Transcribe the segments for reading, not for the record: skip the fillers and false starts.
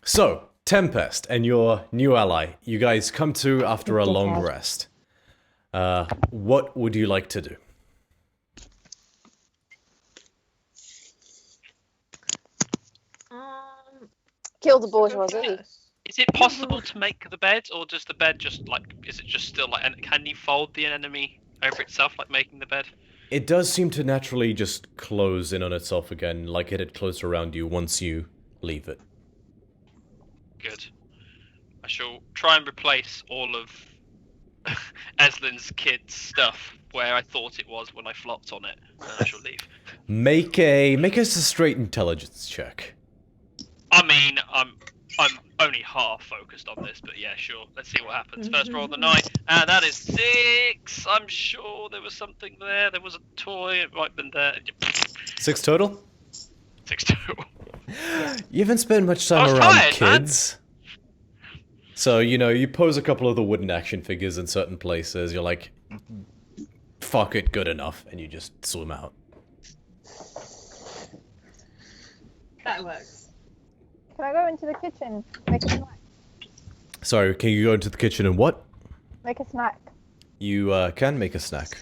So, Tempest and your new ally, you guys come to after a long Dickhead. rest. What would you like to do? Kill the Let's go bourgeoisie. first. Is it possible to make the bed, or does the bed just is it just still and can you fold the enemy over itself, like making the bed? It does seem to naturally just close in on itself again, like it had closed around you once you leave it. Good. I shall try and replace all of Eslin's kid's stuff where I thought it was when I flopped on it, and I shall leave. Make us a straight intelligence check. I mean, I'm only half focused on this, but yeah, sure. Let's see what happens. First roll of the night, and that is 6. I'm sure there was something there. There was a toy. It might have been there. 6 total? 6 total. You haven't spent much time I was around tired, man. kids. So, you pose a couple of the wooden action figures in certain places, you're like, fuck it, good enough, and you just swim out. That works. Can I go into the kitchen? Make a snack. Sorry, can you go into the kitchen and what? Make a snack. You can make a snack.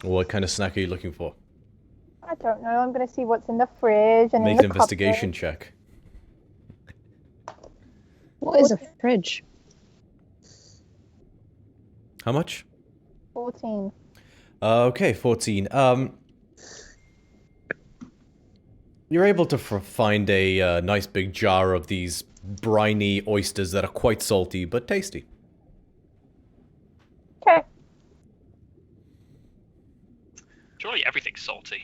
What kind of snack are you looking for? I don't know. I'm gonna see what's in the fridge and Make in an the investigation check. What is a fridge? How much? cupboard. 14. Okay, 14. You're able to find a nice big jar of these briny oysters that are quite salty, but tasty. Okay. Surely everything's salty.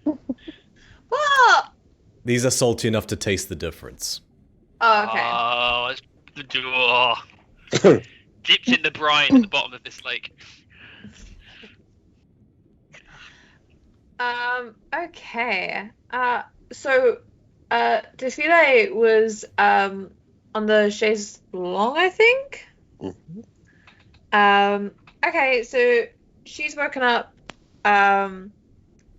What? These are salty enough to taste the difference. Oh, okay. Oh, it's dipped in the brine at the bottom of this lake. Okay. So, Desfile was on the chaise longue, I think. Okay, so she's woken up.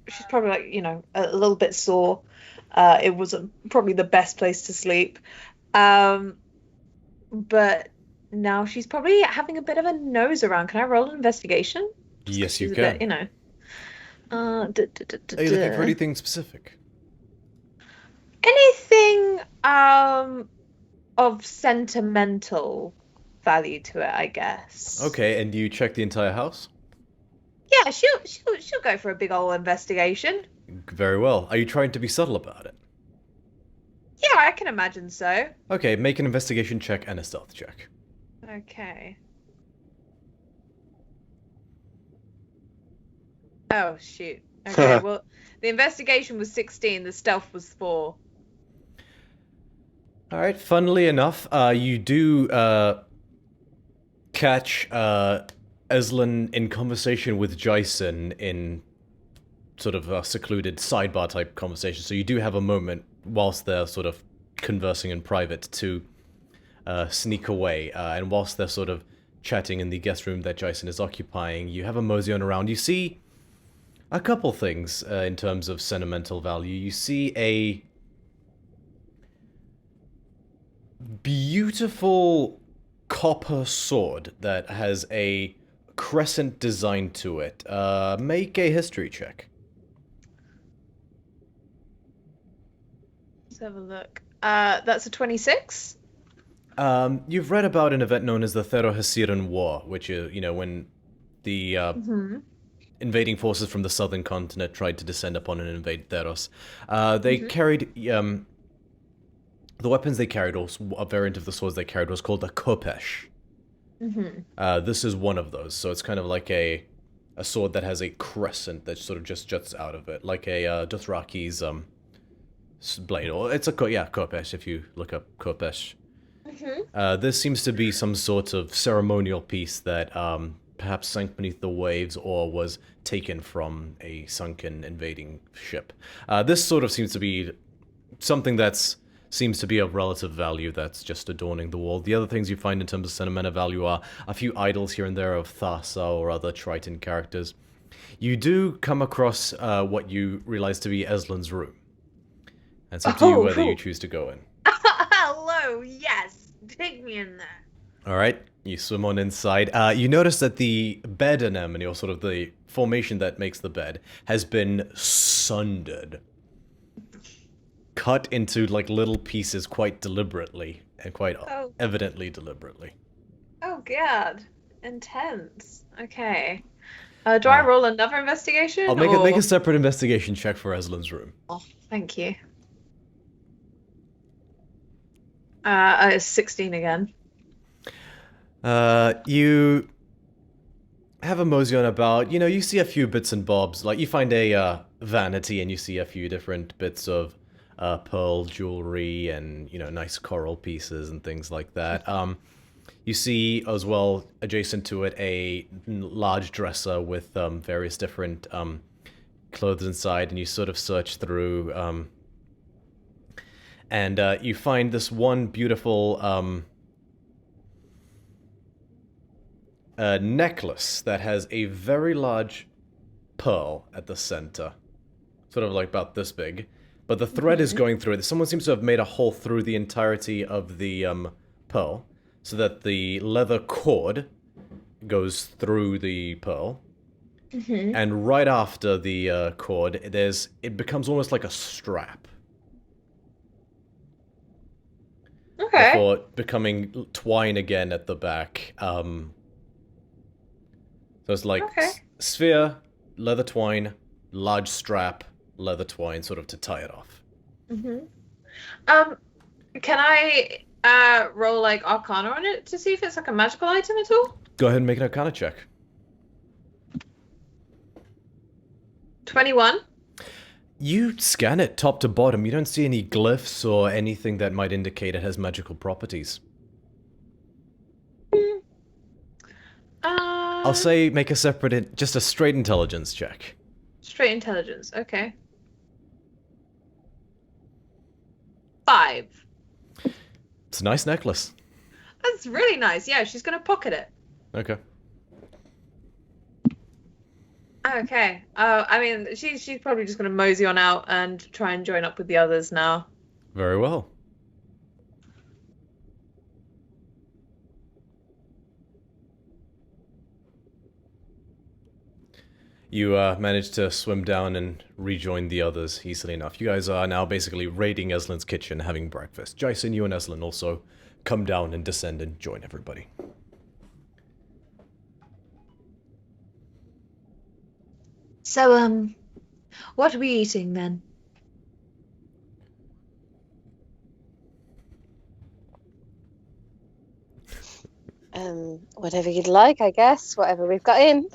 She's probably like, a little bit sore. It wasn't probably the best place to sleep. But now she's probably having a bit of a nose around. Can I roll an investigation? Yes, you She's a can. bit, Are you looking for anything specific? anything of sentimental value to it, I guess. Okay, and you check the entire house? Yeah, she'll go for a big old investigation. Very well. Are you trying to be subtle about it? Yeah, I can imagine so. Okay, make an investigation check and a stealth check. Okay. Oh shoot. Okay, well, the investigation was 16, the stealth was 4. Alright, funnily enough, you do catch Eslin in conversation with Jason in sort of a secluded sidebar type conversation, so you do have a moment whilst they're sort of conversing in private to sneak away, and whilst they're sort of chatting in the guest room that Jason is occupying, you have a mosey on around. You see a couple things in terms of sentimental value. You see a beautiful copper sword that has a crescent design to it. Make a history check. Let's have a look. That's a 26? You've read about an event known as the Theros War, which is, when the invading forces from the southern continent tried to descend upon and invade Theros. They carried, the weapons they carried, or a variant of the swords they carried, was called a kopesh. This is one of those, so it's kind of like a sword that has a crescent that sort of just juts out of it, like a Dothraki's blade, or it's a kopesh if you look up kopesh. This seems to be some sort of ceremonial piece that perhaps sank beneath the waves or was taken from a sunken invading ship. This sort of seems to be something that's seems to be of relative value that's just adorning the wall. The other things you find in terms of sentimental value are a few idols here and there of Thassa or other Triton characters. You do come across what you realize to be Eslin's room. And it's up to you whether you choose to go in. below. Yes, take me in there. All right, you swim on inside. You notice that the bed anemone, or sort of the formation that makes the bed, has been sundered. Cut into, like, little pieces quite deliberately, and quite evidently deliberately. Oh, God. Intense. Okay. Do I roll another investigation? I'll make a separate investigation check for Eslin's room. Oh, thank you. 16 again. You have a mosey on about. You know, you see a few bits and bobs. Like, you find a vanity, and you see a few different bits of pearl jewelry and, you know, nice coral pieces and things like that. You see, as well, adjacent to it, a large dresser with various different clothes inside, and you sort of search through, and you find this one beautiful necklace that has a very large pearl at the center, sort of like about this big, but the thread is going through it. Someone seems to have made a hole through the entirety of the pearl, so that the leather cord goes through the pearl, and right after the cord, it becomes almost like a strap. Okay. Before becoming twine again at the back. So it's like sphere, leather twine, large strap, leather twine, sort of to tie it off. Can I roll like Arcana on it to see if it's like a magical item at all? Go ahead and make an Arcana check. 21. You scan it top to bottom. You don't see any glyphs or anything that might indicate it has magical properties. I'll say make a separate, just a straight intelligence check. Straight intelligence, okay. 5. It's a nice necklace. That's really nice. Yeah, she's gonna pocket it. Okay. Okay. I mean, she's probably just gonna mosey on out and try and join up with the others now. Very well. You managed to swim down and rejoin the others easily enough. You guys are now basically raiding Eslin's kitchen, having breakfast. Jason, you and Eslin also come down and descend and join everybody. So, what are we eating then? Whatever you'd like, I guess. Whatever we've got in.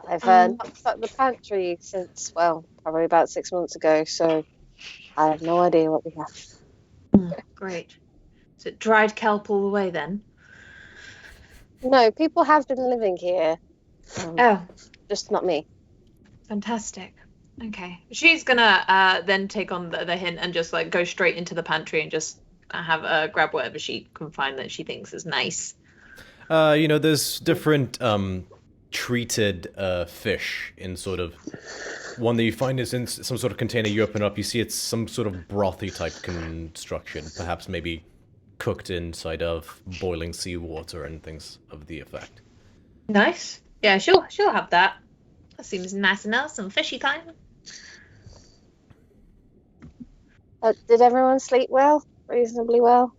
I've not stocked the pantry since, well, probably about 6 months ago, so I have no idea what we have. Great. Is it dried kelp all the way then? No, people have been living here. Just not me. Fantastic. Okay. She's gonna then take on the hint and just like go straight into the pantry and just have grab whatever she can find that she thinks is nice. You know, there's different treated fish in sort of one that you find is in some sort of container. You open up, you see it's some sort of brothy type construction, perhaps maybe cooked inside of boiling seawater and things of the effect. Nice. Yeah, she'll have that. That seems nice enough. Some fishy time. Did everyone sleep well? Reasonably well?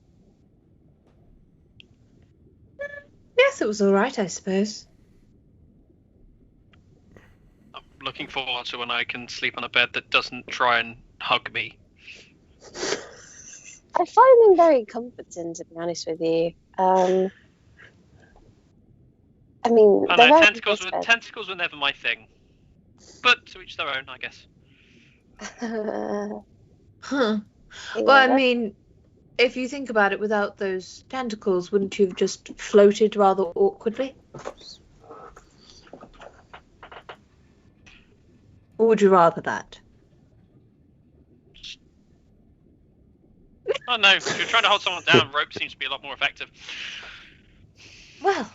Yes, it was all right, I suppose. I'm looking forward to when I can sleep on a bed that doesn't try and hug me. I find them very comforting, to be honest with you. I mean, I know, tentacles were never my thing. But to each their own, I guess. Huh. Well, I mean, if you think about it, without those tentacles, wouldn't you have just floated rather awkwardly? Or would you rather that? Oh no, if you're trying to hold someone down, rope seems to be a lot more effective. Well,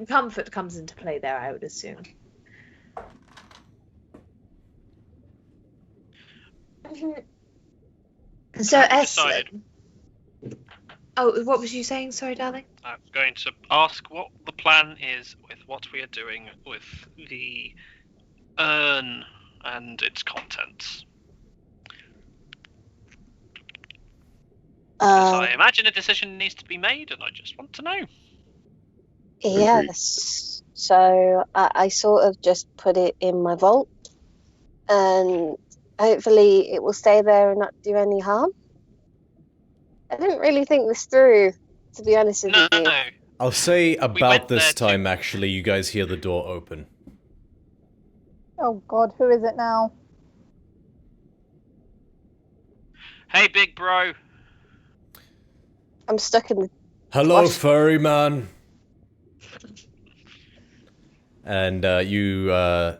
comfort comes into play there, I would assume. So, Have you decided? Eslen. Oh, what was you saying? Sorry, darling. I'm going to ask what the plan is with what we are doing with the urn and its contents. Because I imagine a decision needs to be made, and I just want to know. Yes. So I sort of just put it in my vault, and hopefully it will stay there and not do any harm. I didn't really think this through, to be honest with you. No. I'll say went about this there time, actually, you guys hear the door open. Oh God, who is it now? Hey, big bro. I'm stuck in the... Hello, What? furry man. And Defile,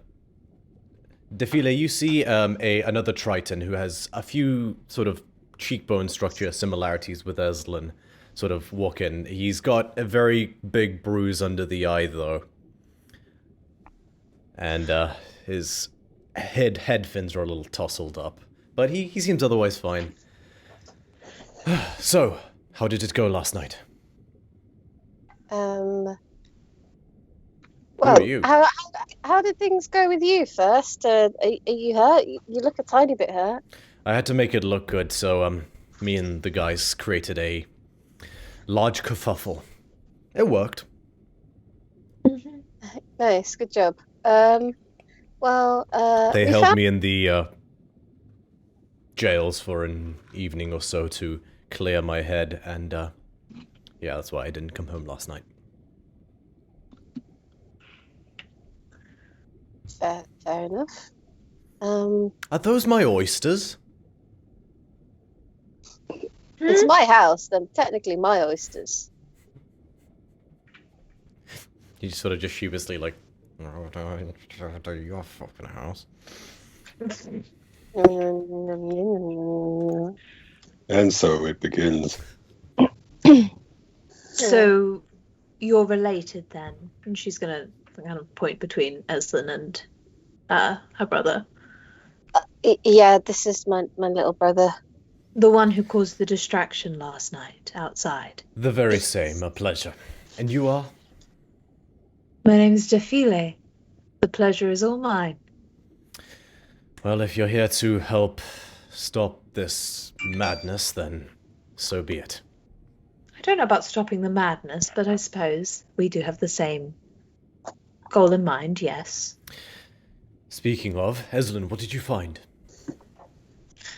you see another Triton who has a few sort of cheekbone structure similarities with Eslan sort of walk in. He's got a very big bruise under the eye, though. And his head fins are a little tousled up. But he seems otherwise fine. So, how did it go last night? Well, are you? how did things go with you first? Are you hurt? You look a tiny bit hurt. I had to make it look good, so me and the guys created a large kerfuffle. It worked. Nice, good job. They They held me in the jails for an evening or so to clear my head, and yeah, that's why I didn't come home last night. Fair enough. Are those my oysters? It's my house, then technically my oysters. You sort of just sheepishly like, your fucking house. And so it begins. So, you're related then? And she's gonna kind of point between Eslan and her brother. Yeah, this is my little brother. The one who caused the distraction last night outside. The very same, a pleasure. And you are? My name is Defile. The pleasure is all mine. Well, if you're here to help stop this madness, then so be it. I don't know about stopping the madness, but I suppose we do have the same goal in mind, yes. Speaking of, Eslan, what did you find?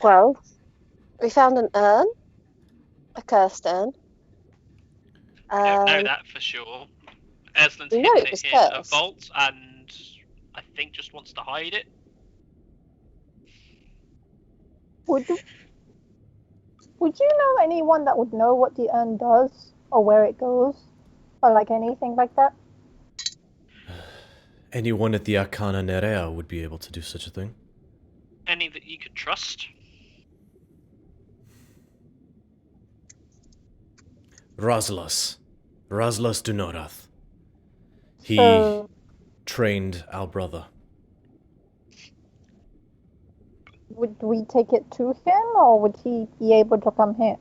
Well, we found an urn, a cursed urn. I don't know that for sure. Eslan's You know hidden it was it in a cursed. vault, and I think just wants to hide it. Would you know anyone that would know what the urn does or where it goes, or like anything like that? Anyone at the Arcana Nerea would be able to do such a thing. Any that you could trust? Raslas Dunorath. He trained our brother. Would we take it to him, or would he be able to come here?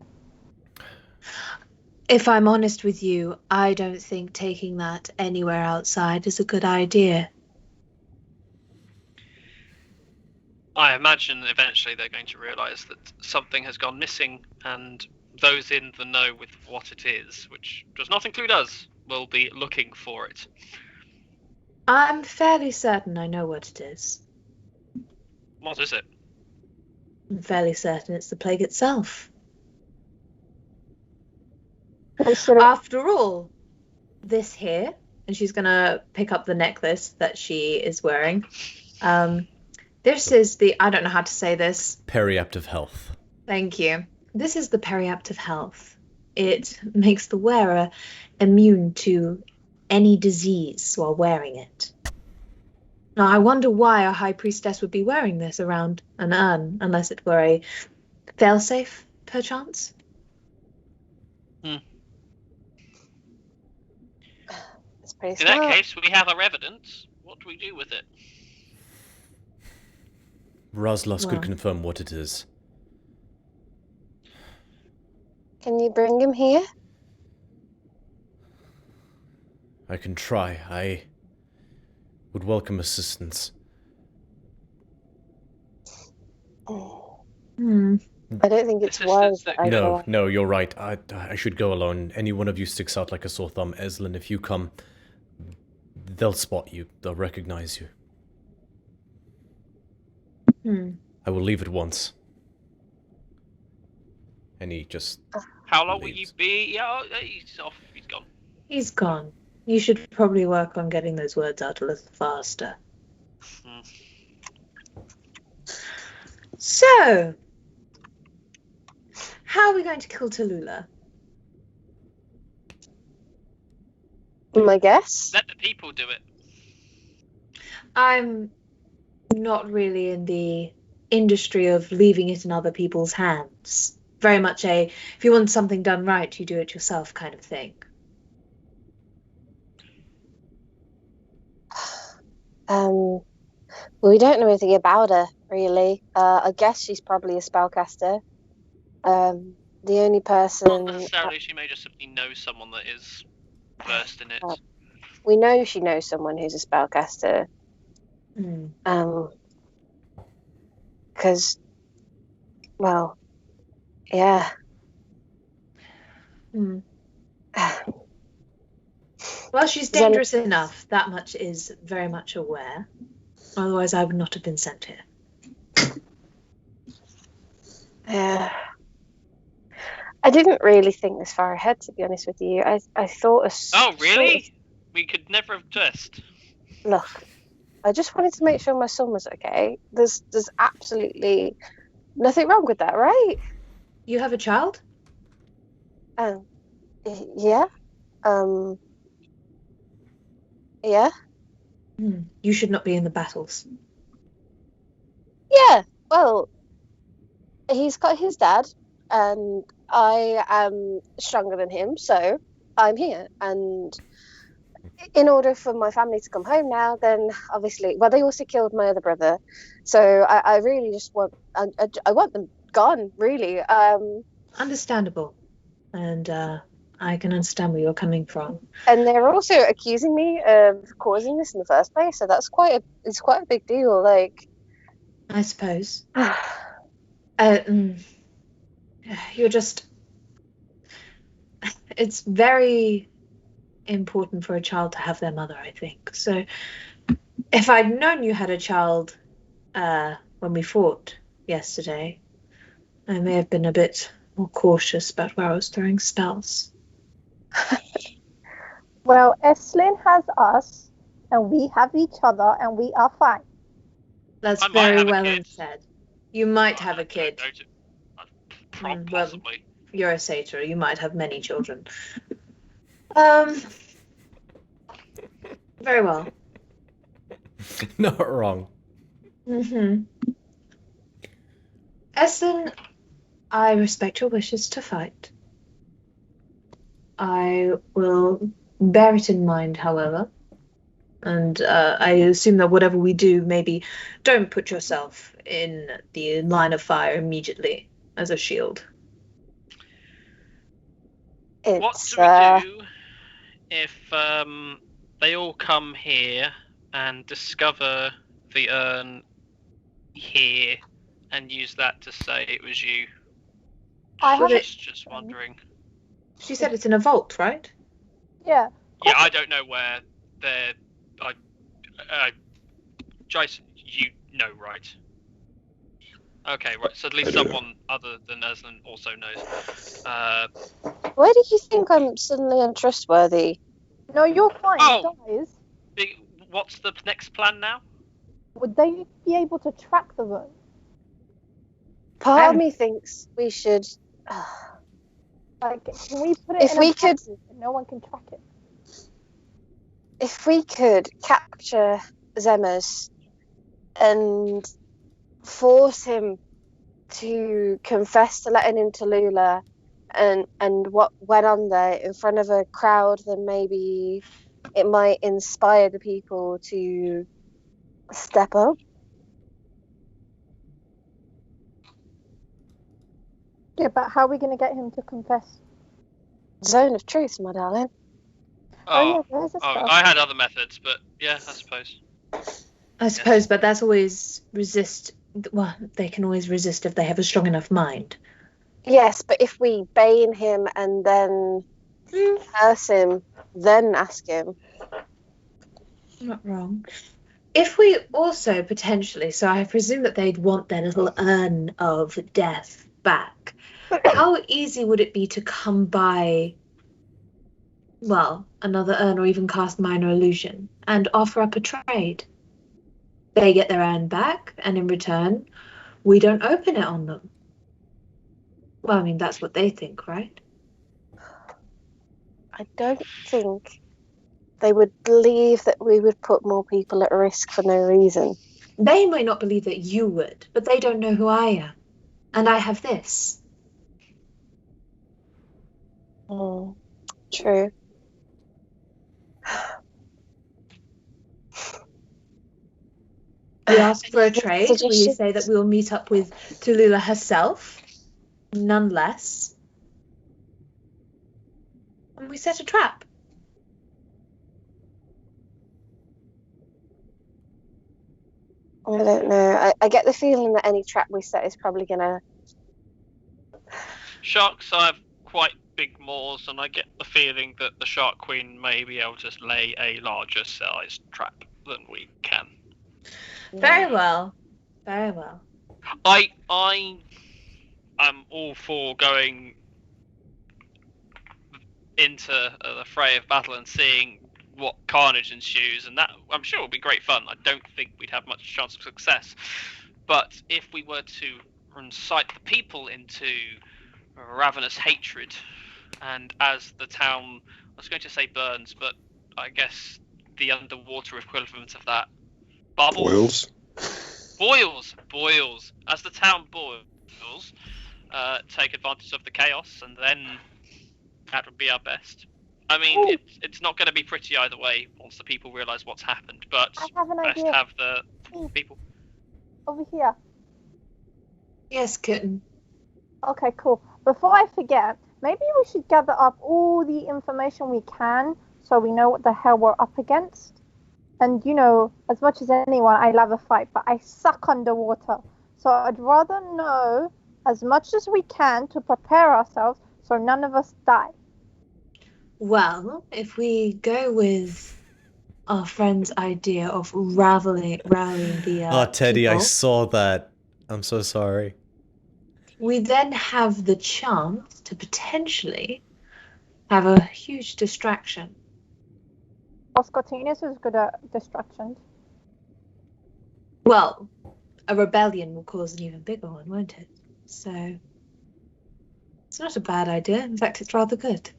If I'm honest with you, I don't think taking that anywhere outside is a good idea. I imagine eventually they're going to realise that something has gone missing, and those in the know with what it is, which does not include us, will be looking for it. I'm fairly certain I know what it is. What is it? I'm fairly certain it's the plague itself. After all, this here, and she's gonna pick up the necklace that she is wearing. This is the, I don't know how to say this. Periaptive health. Thank you. This is the periaptive health. It makes the wearer immune to any disease while wearing it. Now, I wonder why a high priestess would be wearing this around an urn, unless it were a failsafe, perchance? It's pretty In smart. that case, we have our evidence. What do we do with it? Raslas Well. could confirm what it is. Can you bring him here? I can try. I would welcome assistance. Hmm. I don't think it's wise that I go. No, you're right. I should go alone. Any one of you sticks out like a sore thumb. Eslin, if you come, they'll spot you. They'll recognize you. I will leave at once. And he just... How long will you leaves. be? Yeah, he's off. He's gone. He's gone. You should probably work on getting those words out a little faster. So, how are we going to kill Tallulah? My guess? Let the people do it. I'm not really in the industry of leaving it in other people's hands. Very much a, if you want something done right, you do it yourself kind of thing. Well, we don't know anything about her, really. I guess she's probably a spellcaster. The only person... Not necessarily, she may just simply know someone that is versed in it. We know she knows someone who's a spellcaster. Because, well, yeah. Well, she's dangerous enough. That much is very much aware. Otherwise, I would not have been sent here. I didn't really think this far ahead, to be honest with you. I thought... Oh, really? We could never have guessed. Look, I just wanted to make sure my son was okay. There's absolutely nothing wrong with that, right? You have a child? Yeah. Yeah. You should not be in the battles. Yeah, well, he's got his dad, and I am stronger than him, so I'm here. And in order for my family to come home now, then obviously, well, they also killed my other brother, so I really just want, I want them gone, really. Understandable, and I can understand where you're coming from. And they're also accusing me of causing this in the first place, so it's quite a big deal. Like, I suppose. You're just... It's very important for a child to have their mother, I think. So if I'd known you had a child when we fought yesterday, I may have been a bit more cautious about where I was throwing spells. Well, Eslin has us, and we have each other, and we are fine. That's very well said. You might have a kid. Possibly. You're a satyr. You might have many children. Very well. Not wrong. Eslin, I respect your wishes to fight. I will bear it in mind, however. And I assume that whatever we do, maybe don't put yourself in the line of fire immediately as a shield. What do we do if they all come here and discover the urn here and use that to say it was you? Just wondering. She said it's in a vault, right? Yeah. Yeah, I don't know where they're... Jason, you know, right? Okay, right. So at least someone other than Eslin also knows. Why do you think I'm suddenly untrustworthy? No, you're fine, guys. What's the next plan now? Would they be able to track the room? Part of me thinks we should... Like, can we put it in a box so no one can track it? If we could capture Zemus and force him to confess to letting in Tallulah and what went on there in front of a crowd, then maybe it might inspire the people to step up. Yeah, but how are we going to get him to confess? Zone of truth, my darling. Oh, yeah, there's a spell. I had other methods, but yeah, I suppose. I suppose, but that's always resist. Well, they can always resist if they have a strong enough mind. Yes, but if we bane him and then curse him, then ask him. Not wrong. If we also potentially, so I presume that they'd want their little urn of death back. How easy would it be to come by, well, another urn or even cast minor illusion and offer up a trade? They get their urn back, and in return, we don't open it on them. Well, I mean, that's what they think, right? I don't think they would believe that we would put more people at risk for no reason. They might not believe that you would, but they don't know who I am. And I have this. True. We ask for a trade. We Suggestions? say that we will meet up with Tallulah herself, none less. And we set a trap. I don't know. I get the feeling that any trap we set is probably going to... Sharks have quite big maws, and I get the feeling that the Shark Queen may be able to lay a larger sized trap than we can. Very well. Very well. I am all for going into the fray of battle and seeing what carnage ensues, and that I'm sure will be great fun. I don't think we'd have much chance of success, but if we were to incite the people into ravenous hatred, and as the town, I was going to say burns, but I guess the underwater equivalent of that, bubbles, boils. As the town boils, take advantage of the chaos, and then that would be our best. I mean, it's not going to be pretty either way once the people realise what's happened, but I have an best idea. have the people. Over here. Yes, kitten. Okay, cool. Before I forget, maybe we should gather up all the information we can so we know what the hell we're up against. And you know, as much as anyone, I love a fight, but I suck underwater. So I'd rather know as much as we can to prepare ourselves so none of us die. Well, if we go with our friend's idea of rallying the Oh, Teddy, I people, saw that. I'm so sorry. we then have the chance to potentially have a huge distraction. Oscotinus is good at distractions. Well, a rebellion will cause an even bigger one, won't it? So it's not a bad idea. In fact, it's rather good.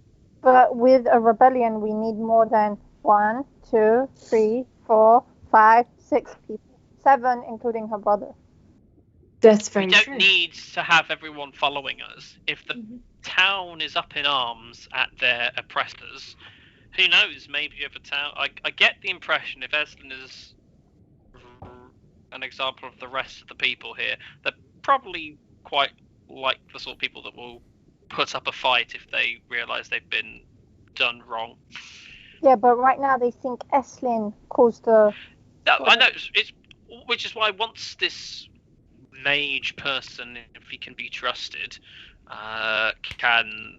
But with a rebellion, we need more than 1, 2, 3, 4, 5, 6 people. 7, including her brother. That's very We don't true. need to have everyone following us. If the town is up in arms at their oppressors, who knows? Maybe if a town. I get the impression if Eslin is an example of the rest of the people here, they're probably quite like the sort of people that will put up a fight if they realise they've been done wrong. Yeah, but right now they think Eslin caused the... I know, it's which is why once this mage person, if he can be trusted, can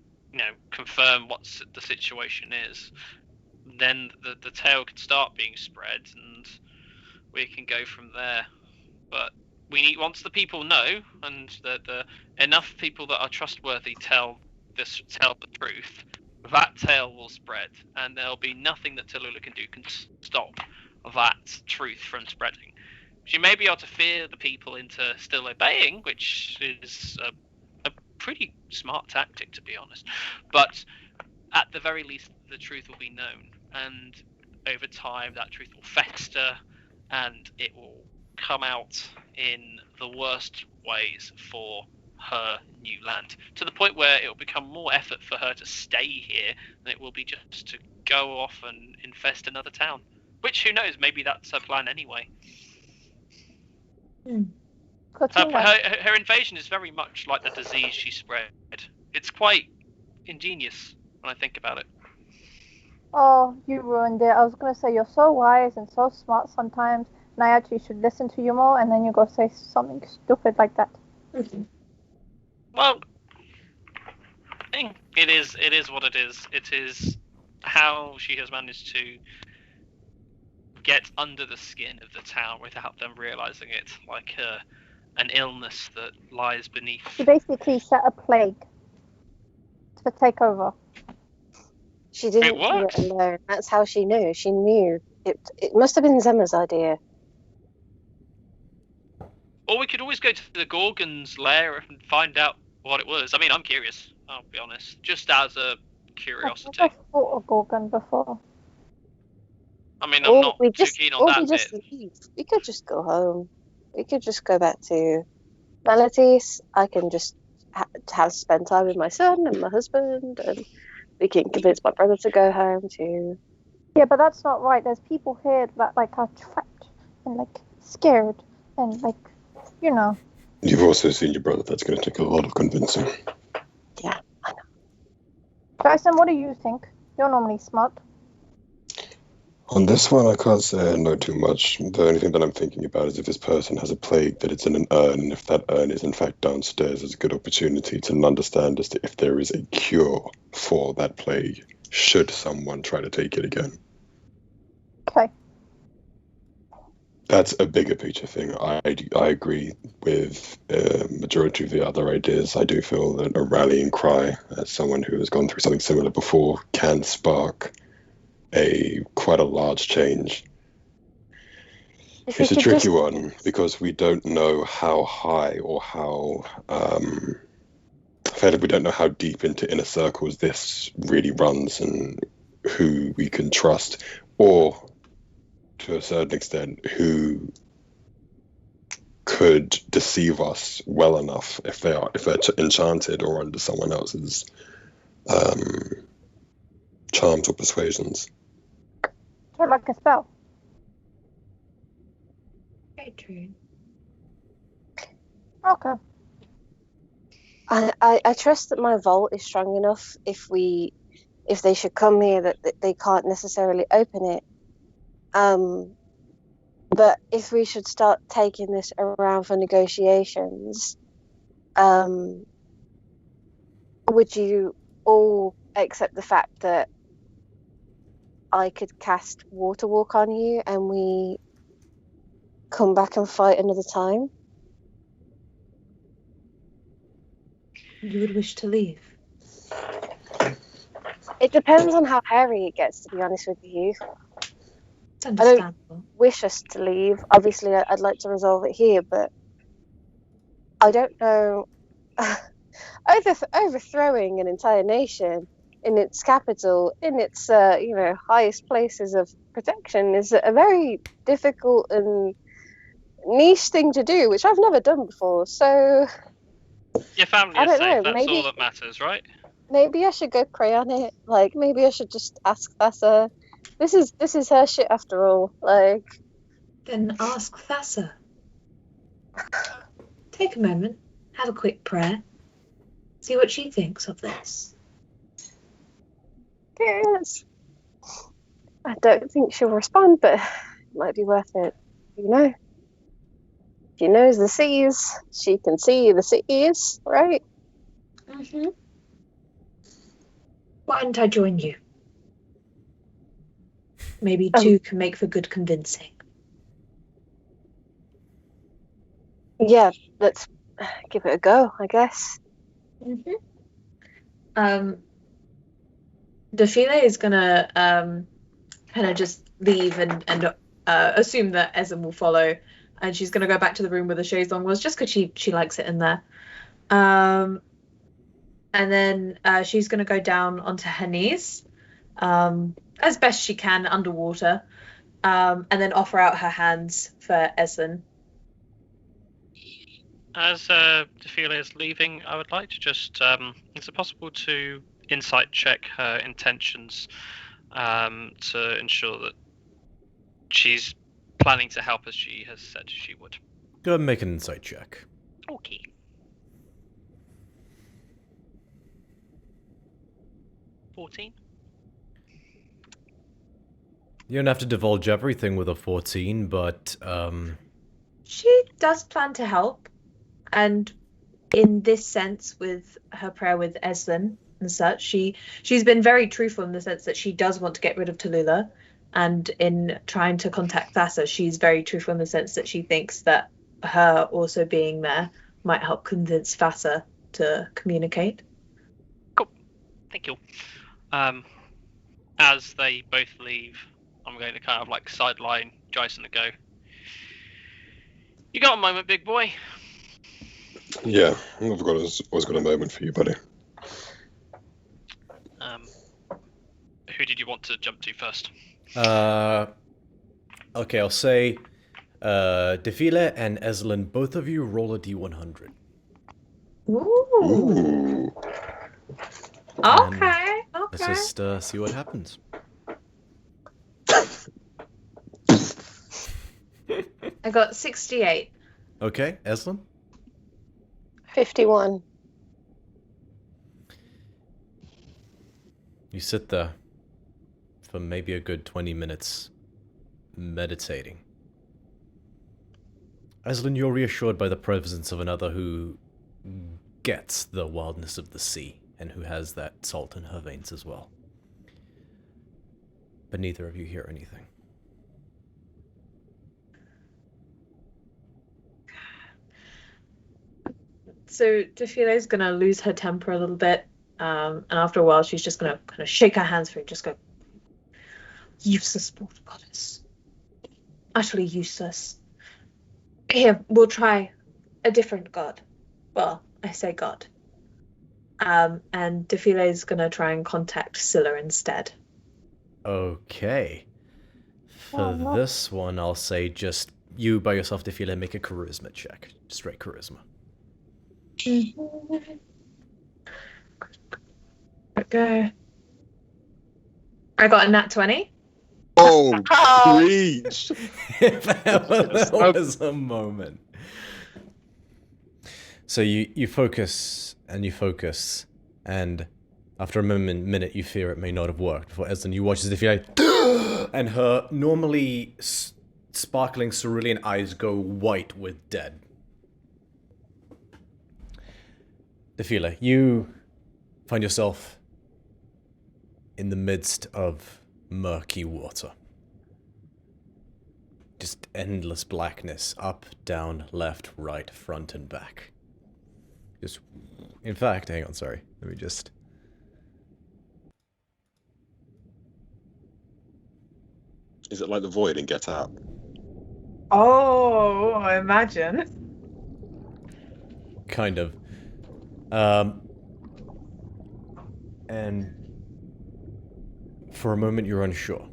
confirm what the situation is, then the tale can start being spread and we can go from there. But we need, once the people know, and the enough people that are trustworthy tell the truth, that tale will spread, and there'll be nothing that Tallulah can do can stop that truth from spreading. She may be able to fear the people into still obeying, which is a pretty smart tactic, to be honest. But at the very least, the truth will be known, and over time, that truth will fester, and it will come out in the worst ways for her new land, to the point where it will become more effort for her to stay here than it will be just to go off and infest another town. Which, who knows, maybe that's her plan anyway. Her invasion is very much like the disease she spread. It's quite ingenious when I think about it. Oh, you ruined it. I was gonna say you're so wise and so smart sometimes, and I actually should listen to you more, and then you go say something stupid like that. Well, it is what it is. It is how she has managed to get under the skin of the town without them realizing it, like an illness that lies beneath. She basically set a plague to take over. She didn't do it alone. That's how she knew. She knew. It must have been Zemma's idea. Or we could always go to the Gorgon's lair and find out what it was. I mean, I'm curious, I'll be honest. Just as a curiosity. I've never fought a Gorgon before. I mean, I'm not too keen on that bit. Leave. We could just go home. We could just go back to Melodies. I can just have spend time with my son and my husband, and we can convince my brother to go home too. Yeah, but that's not right. There's people here that like are trapped and like scared and like, you know. You've also seen your brother. That's going to take a lot of convincing. Yeah, I know. Dyson, what do you think? You're normally smart. On this one, I can't say I know too much. The only thing that I'm thinking about is if this person has a plague, that it's in an urn, and if that urn is in fact downstairs, it's a good opportunity to understand as to if there is a cure for that plague, should someone try to take it again. Okay. That's a bigger picture thing. I agree with majority of the other ideas. I do feel that a rallying cry, as someone who has gone through something similar before, can spark quite a large change. It's a tricky one because we don't know how high or how we don't know how deep into inner circles this really runs and who we can trust, or to a certain extent who could deceive us well enough if they're enchanted or under someone else's charms or persuasions. Or like a spell. Very true. Okay. I trust that my vault is strong enough if they should come here that they can't necessarily open it. But if we should start taking this around for negotiations, would you all accept the fact that I could cast Water Walk on you and we come back and fight another time? You would wish to leave? It depends on how hairy it gets, to be honest with you. It's understandable. I don't wish us to leave. Obviously, I'd like to resolve it here, but I don't know. Overthrowing an entire nation in its capital, in its highest places of protection, is a very difficult and niche thing to do, which I've never done before. So your family is safe. That's all that matters, right? Maybe I should go pray on it. Like, maybe I should just ask Thassa. This is her shit after all. Like, then ask Thassa. Take a moment, have a quick prayer, see what she thinks of this. Yes. I don't think she'll respond, but it might be worth it. You know, she knows the seas. She can see the seas, right? Mm-hmm. Why don't I join you? Maybe two can make for good convincing. Yeah, let's give it a go, I guess. Mm-hmm. Defile is gonna kind of just leave and assume that Ezen will follow, and she's gonna go back to the room where the chaise-longue was, just because she likes it in there. And then she's gonna go down onto her knees, as best she can underwater, and then offer out her hands for Ezen. As Defile is leaving, I would like to just, is it possible to insight check her intentions to ensure that she's planning to help as she has said she would? Go ahead and make an insight check. Okay. $14. You don't have to divulge everything with a 14, but She does plan to help, and in this sense, with her prayer with Eslin and such, she's been very truthful in the sense that she does want to get rid of Tallulah, and in trying to contact Thassa, she's very truthful in the sense that she thinks that her also being there might help convince Thassa to communicate. Cool. Thank you. As they both leave, I'm going to kind of like sideline Jason and go, "You got a moment, big boy?" Yeah, I've always got a moment for you, buddy. Who did you want to jump to first? Okay, I'll say Defile and Eslin, both of you roll a d100. Ooh. Okay. Let's just see what happens. I got 68. Okay, Eslin? 51. You sit there for maybe a good 20 minutes meditating. Eslin, you're reassured by the presence of another who gets the wildness of the sea and who has that salt in her veins as well. But neither of you hear anything. So Defile's gonna lose her temper a little bit, and after a while she's just gonna kind of shake her hands free and just go, "Useless water goddess. Utterly useless. Here, we'll try a different god. Well, I say god." And Defile's gonna try and contact Scylla instead. Okay. For this one, I'll say just you by yourself, Defile, make a charisma check. Straight charisma. Okay. I got a nat 20. Oh, preach! That was a moment. So you focus, and after a minute you fear it may not have worked. Before Eslin, you watch as if and her normally sparkling cerulean eyes go white with dead. Defile, you find yourself in the midst of murky water. Just endless blackness, up, down, left, right, front, and back. Just, in fact, hang on, sorry. Let me just... Is it like the void in Get Out? Oh, I imagine. Kind of. And for a moment you're unsure.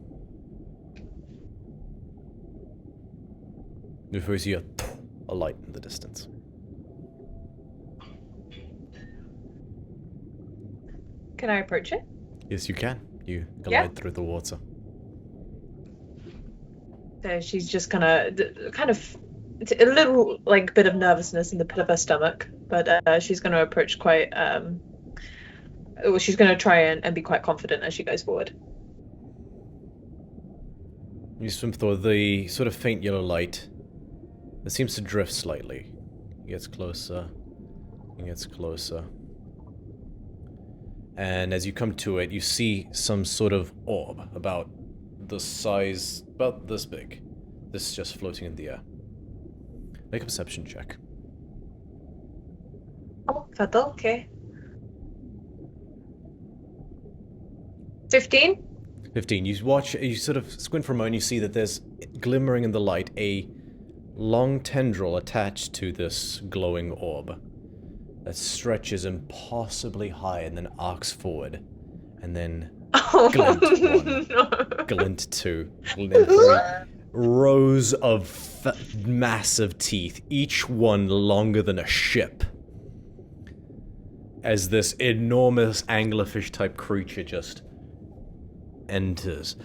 Before you see a light in the distance. Can I approach it? Yes, you can. You glide through the water. So she's just kind of it's a little like bit of nervousness in the pit of her stomach, but she's going to approach quite. She's going to try and be quite confident as she goes forward. You swim through the sort of faint yellow light. It seems to drift slightly. It gets closer. It gets closer. And as you come to it, you see some sort of orb about the size, about this big. This is just floating in the air. Make a perception check. Oh, okay. 15? 15. You watch, you sort of squint for a moment, you see that there's glimmering in the light a long tendril attached to this glowing orb that stretches impossibly high and then arcs forward. And then glint one, No. glint two, glint three. Rows of massive teeth, each one longer than a ship. As this enormous anglerfish type creature just enters.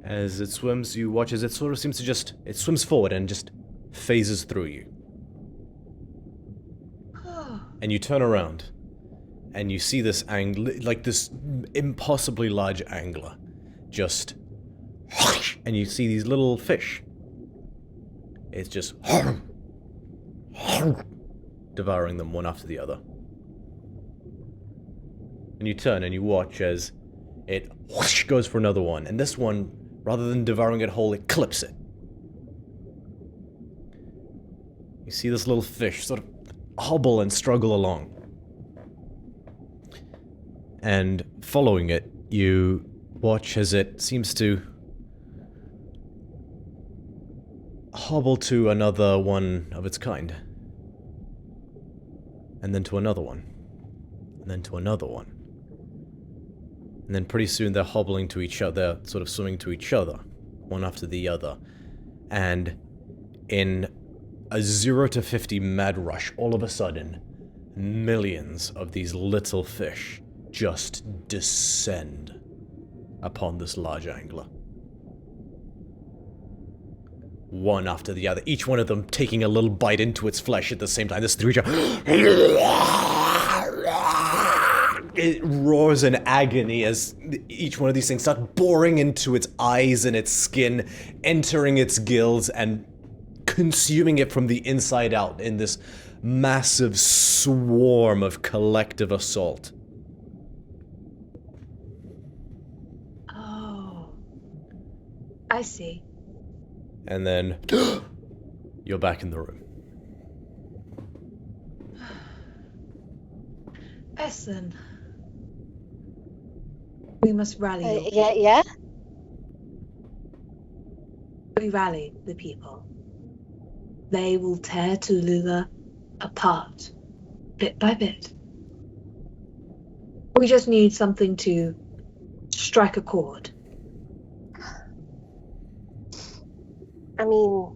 As it swims, you watch as it sort of seems to it swims forward and just phases through you. And you turn around, and you see this like this impossibly large angler, just, and you see these little fish. It's just devouring them one after the other. And you turn and you watch as it goes for another one, and this one, rather than devouring it whole, it clips it. You see this little fish sort of hobble and struggle along. And following it, you watch as it seems to hobble to another one of its kind. And then to another one. And then to another one. And then pretty soon they're hobbling to each other, they're sort of swimming to each other, one after the other. And in a 0 to 50 mad rush, all of a sudden, millions of these little fish just descend upon this large angler. One after the other, each one of them taking a little bite into its flesh at the same time. This creature, it roars in agony as each one of these things start boring into its eyes and its skin, entering its gills and consuming it from the inside out in this massive swarm of collective assault. Oh, I see. And then you're back in the room. Essen, we must rally. Yeah. We rally the people. They will tear Tulula apart, bit by bit. We just need something to strike a chord. I mean,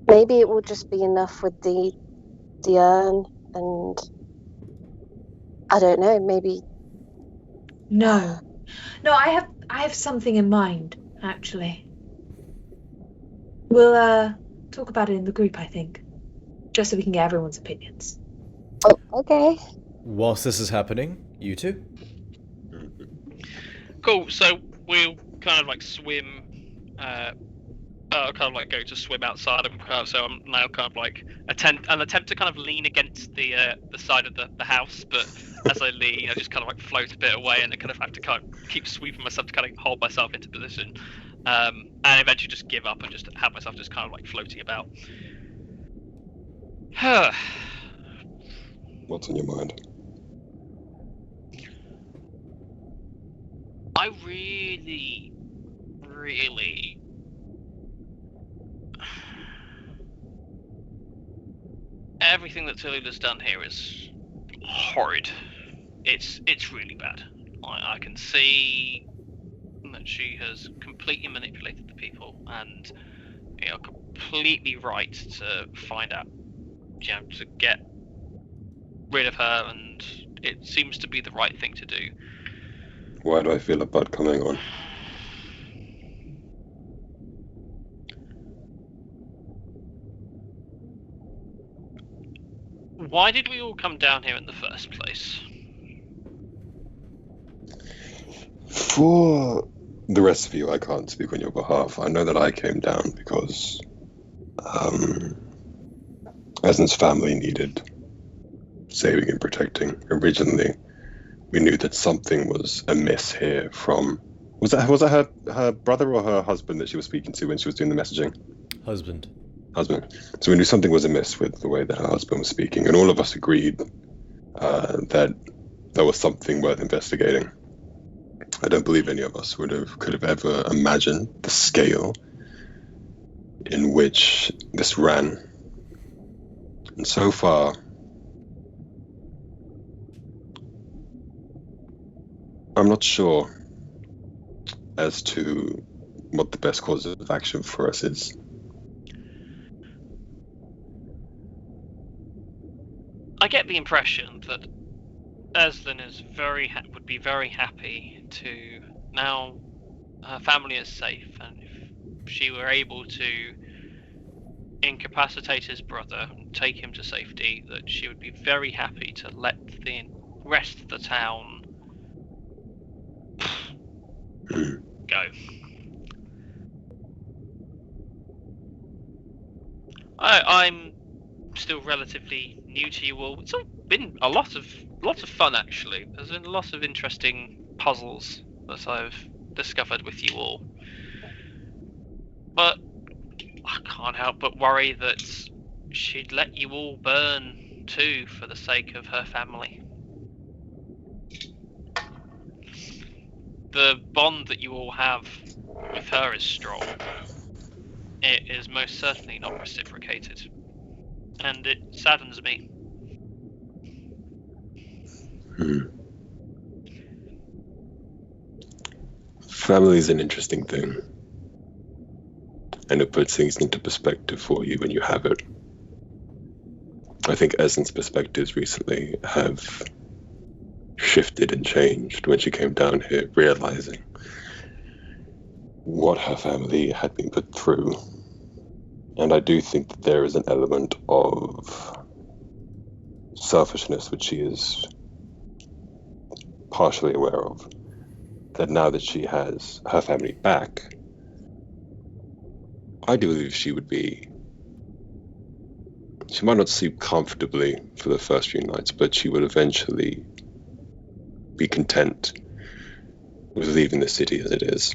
maybe it will just be enough with the urn, and I don't know, maybe. No, I have something in mind, actually. We'll talk about it in the group, I think, just so we can get everyone's opinions. Oh, okay. Whilst this is happening, you two? Cool, so we'll kind of like swim, kind of like go to swim outside, and so I'm now kind of like attempt to kind of lean against the side of the house, but as I lean, I just kind of like float a bit away, and I kind of have to kind of keep sweeping myself to kind of hold myself into position, and eventually just give up and just have myself just kind of like floating about. What's on your mind? I really everything that Tulula's done here is horrid. It's really bad. I can see that she has completely manipulated the people, and completely right to find out, to get rid of her, and it seems to be the right thing to do. Why do I feel a bud coming on? Why did we all come down here in the first place? For the rest of you, I can't speak on your behalf. I know that I came down because Essen's family needed saving and protecting. Originally, we knew that something was amiss here from... Was that her brother or her husband that she was speaking to when she was doing the messaging? Husband. So we knew something was amiss with the way that her husband was speaking, and all of us agreed that there was something worth investigating. I don't believe any of us could have ever imagined the scale in which this ran. And so far, I'm not sure as to what the best course of action for us is. I get the impression that Eslin is would be very happy to now her family is safe, and if she were able to incapacitate his brother and take him to safety, that she would be very happy to let the rest of the town go. I'm still relatively new to you all. It's all been a lot of fun, actually. There's been a lot of interesting puzzles that I've discovered with you all. But I can't help but worry that she'd let you all burn too for the sake of her family. The bond that you all have with her is strong. It is most certainly not reciprocated, and it saddens me. Family is an interesting thing, and it puts things into perspective for you when you have it. I think Essence' perspectives recently have shifted and changed when she came down here, realizing what her family had been put through. And I do think that there is an element of selfishness which she is partially aware of. That now that she has her family back, I do believe she might not sleep comfortably for the first few nights, but she would eventually be content with leaving the city as it is.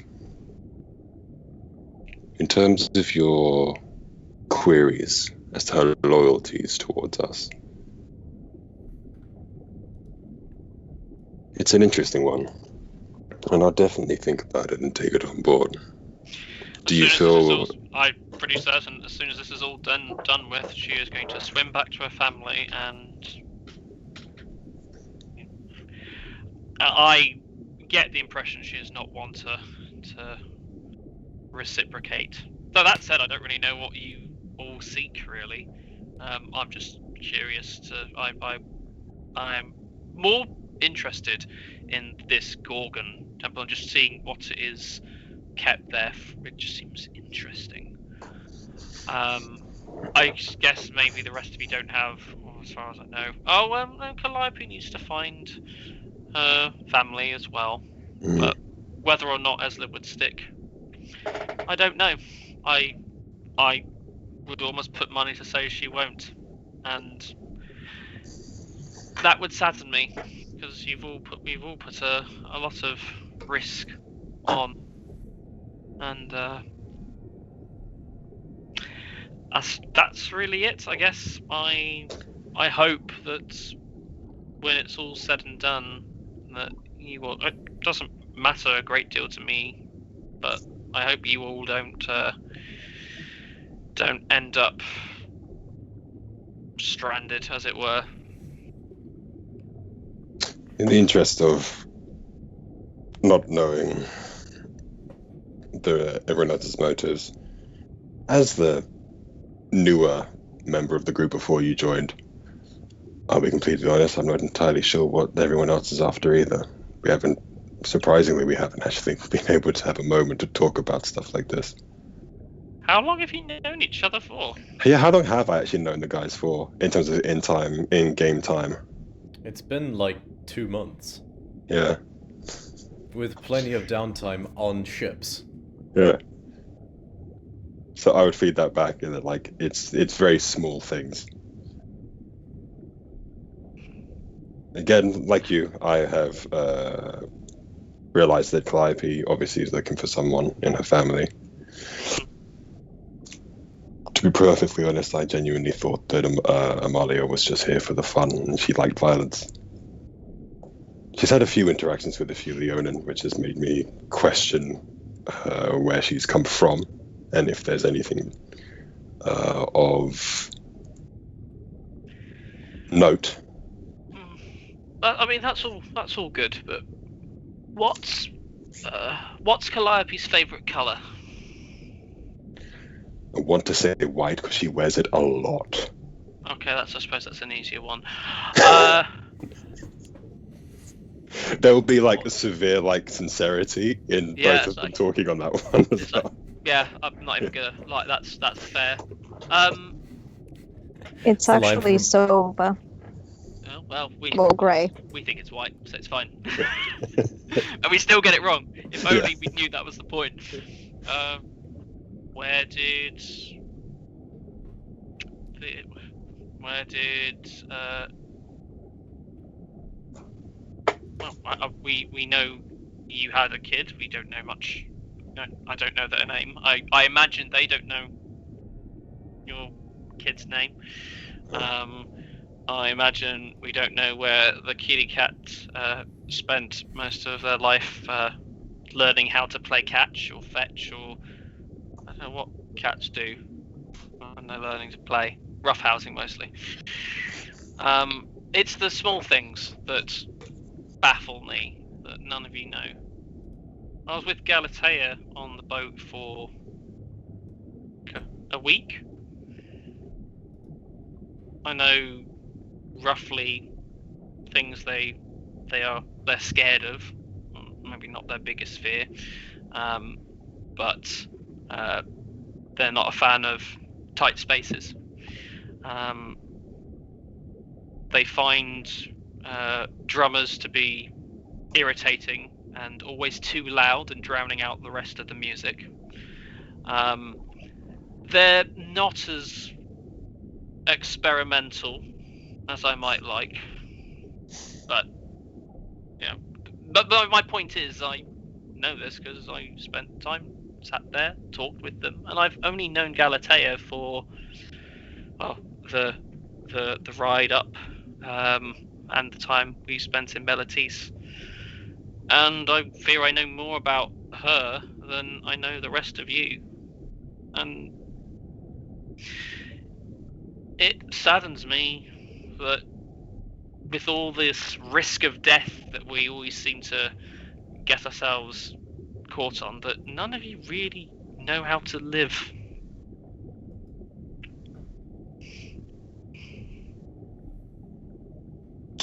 In terms of your queries as to her loyalties towards us, it's an interesting one, and I'll definitely think about it and take it on board. Do you feel... I'm pretty certain as soon as this is all done with, she is going to swim back to her family, and I get the impression she is not one to reciprocate. Though that said, I don't really know what you all seek, really. I'm just curious to... I'm more interested in this Gorgon temple and just seeing what it is kept there. It just seems interesting. I guess maybe the rest of you don't have, as far as I know. Calliope needs to find her family as well. But whether or not Esla would stick, I don't know. I would almost put money to say she won't, and that would sadden me, because we've all put a lot of risk on, and that's really it, I guess. I hope that when it's all said and done, that you will. It doesn't matter a great deal to me, but I hope you all don't end up stranded, as it were. In the interest of not knowing everyone else's motives, as the newer member of the group before you joined, I'll be completely honest, I'm not entirely sure what everyone else is after either. Surprisingly, we haven't actually been able to have a moment to talk about stuff like this. How long have you known each other for? Yeah, how long have I actually known the guys for, in terms of in-game time? It's been like 2 months. Yeah. With plenty of downtime on ships. Yeah. So I would feed that back in that, like, it's very small things. Again, like you, I have realized that Calliope obviously is looking for someone in her family. To be perfectly honest, I genuinely thought that Amalia was just here for the fun, and she liked violence. She's had a few interactions with a few Leonin, which has made me question where she's come from, and if there's anything of note. I mean, that's all good, but what's Calliope's favourite colour? I want to say white because she wears it a lot. Okay, I suppose that's an easier one. There will be like a severe like sincerity in Yeah, both of it's them like- talking on that one as it's like- well. Yeah, I'm not even gonna like. That's fair. It's the line actually from- silver Oh, well, or grey. we think it's white, so it's fine. And we still get it wrong. If only we knew that was the point. Where did well, we know you had a kid. We don't know much. No, I don't know their name. I imagine they don't know your kid's name. I imagine we don't know where the kitty cat spent most of their life learning how to play catch or fetch, or I don't know what cats do when they're learning to play. Roughhousing mostly. It's the small things that baffle me that none of you know. I was with Galatea on the boat for a week. I know roughly things they're scared of. Maybe not their biggest fear, but they're not a fan of tight spaces. They find drummers to be irritating and always too loud and drowning out the rest of the music. They're not as experimental as I might like, but yeah. But my point is, I know this because I spent time sat there, talked with them, and I've only known Galatea for the ride up, and the time we spent in Melitis. And I fear I know more about her than I know the rest of you. And it saddens me that with all this risk of death that we always seem to get ourselves caught on, that none of you really know how to live.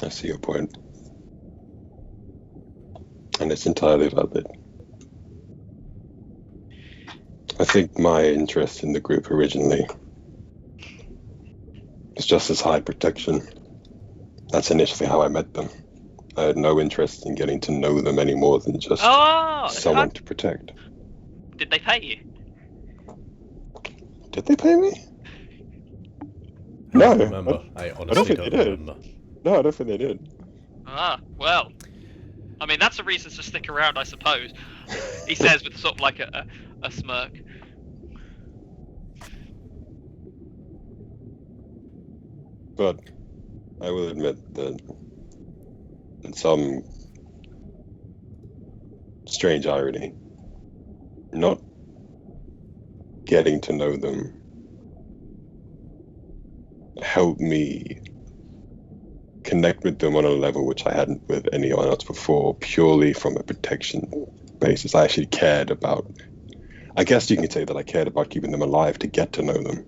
I see your point. And it's entirely valid. I think my interest in the group originally was just as high protection. That's initially how I met them. I had no interest in getting to know them any more than just someone to protect. Did they pay you? Did they pay me? I No. don't remember. I honestly don't remember. No, I don't think they did. Well. I mean, that's a reason to stick around, I suppose. He says with sort of like a smirk. But I will admit that in some strange irony, not getting to know them helped me connect with them on a level which I hadn't with anyone else before, purely from a protection basis. I actually cared about, I guess you can say that I cared about keeping them alive to get to know them.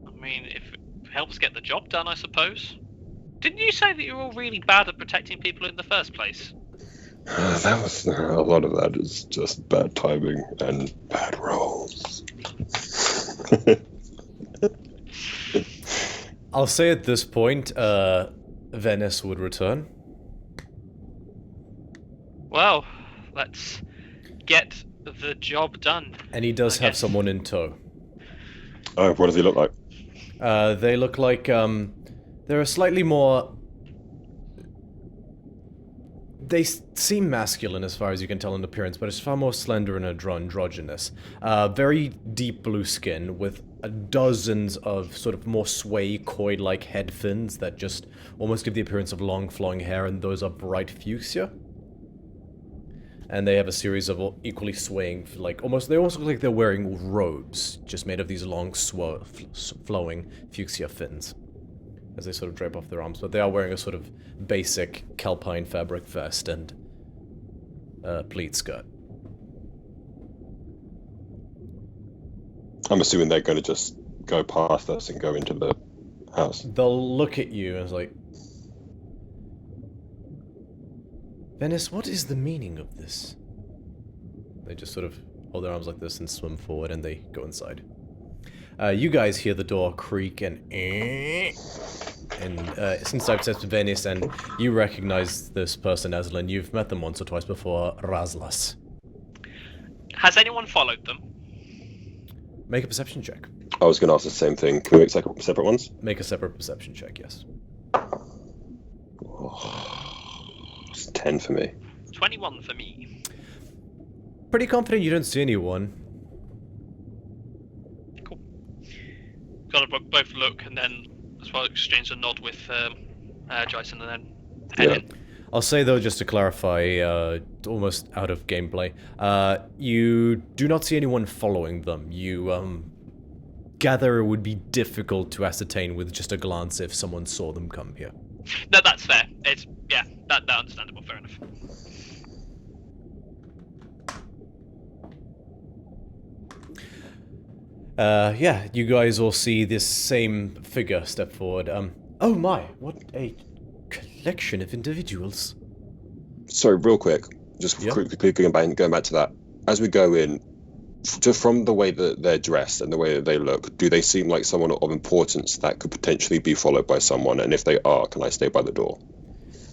I mean, if it helps get the job done, I suppose. Didn't you say that you're all really bad at protecting people in the first place? That was, a lot of that is just bad timing and bad rolls. I'll say at this point, Venice would return. Well, let's get the job done. And he does have someone in tow. Oh, what does he look like? They look like, they're a slightly more... They seem masculine as far as you can tell in appearance, but it's far more slender and androgynous. Very deep blue skin with dozens of sort of more sway, coil-like head fins that just almost give the appearance of long flowing hair, and those are bright fuchsia. And they have a series of equally swaying, like, they almost look like they're wearing robes, just made of these long, flowing fuchsia fins, as they sort of drape off their arms. But they are wearing a sort of basic calpine fabric vest and pleat skirt. I'm assuming they're going to just go past us and go into the house. They'll look at you and it's like, Venice, what is the meaning of this? They just sort of hold their arms like this and swim forward, and they go inside. You guys hear the door creak and since I've said Venice, and you recognize this person, Aslan. You've met them once or twice before, Razlas. Has anyone followed them? Make a perception check. I was going to ask the same thing. Can we make separate ones? Make a separate perception check, yes. Oh, it's 10 for me. 21 for me. Pretty confident you don't see anyone. Cool. Gotta both look and then as well exchange a nod with Jason and then head in. I'll say though, just to clarify, almost out of gameplay, you do not see anyone following them. You gather it would be difficult to ascertain with just a glance if someone saw them come here. No, that's fair. It's that understandable. Fair enough. Yeah, you guys all see this same figure step forward. Oh my, what a collection of individuals. Sorry, real quick, just quickly going back to that. As we go in, just from the way that they're dressed and the way that they look, do they seem like someone of importance that could potentially be followed by someone? And if they are, can I stay by the door?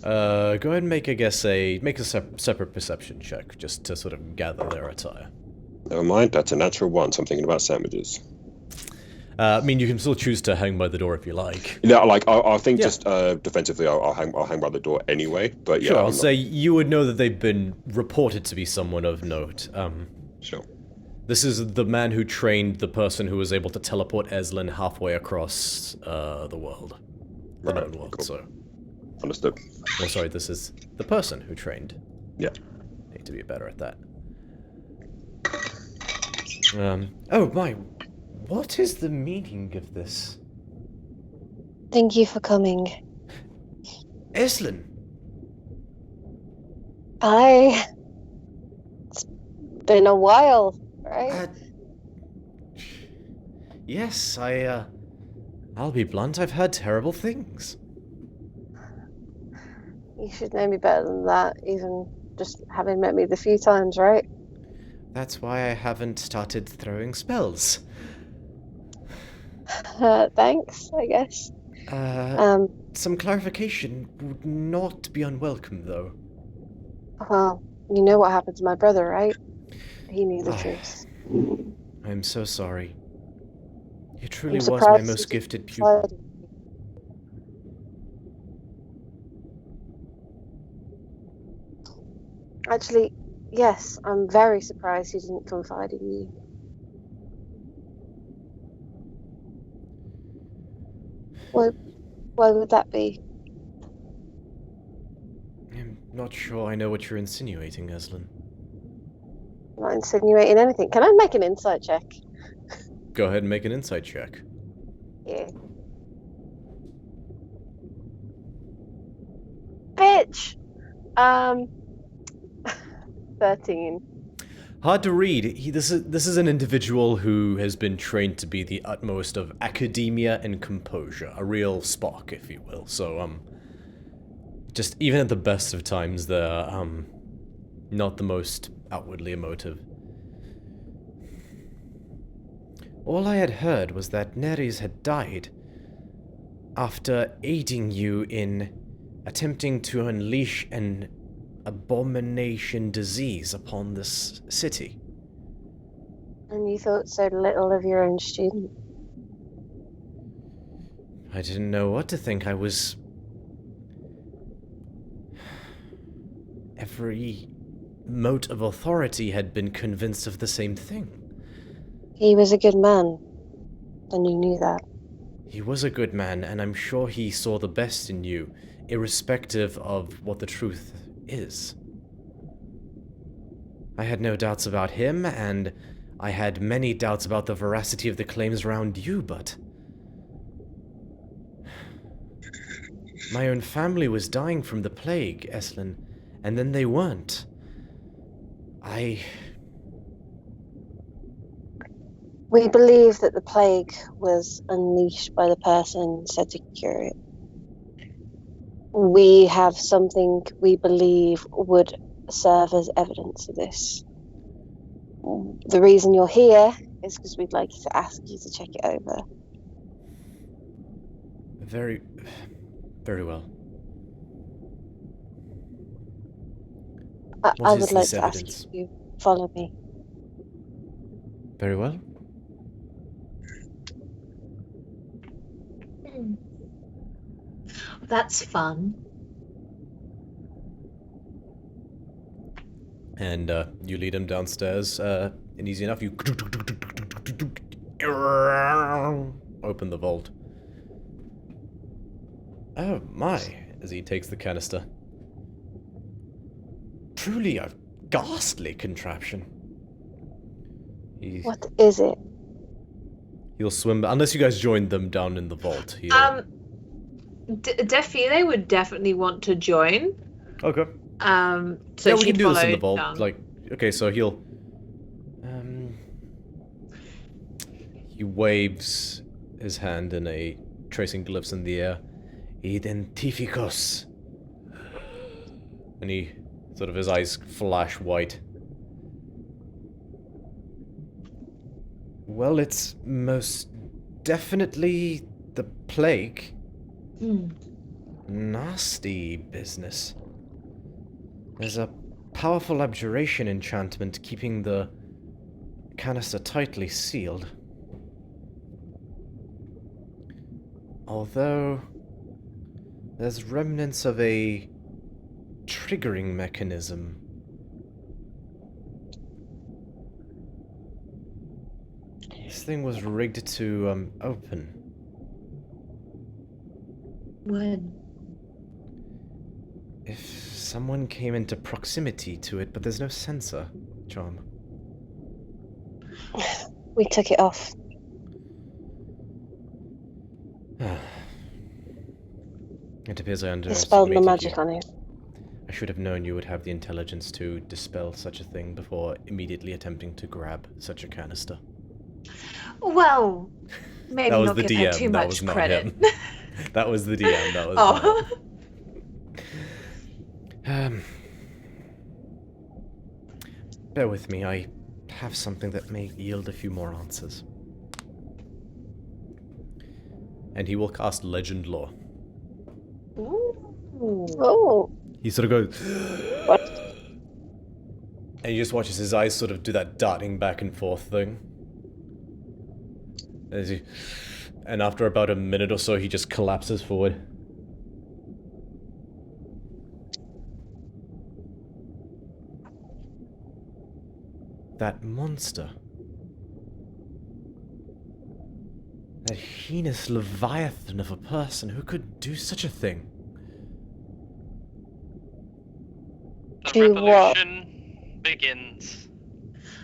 Go ahead and make a separate perception check, just to sort of gather their attire. Never mind, that's a natural one, so I'm thinking about sandwiches. I mean, you can still choose to hang by the door if you like. Yeah, like I think just defensively, I'll hang by the door anyway. But yeah, sure. I'll say you would know that they've been reported to be someone of note. Sure. This is the man who trained the person who was able to teleport Eslin halfway across the world, the known world. Cool. So. Understood. Oh, sorry. This is the person who trained. Yeah. Need to be better at that. Oh my. What is the meaning of this? Thank you for coming. Eslin! It's been a while, right? Yes, I'll be blunt, I've heard terrible things. You should know me better than that, even just having met me the few times, right? That's why I haven't started throwing spells. Thanks, I guess. Some clarification would not be unwelcome, though. Well, you know what happened to my brother, right? He knew the truth. I'm so sorry. He truly was my most gifted pupil. Actually, yes, I'm very surprised he didn't confide in you. Why would that be? I'm not sure I know what you're insinuating, Eslin. I'm not insinuating anything. Can I make an insight check? Go ahead and make an insight check. Yeah. Bitch! 13. Hard to read. This is an individual who has been trained to be the utmost of academia and composure, a real Spock, if you will. So, just even at the best of times, they're not the most outwardly emotive. All I had heard was that Neres had died after aiding you in attempting to unleash an abomination disease upon this city. And you thought so little of your own student. I didn't know what to think. Every mote of authority had been convinced of the same thing. He was a good man, and you knew that. He was a good man, and I'm sure he saw the best in you, irrespective of what the truth is. I had no doubts about him, and I had many doubts about the veracity of the claims around you, but my own family was dying from the plague, Eslin, and then they weren't. We believe that the plague was unleashed by the person said to cure it. we have something we believe would serve as evidence of this. The reason you're here is because we'd like to ask you to check it over. Very, very well. I would like to ask you to follow me. Very well. That's fun. And you lead him downstairs, and easy enough, you open the vault. Oh my, as he takes the canister. Truly a ghastly contraption. What is it? He'll swim, unless you guys joined them down in the vault. Defile would definitely want to join. Okay. So yeah, we can do this in the vault. down. Like, okay, so he'll... he waves his hand in a tracing glyphs in the air. Identificos. And he, sort of his eyes flash white. Well, it's most definitely the plague. Nasty business. There's a powerful abjuration enchantment keeping the canister tightly sealed. Although there's remnants of a triggering mechanism. This thing was rigged to open. When? If someone came into proximity to it, but there's no sensor, Charm. We took it off. It appears I Dispelled the underestimated magic you. on it. I should have known you would have the intelligence to dispel such a thing before immediately attempting to grab such a canister. Well, maybe That was not the give her DM, too that much was not credit. him. That was the DM, that was Oh. not. Bear with me, I have something that may yield a few more answers. And he will cast Legend Lore. Ooh. Oh. He sort of goes... What? And you just watches his eyes sort of do that darting back and forth thing. And after about a minute or so, he just collapses forward. That monster. That heinous leviathan of a person who could do such a thing. The Do what? revolution begins.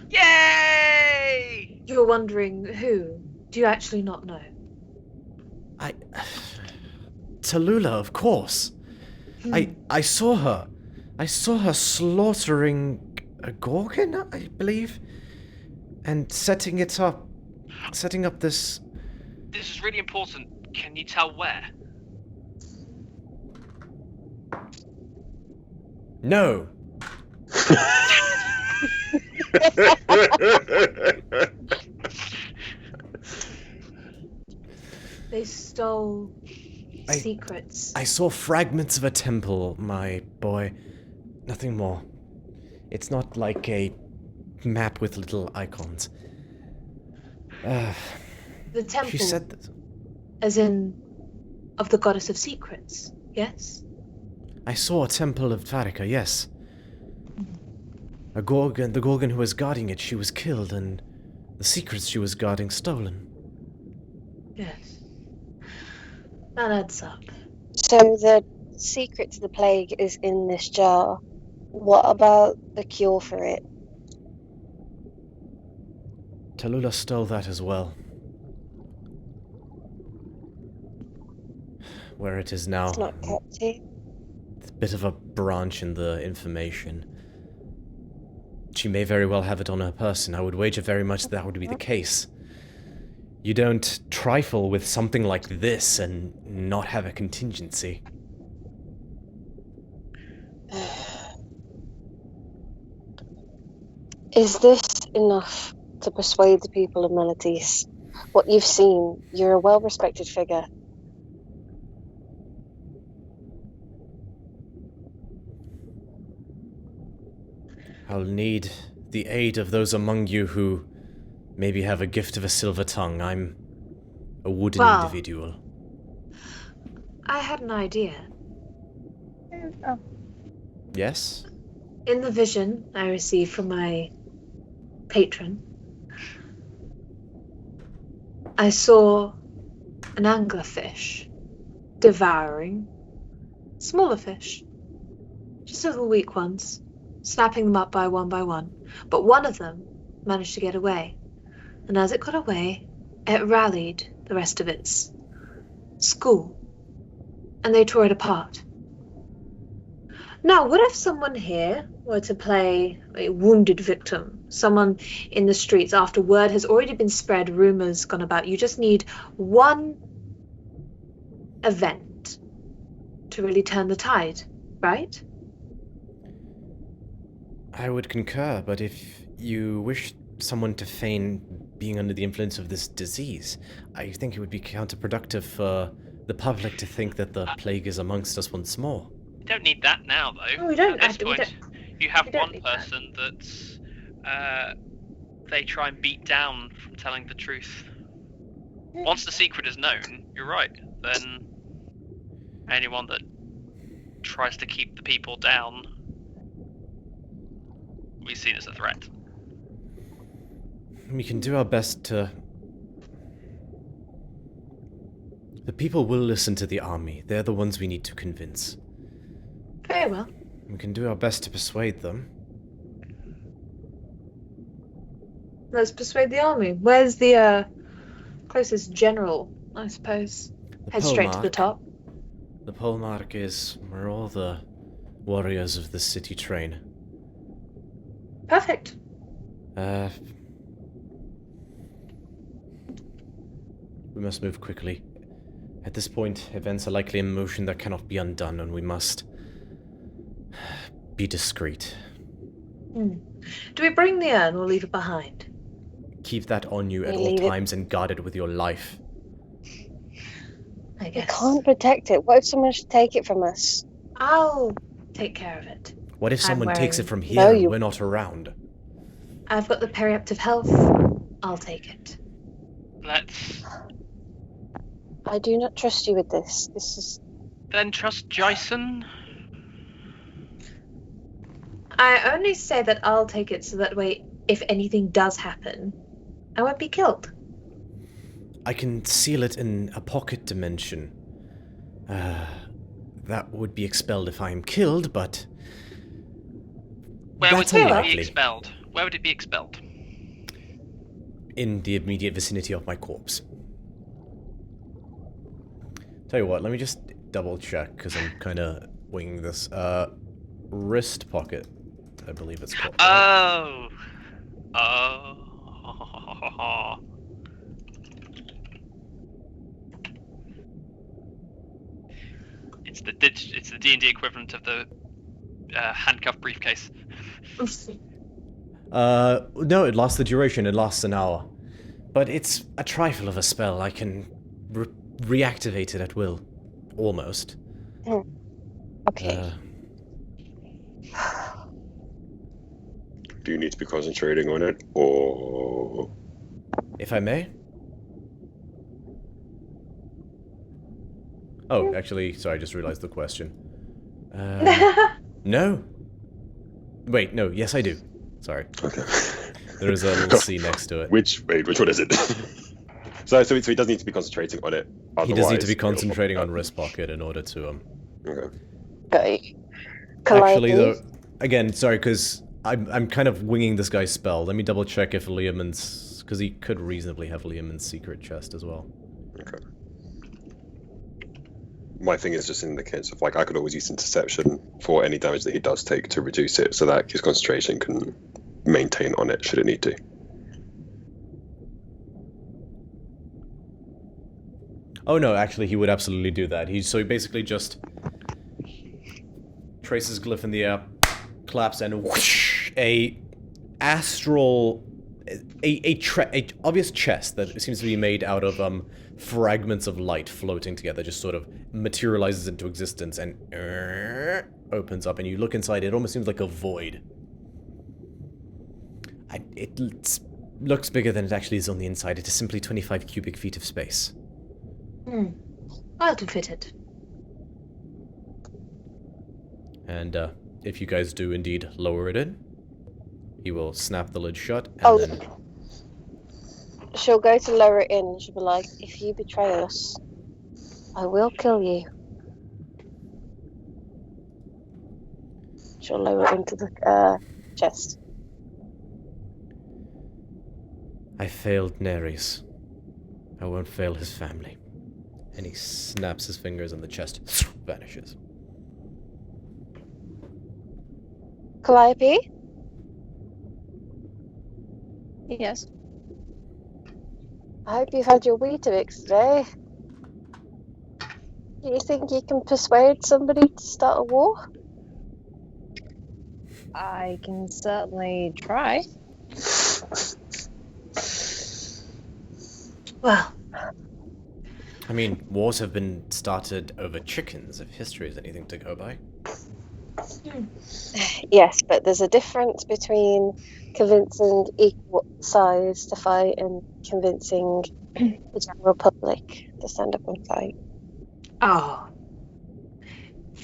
Yay! You're wondering who? Do you actually not know? Tallulah, of course. I saw her. I saw her slaughtering a gorgon, I believe, and setting up this. This is really important. Can you tell where? No. They stole secrets. I saw fragments of a temple, my boy. Nothing more. It's not like a map with little icons. The temple, She said that. as in, of the goddess of secrets, yes? I saw a temple of Varika, yes. The Gorgon who was guarding it, she was killed, and the secrets she was guarding stolen. Yes. That adds up. So the secret to the plague is in this jar. What about the cure for it? Tallulah stole that as well. Where it is now. It's not kept here. It's a bit of a branch in the information. She may very well have it on her person. I would wager very much that would be the case. You don't trifle with something like this and not have a contingency. Is this enough to persuade the people of Melodies? What you've seen, you're a well-respected figure. I'll need the aid of those among you who maybe have a gift of a silver tongue. I'm a wooden individual. I had an idea. Oh. Yes? In the vision I received from my patron, I saw an anglerfish devouring smaller fish. Just little weak ones, snapping them up by one. But one of them managed to get away. And as it got away, it rallied the rest of its school. And they tore it apart. Now, what if someone here were to play a wounded victim? Someone in the streets after word has already been spread, rumors gone about. You just need one event to really turn the tide, right? I would concur, but if you wish someone to feign being under the influence of this disease, I think it would be counterproductive for the public to think that the plague is amongst us once more. We don't need that now, though. No, we don't. At this point, you have one need person that's they try and beat down from telling the truth. Once the secret is known, you're right. Then anyone that tries to keep the people down will be seen as a threat. We can do our best to... The people will listen to the army. They're the ones we need to convince. Very well. We can do our best to persuade them. Let's persuade the army. Where's the closest general, I suppose? Head straight to the top. The pole mark is where all the warriors of the city train. Perfect. We must move quickly. At this point, events are likely in motion that cannot be undone, and we must be discreet. Do we bring the urn or leave it behind? Keep that on you at all times and guard it with your life. I We guess. can't protect it. What if someone should take it from us? I'll take care of it. What if someone takes it from here No, and we're not around? I've got the periaptive health. I'll take it. Let's I do not trust you with this. This is... then trust Jason. I only say that I'll take it so that way, if anything does happen, I won't be killed. I can seal it in a pocket dimension. That would be expelled if I am killed, but... Where would that's it be unlikely. expelled? Where would it be expelled? In the immediate vicinity of my corpse. Tell you what, let me just double check, because I'm kind of winging this. Wrist pocket, I believe it's called. Oh. It's the D&D equivalent of the handcuff briefcase. No, it lasts the duration. It lasts an hour. But it's a trifle of a spell. I can reactivate it at will. Almost. Okay. Do you need to be concentrating on it, or... If I may? Oh, actually, sorry, I just realized the question. No. Wait, no, yes I do. Sorry. Okay. There is a little C next to it. Which one is it? so he does need to be concentrating on it. He does need to be otherwise concentrating on wrist pocket in order to, Okay. Okay. Actually, though, again, sorry, because I'm kind of winging this guy's spell. Let me double check if Liamon's... Because he could reasonably have Liamon's secret chest as well. Okay. My thing is just in the case of, like, I could always use interception for any damage that he does take to reduce it, so that his concentration can maintain on it should it need to. Oh no, actually he would absolutely do that. So he basically just traces glyph in the air, claps, and whoosh, a astral, a obvious chest that seems to be made out of fragments of light floating together, just sort of materializes into existence and opens up, and you look inside. It almost seems like a void. It looks bigger than it actually is on the inside. It is simply 25 cubic feet of space. That'll fit it. And if you guys do indeed lower it in, he will snap the lid shut, and then... She'll go to lower it in, and she'll be like, if you betray us, I will kill you. She'll lower it into the chest. I failed Neres. I won't fail his family. And he snaps his fingers and the chest vanishes. Calliope? Yes. I hope you've had your Weetabix today. Do you think you can persuade somebody to start a war? I can certainly try. Well, I mean, wars have been started over chickens, if history is anything to go by. Yes, but there's a difference between convincing equal size to fight and convincing the general public to stand up and fight. oh.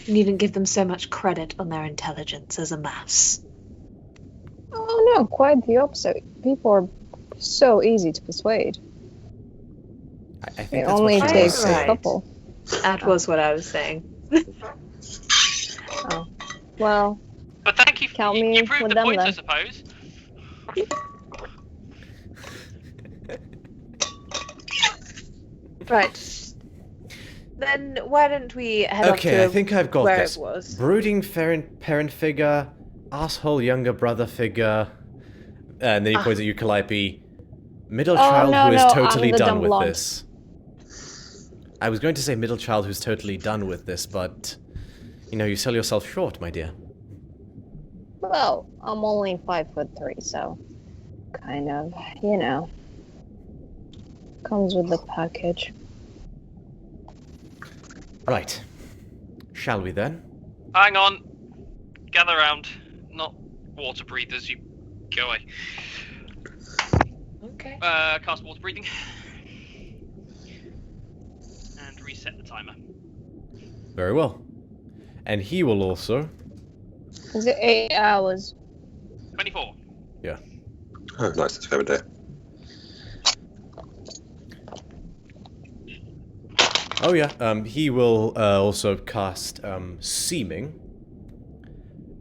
You needn't give them so much credit on their intelligence as a mass. Oh no, quite the opposite. People are so easy to persuade. I think It that's only what she takes was a saying. couple. That was what I was saying. Oh. Well, But thank you. Count You me proved with the them, point, I then. suppose. Right. Then why don't we head up Okay, to I think I've got where this. it was? Brooding parent figure, asshole younger brother figure, and then he points at you, Calliope. Middle child no, who is no, I'm totally the done dumb with blonde. this. I was going to say middle child who's totally done with this, but you know, you sell yourself short, my dear. well, I'm only 5'3", so kind of, you know, comes with the package. Right. Shall we then? Hang on. Gather round. Not water breathers. You go away. Okay. Cast water breathing. And reset the timer. Very well. And he will also... Is it 8 hours? 24. Yeah. Oh, nice. It's favorite day. Oh yeah, he will also cast Seeming,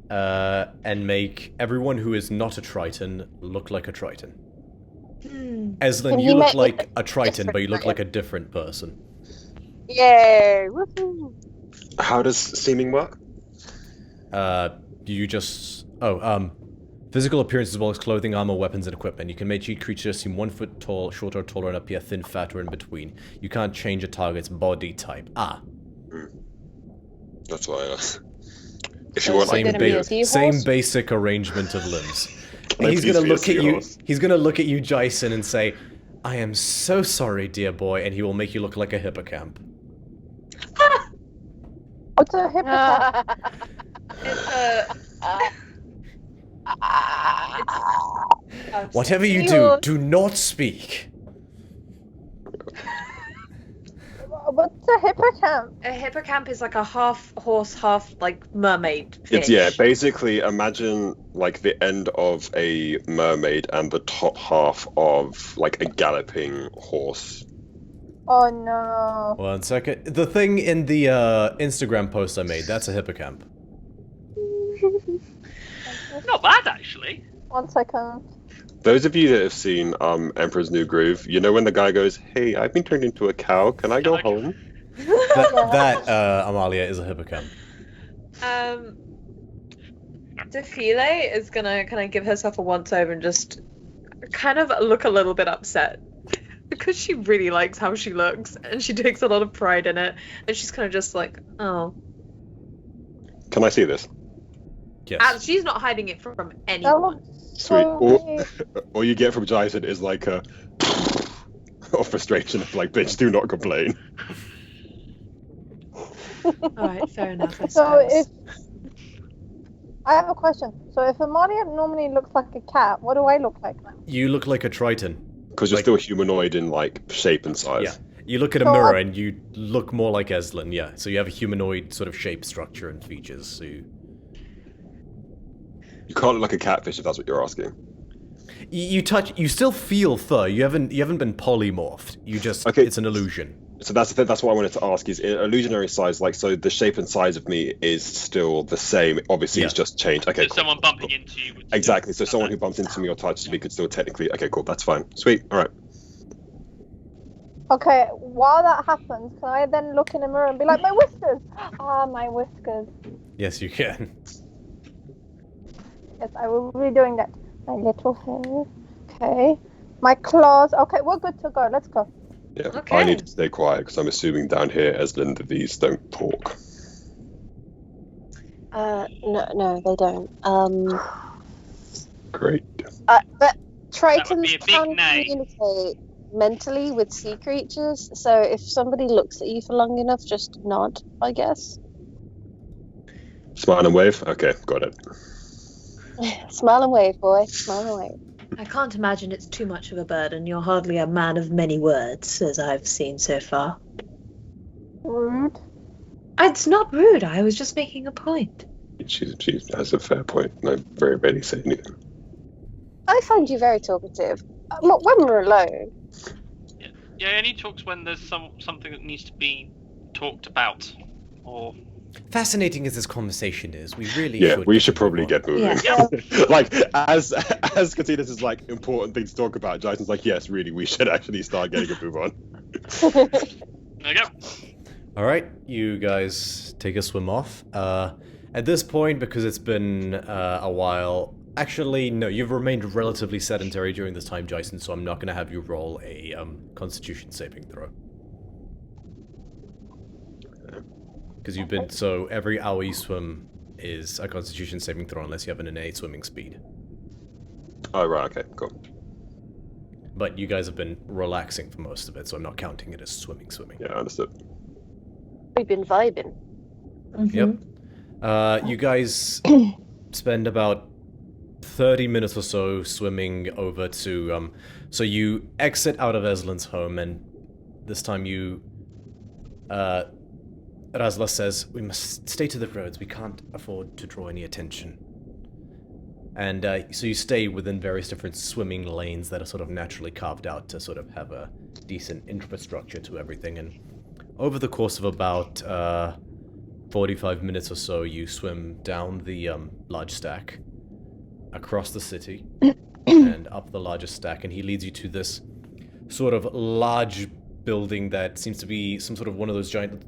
and make everyone who is not a Triton look like a Triton. As in, Can you you look make like it a Triton, different but you look Triton? like a different person. Yay! Woohoo! How does seeming work? You just... physical appearance as well as clothing, armor, weapons, and equipment. You can make each creature seem 1 foot tall, shorter or taller, and appear thin, fat, or in between. You can't change a target's body type. That's why I asked. If So you want, I Same, gonna can be do a it. seahorse? same basic arrangement of limbs. Can I He's please gonna be a look at you. seahorse? He's gonna look at you, Jason, and say, "I am so sorry, dear boy," and he will make you look like a hippocamp. What's a hippocamp? It's a... Whatever you do, do not speak. What's a hippocamp? A hippocamp is like a half horse, half like mermaid fish. It's basically imagine like the end of a mermaid and the top half of like a galloping horse. Oh no. 1 second. The thing in the Instagram post I made, that's a hippocamp. Not bad, actually. 1 second. Those of you that have seen Emperor's New Groove, you know when the guy goes, "Hey, I've been turned into a cow. Can I go Can I go-" home?" That Amalia, is a hippocamp. Defile is gonna kind of give herself a once over and just kind of look a little bit upset because she really likes how she looks and she takes a lot of pride in it, and she's kind of just like, oh. Can I see this? Yes. She's not hiding it from That anyone. looks Sweet. So, All you get from Jason is like a of frustration of like, bitch, do not complain. All right, fair enough. I so suppose. if I have a question, so if Amalia normally looks like a cat, what do I look like now? You look like a Triton. Because you're still humanoid in like shape and size. Yeah. You look at a mirror and you look more like Eslin, yeah. So you have a humanoid sort of shape, structure, and features. So you can't look like a catfish if that's what you're asking. You still feel fur. You haven't been polymorphed. You just it's an illusion. So that's the thing, that's what I wanted to ask is illusionary size, like, so the shape and size of me is still the same. Obviously, it's just changed. Okay, so someone bumping into you. Exactly. So someone who bumps into me or touches me could still technically. Okay, cool. That's fine. Sweet. All right. Okay, while that happens, can I then look in the mirror and be like, my whiskers? Ah, my whiskers. Yes, you can. Yes, I will be doing that. My little hair. Okay. My claws. Okay, we're good to go. Let's go. Yeah, Okay. I need to stay quiet because I'm assuming down here, Eslin, that these don't talk. No, they don't. Great. But Tritons be a big can nay. communicate mentally with sea creatures, so if somebody looks at you for long enough, just nod, I guess. Smile and wave? Okay, got it. Smile and wave, boy. Smile and wave. I can't imagine it's too much of a burden. You're hardly a man of many words, as I've seen so far. Rude. It's not rude. I was just making a point. She has a fair point, and I very rarely say anything. I find you very talkative. When we're alone. Yeah, and he talks when there's something that needs to be talked about, or. Fascinating as this conversation is, we really should probably get moving. Yeah. Like as Katinas is like important thing to talk about, Jason's like, yes, really, we should actually start getting a move on. There you go. All right, you guys take a swim off. At this point, because it's been a while. Actually, no, you've remained relatively sedentary during this time, Jason. So I'm not going to have you roll a Constitution saving throw. Because you've been, so every hour you swim is a Constitution saving throw unless you have an innate swimming speed. Oh, right, okay, cool. But you guys have been relaxing for most of it, so I'm not counting it as swimming. Yeah, understood. We've been vibing. Yep. You guys spend about 30 minutes or so swimming over to, so you exit out of Eslin's home, and this time you, Razla says, we must stay to the roads, we can't afford to draw any attention. And so you stay within various different swimming lanes that are sort of naturally carved out to sort of have a decent infrastructure to everything. And over the course of about 45 minutes or so, you swim down the large stack, across the city, and up the largest stack, and he leads you to this sort of large building that seems to be some sort of one of those giant...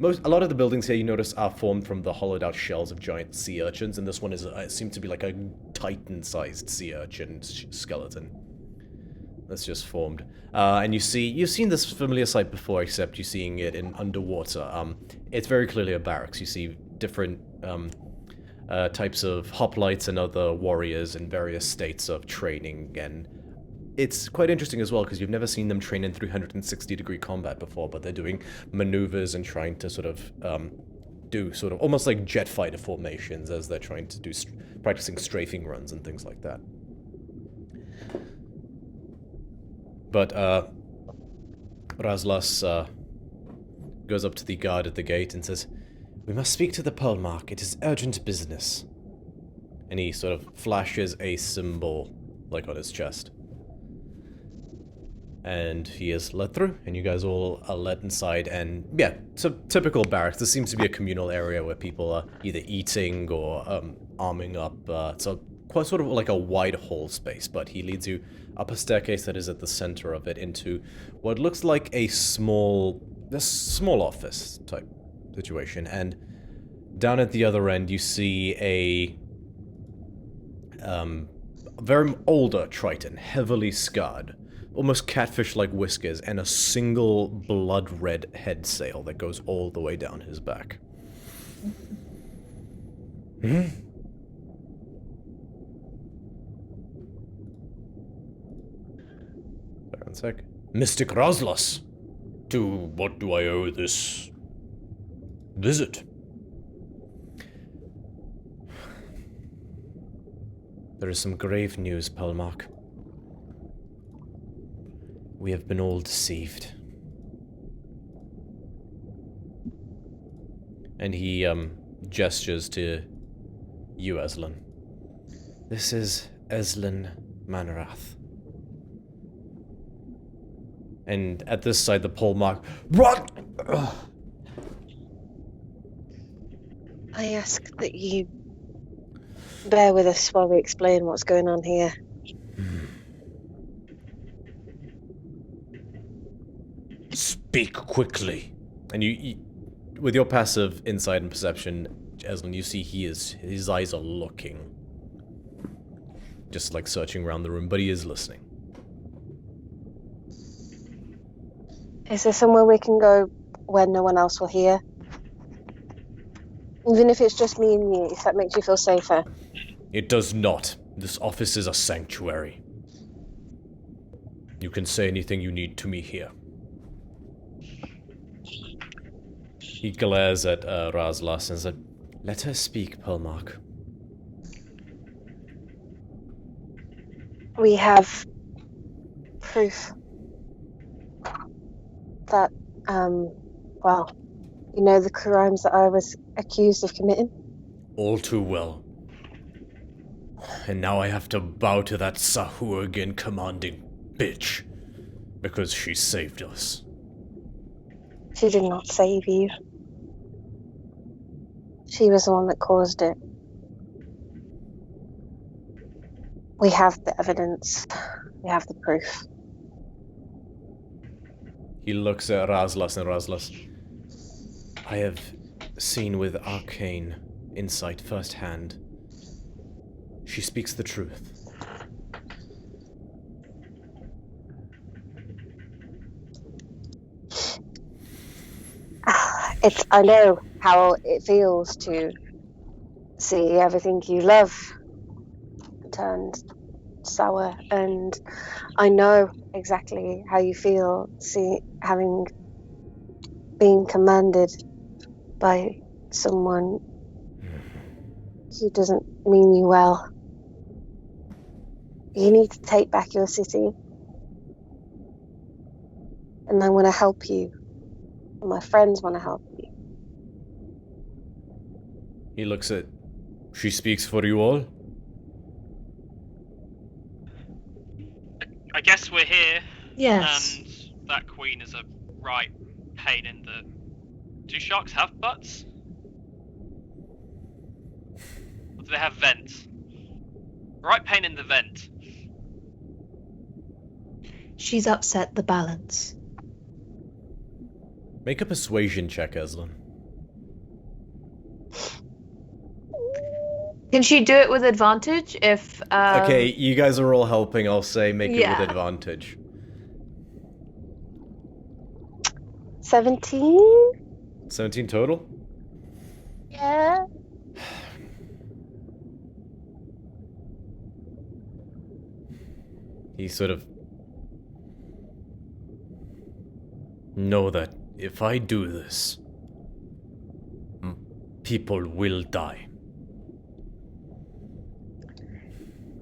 A lot of the buildings here, you notice, are formed from the hollowed-out shells of giant sea urchins, and this one is seems to be like a titan-sized sea urchin skeleton that's just formed. And you've seen this familiar sight before, except you're seeing it in underwater. It's very clearly a barracks. You see different types of hoplites and other warriors in various states of training, and it's quite interesting as well because you've never seen them train in 360-degree combat before, but they're doing maneuvers and trying to sort of do sort of almost like jet fighter formations as they're trying to do practicing strafing runs and things like that. But Razlas goes up to the guard at the gate and says, "We must speak to the Pearl Mark. It is urgent business." And he sort of flashes a symbol, like on his chest. And he is let through, and you guys all are let inside, and yeah, so typical barracks. This seems to be a communal area where people are either eating or arming up, so quite sort of like a wide hall space, but he leads you up a staircase that is at the center of it into what looks like a small office type situation, and down at the other end you see a very older Triton, heavily scarred, almost catfish-like whiskers, and a single blood-red head sail that goes all the way down his back. One sec. Mystic Raslas! To what do I owe this visit? There is some grave news, Pelmark. We have been all deceived. And he, gestures to you, Eslin. This is Eslin Manarath. And at this side, the Pelmark... Run! Ugh. I ask that you bear with us while we explain what's going on here. Speak quickly. And you, with your passive insight and perception, Eslin, you see his eyes are looking. Just like searching around the room, but he is listening. Is there somewhere we can go where no one else will hear? Even if it's just me and you, if that makes you feel safer. It does not. This office is a sanctuary. You can say anything you need to me here. He glares at Raslas and says, "Let her speak, Pelmark." We have proof that, well, you know the crimes that I was accused of committing? All too well. And now I have to bow to that Sahurgan commanding bitch. Because she saved us. She did not save you. She was the one that caused it. We have the evidence. We have the proof. He looks at Raslas and Raslas. I have seen with arcane insight firsthand. She speaks the truth. I know how it feels to see everything you love turned sour, and I know exactly how you feel having been commanded by someone who doesn't mean you well. You need to take back your city, and I want to help you, and my friends want to help you. He looks at... She speaks for you all? I guess we're here. Yes. And that queen is a right pain in the... Do sharks have butts? Or do they have vents? Right pain in the vent. She's upset the balance. Make a persuasion check, Eslin. Can she do it with advantage if... Okay, you guys are all helping, I'll say make it Yeah. with advantage. 17? 17 total? Yeah. He sort of... Know that if I do this, people will die.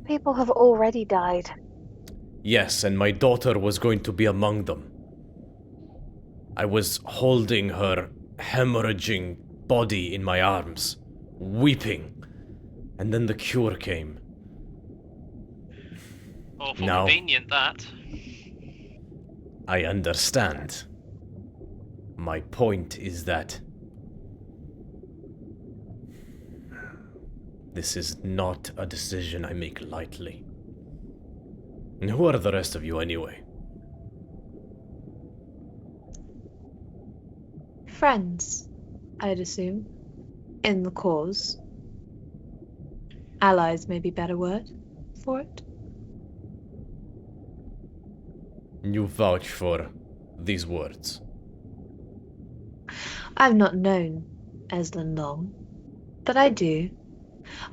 People have already died. Yes, and my daughter was going to be among them. I was holding her hemorrhaging body in my arms, weeping, and then the cure came. Awful Now- convenient, that. I understand. My point is that this is not a decision I make lightly. And who are the rest of you anyway? Friends, I'd assume. In the cause. Allies may be a better word for it. You vouch for these words. I've not known Eslin long, but I do.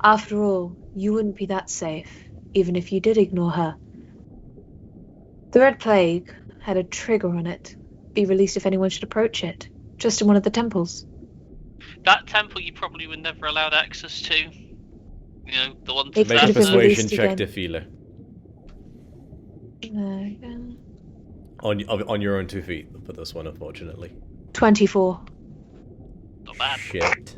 After all, you wouldn't be that safe, even if you did ignore her. The Red Plague had a trigger on it. Be released if anyone should approach it. Just in one of the temples. That temple you probably were never allowed access to. You know, the one It Make a could have been persuasion released check again. to feel it. On your own 2 feet for this one, unfortunately. 24. Not bad. Shit.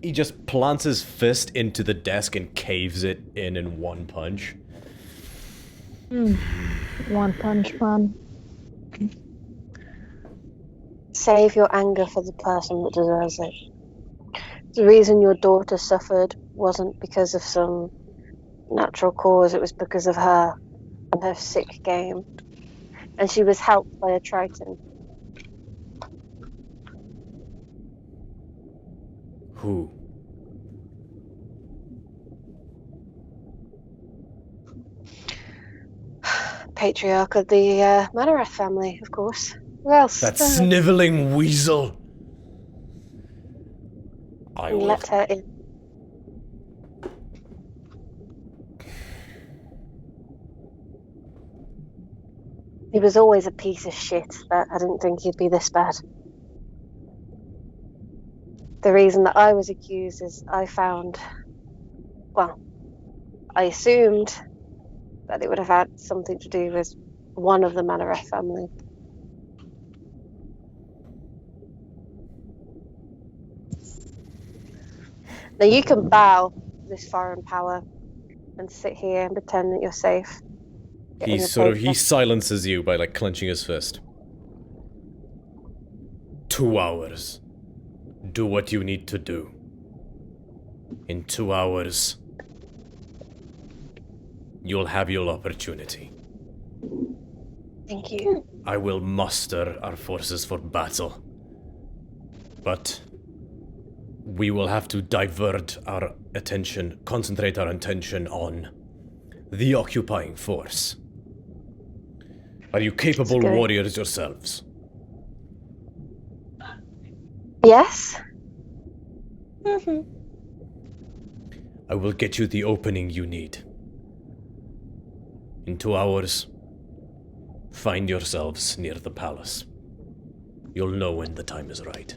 He just plants his fist into the desk and caves it in one punch. One punch man. Save your anger for the person that deserves it. The reason your daughter suffered wasn't because of some natural cause, it was because of her and her sick game. And she was helped by a Triton. Who? Patriarch of the Manareth family, of course. Who else? That sniveling weasel. I will. Let her in. He was always a piece of shit, but I didn't think he'd be this bad. The reason that I was accused is I assumed that it would have had something to do with one of the Manareth family. Now you can bow this foreign power and sit here and pretend that you're safe. He silences you by clenching his fist. 2 hours. Do what you need to do. In 2 hours, you'll have your opportunity. Thank you. I will muster our forces for battle. But we will have to divert our attention, concentrate our attention on the occupying force. Are you capable warriors yourselves? Yes. I will get you the opening you need. In 2 hours, find yourselves near the palace. You'll know when the time is right.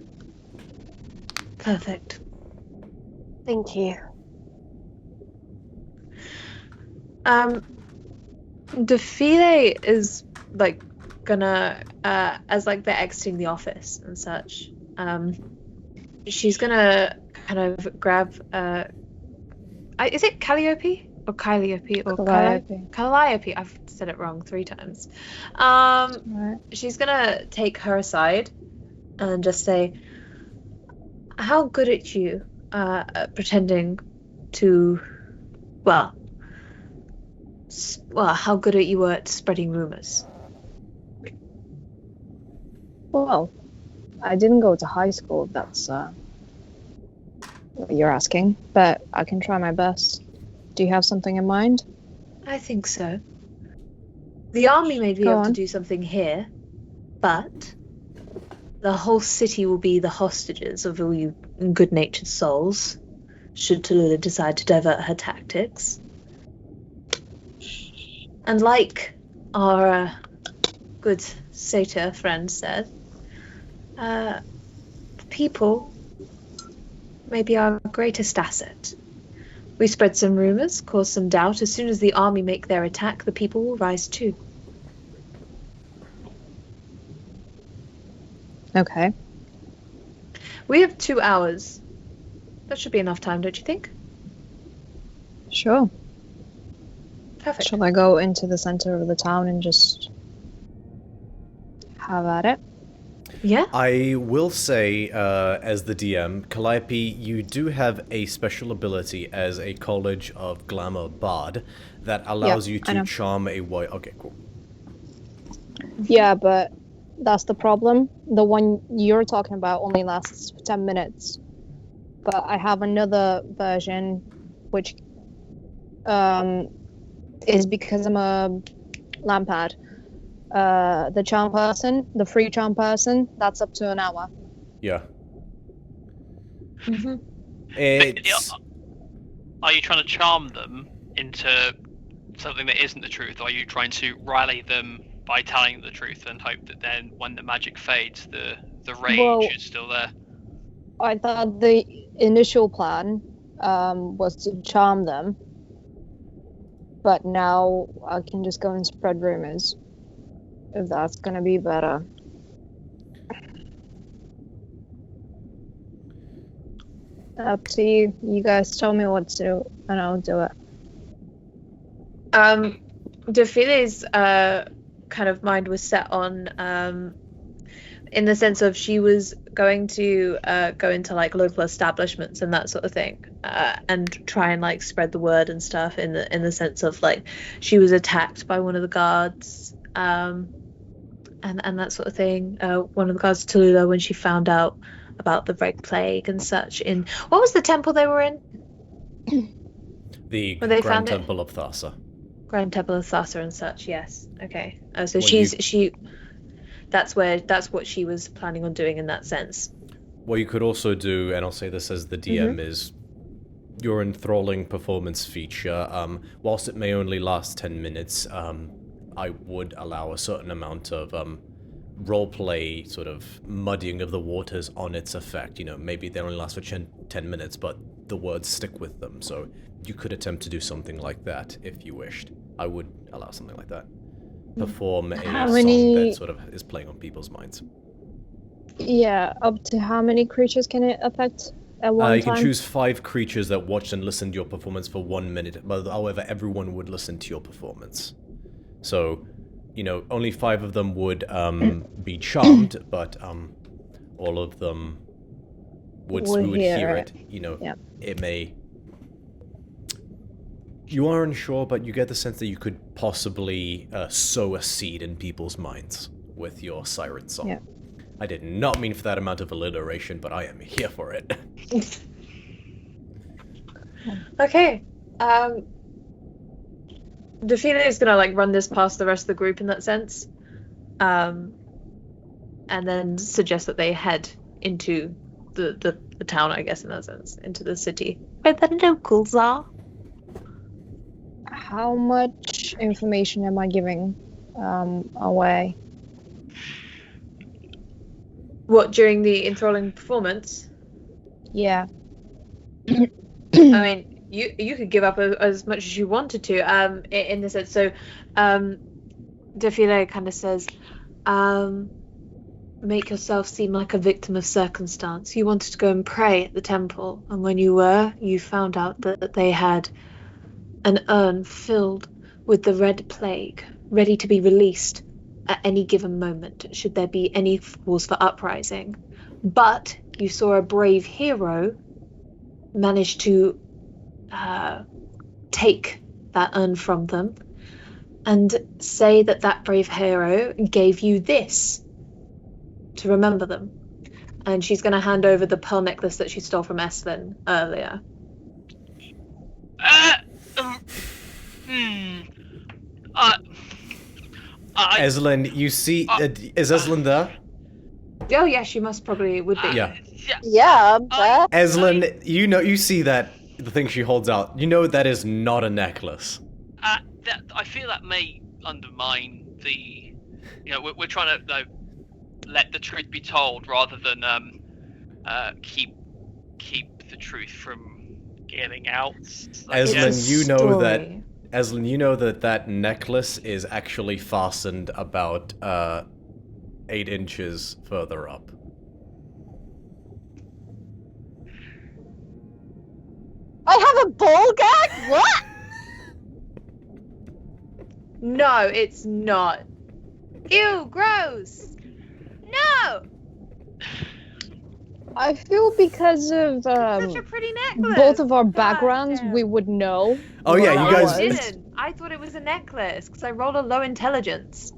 Perfect. Thank you. Defile is gonna as they're exiting the office and such, she's gonna kind of grab is it Calliope or Calliope or Calliope? I've said it wrong 3 times. Right. She's gonna take her aside and just say, how good at you pretending to how good are you at spreading rumors? Well, I didn't go to high school, if that's what you're asking, but I can try my best. Do you have something in mind? I think so. The army may be able to do something here, but the whole city will be the hostages of all you good-natured souls, should Tallulah decide to divert her tactics. And like our good satyr friend said, people may be our greatest asset. We spread some rumors, cause some doubt. As soon as the army make their attack, the people will rise too. Okay. We have 2 hours. That should be enough time, don't you think? Sure. Perfect. Shall I go into the center of the town and just have at it? Yeah. I will say, as the DM, Calliope, you do have a special ability as a College of Glamour Bard that allows you to charm a white... Okay, cool. Yeah, but that's the problem. The one you're talking about only lasts 10 minutes. But I have another version, which is because I'm a Lampad. The charm person, the free charm person, that's up to an hour. Yeah. It's... Are you trying to charm them into something that isn't the truth, or are you trying to rally them by telling the truth and hope that then when the magic fades, the rage is still there? I thought the initial plan was to charm them, but now I can just go and spread rumors, if that's gonna be better. Up to you. You guys tell me what to do, and I'll do it. Defile's kind of mind was set on, in the sense of she was going to go into like local establishments and that sort of thing, and try and like spread the word and stuff. In the sense of like she was attacked by one of the guards, and that sort of thing. One of the guards, Tallulah, when she found out about the Red Plague and such. In what was the temple they were in? The Grand Temple of Thassa. Grand Temple of Thassa and such. Yes. Okay. So she. That's what she was planning on doing in that sense. What you could also do, and I'll say this as the DM, is your enthralling performance feature. Whilst it may only last 10 minutes, I would allow a certain amount of roleplay sort of muddying of the waters on its effect. You know, maybe they only last for 10 minutes, but the words stick with them. So you could attempt to do something like that if you wished. I would allow something like that. Perform a song that sort of is playing on people's minds. Yeah, up to how many creatures can it affect at one time? You can choose 5 creatures that watched and listened to your performance for 1 minute, but however, everyone would listen to your performance. So, you know, only 5 of them would be charmed, but all of them would hear it. You know, it may... You are unsure, but you get the sense that you could possibly sow a seed in people's minds with your siren song. Yeah. I did not mean for that amount of alliteration, but I am here for it. Okay. Defina is gonna like run this past the rest of the group in that sense, and then suggest that they head into the town, I guess, in that sense, into the city where the locals are. How much information am I giving away? What, during the enthralling performance? Yeah. I mean, you could give up as much as you wanted to, in the sense. So, Defile kind of says, make yourself seem like a victim of circumstance. You wanted to go and pray at the temple, and when you were, you found out that they had an urn filled with the Red Plague, ready to be released at any given moment, should there be any cause for uprising. But you saw a brave hero manage to take that urn from them and say that brave hero gave you this to remember them. And she's going to hand over the pearl necklace that she stole from Estlin earlier. Estlin, you see... is Estlin there? Oh, yeah, she would be. Yeah. Yeah, I'm there. Estlin, you see that, the thing she holds out, you know that is not a necklace. I feel that may undermine the... You know, we're trying to let the truth be told rather than keep the truth from getting out. Estlin, you know that necklace is actually fastened about 8 inches further up. I have a ball gag? What? No, it's not. Ew, gross. No. I feel because of such a pretty necklace. both of our backgrounds, we would know. Oh yeah, you guys didn't. I thought it was a necklace because I rolled a low intelligence.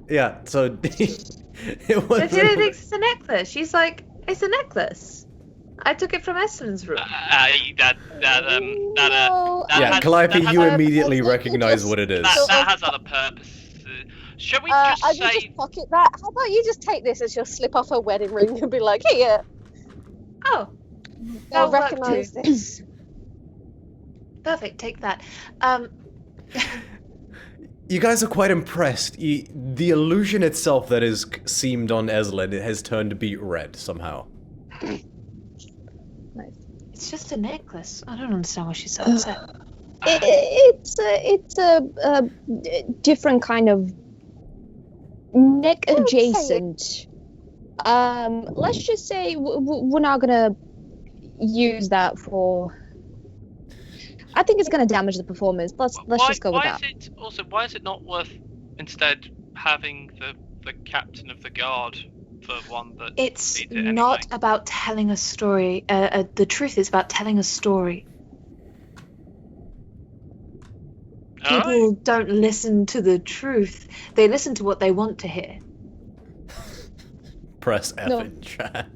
Yeah, so it was. Defina thinks it's a necklace. She's like, it's a necklace. I took it from Estlin's room. Calliope, you immediately recognize what it is. That has other purposes. Shall we just I say... will just pocket that. How about you just take this as your slip off her wedding ring and be like, here. Oh, I'll That'll work recognise too. this. Perfect, take that. You guys are quite impressed. The illusion itself that is seamed on Eslin has turned beet red somehow. Nice. It's just a necklace. I don't understand why she's so upset. It's a different kind of neck adjacent. Let's just say we're not gonna use that for. I think it's gonna damage the performance. Let's just go with that. Why is it not worth instead having the captain of the guard for one that It's needs it anyway? not about telling a story. The truth is about telling a story. People don't listen to the truth. They listen to what they want to hear. Press F No. in chat.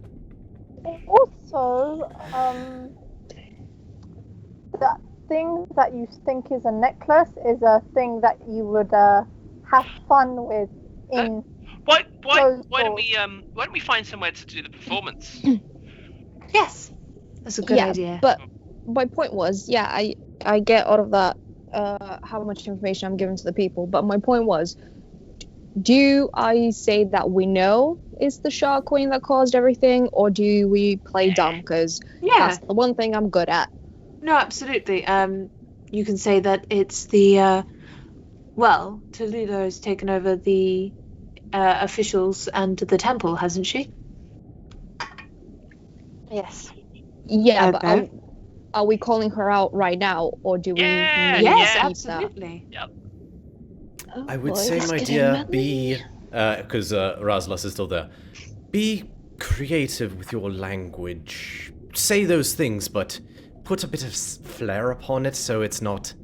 Also, that thing that you think is a necklace is a thing that you would have fun with in. Why Closed don't doors. why don't we find somewhere to do the performance? Yes, that's a good Yeah, idea. but my point was, yeah, I get out of that how much information I'm giving to the people, but my point was, do I say that we know it's the Shark Queen that caused everything, or do we play dumb? Because yeah, that's the one thing I'm good at. no, absolutely. You can say that it's the Toledo has taken over the officials and the temple, hasn't she? Yes. Yeah, but Okay. are we calling her out right now, or do we? Yeah, maybe Yes, keep absolutely. Oh, I would boy, say, it's my getting dear, manly. be because Razlas is still there. Be creative with your language. Say those things, but put a bit of flair upon it, so it's not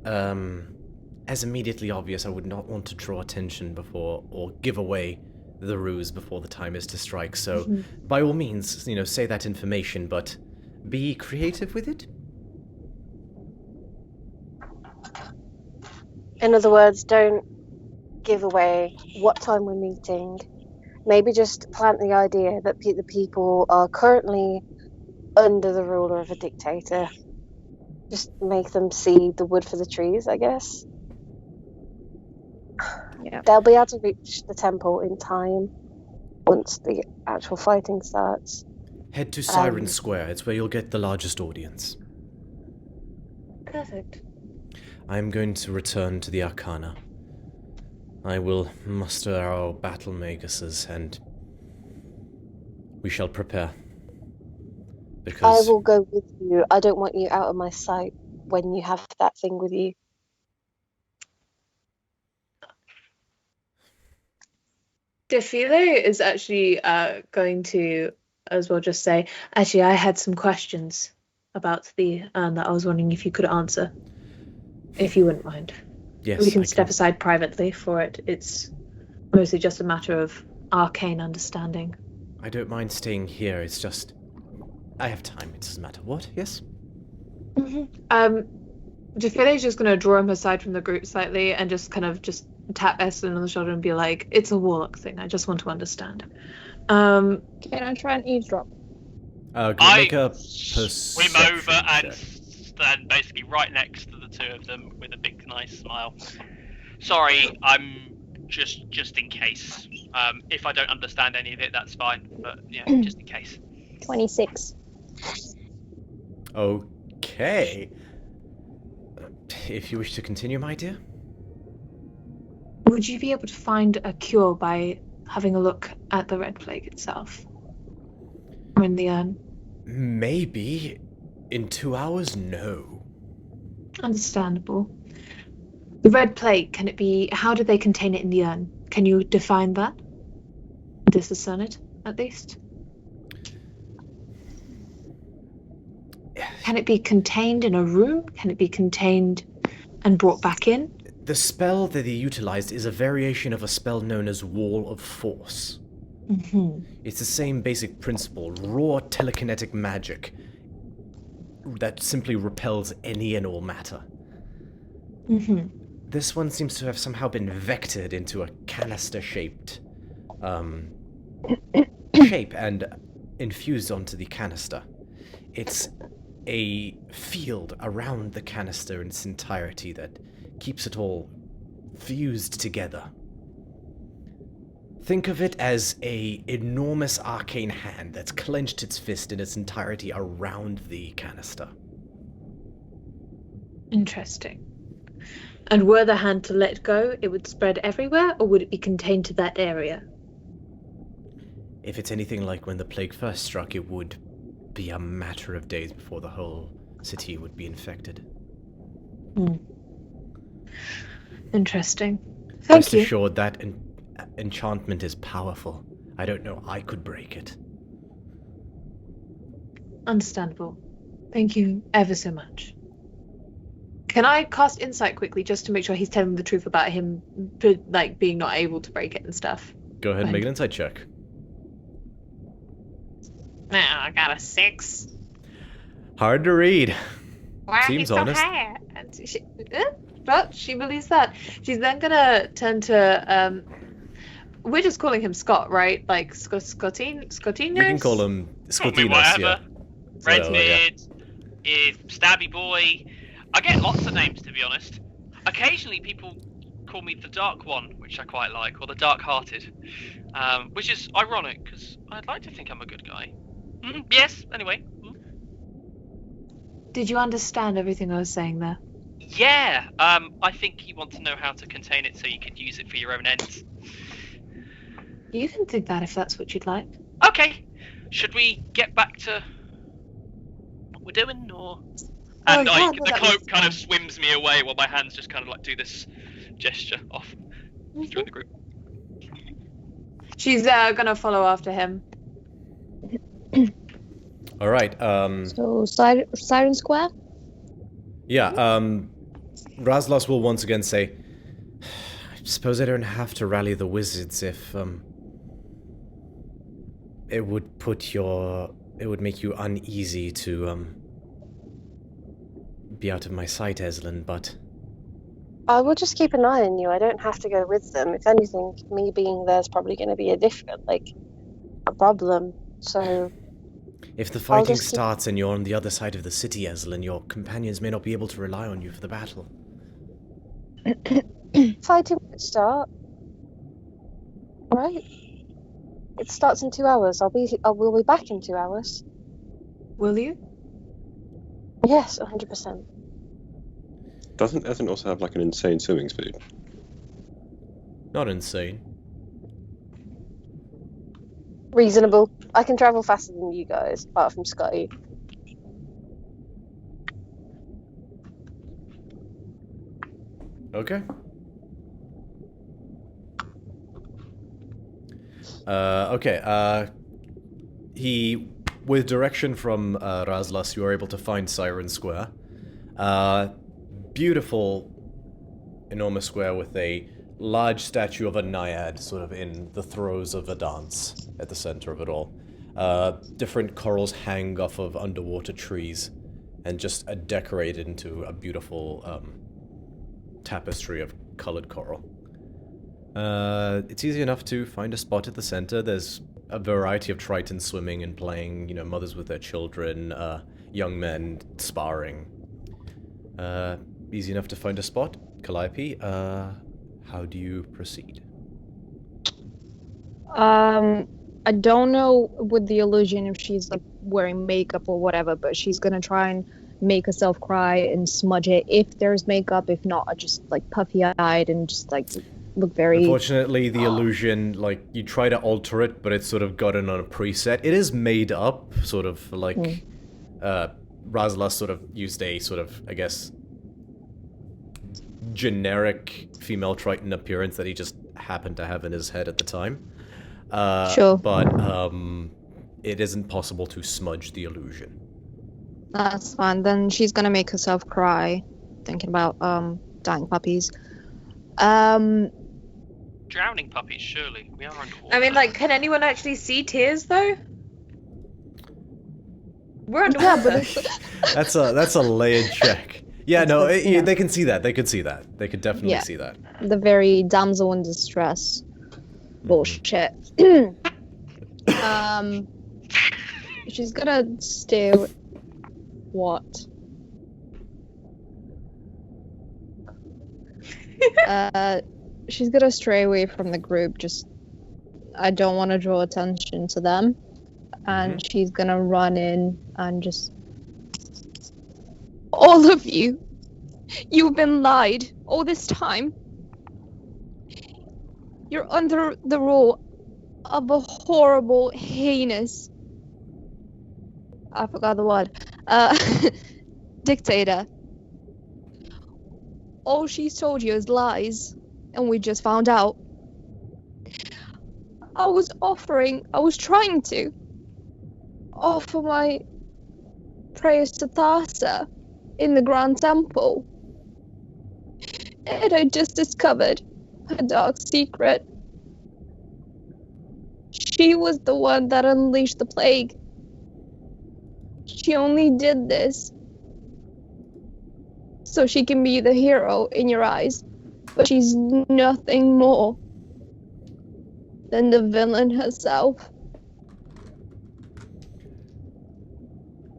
as immediately obvious. I would not want to draw attention before or give away the ruse before the time is to strike. So, by all means, say that information, but be creative with it. In other words, don't give away what time we're meeting. Maybe just plant the idea that the people are currently under the ruler of a dictator. Just make them see the wood for the trees, I guess. Yeah. They'll be able to reach the temple in time once the actual fighting starts. Head to Siren Square. It's where you'll get the largest audience. Perfect. I am going to return to the Arcana. I will muster our battle maguses, and we shall prepare. Because I will go with you. I don't want you out of my sight when you have that thing with you. Defile is actually going to, as well, just say, actually, I had some questions about the urn that I was wondering if you could answer, if you wouldn't mind. yes, We can I step aside privately for it. It's mostly just a matter of arcane understanding. I don't mind staying here. It's just I have time. It doesn't matter. What? Yes. Defile's just going to draw him aside from the group slightly and just kind of just tap Estlin on the shoulder and be like, it's a warlock thing. I just want to understand. Can I try and eavesdrop? Make a Swim perception over and check. stand basically right next to the two of them with a big nice smile. Sorry, I'm just in case. If I don't understand any of it, that's fine. But yeah, just in case. 26. Okay. If you wish to continue, my dear. Would you be able to find a cure by having a look at the Red Plague itself? Or in the urn? Maybe. In 2 hours, no. Understandable. The Red Plague, can it be... How do they contain it in the urn? Can you define that? Discern it, at least? Can it be contained in a room? Can it be contained and brought back in? The spell that they utilized is a variation of a spell known as Wall of Force. It's the same basic principle, raw telekinetic magic that simply repels any and all matter. This one seems to have somehow been vectored into a canister-shaped shape, and infused onto the canister. It's a field around the canister in its entirety that keeps it all fused together. Think of it as a enormous arcane hand that's clenched its fist in its entirety around the canister. Interesting. And were the hand to let go, it would spread everywhere, or would it be contained to that area? If it's anything like when the plague first struck, it would be a matter of days before the whole city would be infected. Interesting. Thank Rest you. assured that enchantment is powerful. I don't know I could break it. Understandable. Thank you ever so much. Can I cast insight quickly just to make sure he's telling the truth about him, like, being not able to break it and stuff? Go ahead and make an insight check. Now I got a 6. Hard to read. Why Seems honest. But she believes that. She's then gonna turn to we're just calling him Scott, right? Like Scottinos? We can call him Call me Scottinos, whatever. yeah. Redbeard, Stabby Boy. I get lots of names, to be honest. Occasionally people call me the Dark One, which I quite like, or the Dark Hearted, which is ironic because I'd like to think I'm a good guy. Yes. Anyway. Did you understand everything I was saying there? Yeah. I think you want to know how to contain it so you can use it for your own ends. You can think that if that's what you'd like. Okay. Should we get back to what we're doing, or? And the cloak kind of swims me away while my hands just kind of like do this gesture off through the group. She's gonna follow after him. All right. So Siren Square. Yeah. Razlas will once again say, "I suppose I don't have to rally the wizards if it would make you uneasy to be out of my sight, Eslin, but I will just keep an eye on you. I don't have to go with them. If anything, me being there is probably going to be a problem. So if the fighting starts and you're on the other side of the city, Eslin, your companions may not be able to rely on you for the battle. Fighting won't start. Right? It starts in 2 hours. We'll be back in 2 hours. Will you? Yes, 100%. Doesn't Essen also have like an insane swimming speed? Not insane. Reasonable. I can travel faster than you guys, apart from Scotty. Okay. Okay. With direction from Razlas, you are able to find Siren Square. Beautiful, enormous square with a large statue of a naiad sort of in the throes of a dance at the center of it all. Different corals hang off of underwater trees and just are decorated into a beautiful tapestry of colored coral. It's easy enough to find a spot at the center. There's a variety of tritons swimming and playing, mothers with their children, young men sparring. Easy enough to find a spot. Calliope, how do you proceed? I don't know with the illusion if she's like wearing makeup or whatever, but she's gonna try and make herself cry and smudge it if there's makeup. If not, just like puffy-eyed and just like look very... Unfortunately, the illusion, like, you try to alter it, but it's sort of gotten on a preset. It is made up, sort of, like, Razlas sort of used a sort of, I guess, generic female Triton appearance that he just happened to have in his head at the time. Sure. But, it isn't possible to smudge the illusion. That's fine. Then she's gonna make herself cry, thinking about, dying puppies. Drowning puppies, surely. We are underwater. I mean, like, can anyone actually see tears, though? We're underwater. That's a layered check. Yeah, no, they can see that. They could see that. They could definitely see that. The very damsel in distress bullshit. she's gonna stay. What? She's gonna stray away from the group. Just, I don't want to draw attention to them, and she's gonna run in and just. All of you, you've been lied all this time. You're under the rule of a horrible, heinous. I forgot the word. Dictator. All she's told you is lies, and we just found out. I was trying to offer my prayers to Thassa in the Grand Temple, and I just discovered a dark secret. She was the one that unleashed the plague. She only did this so she can be the hero in your eyes, but she's nothing more than the villain herself.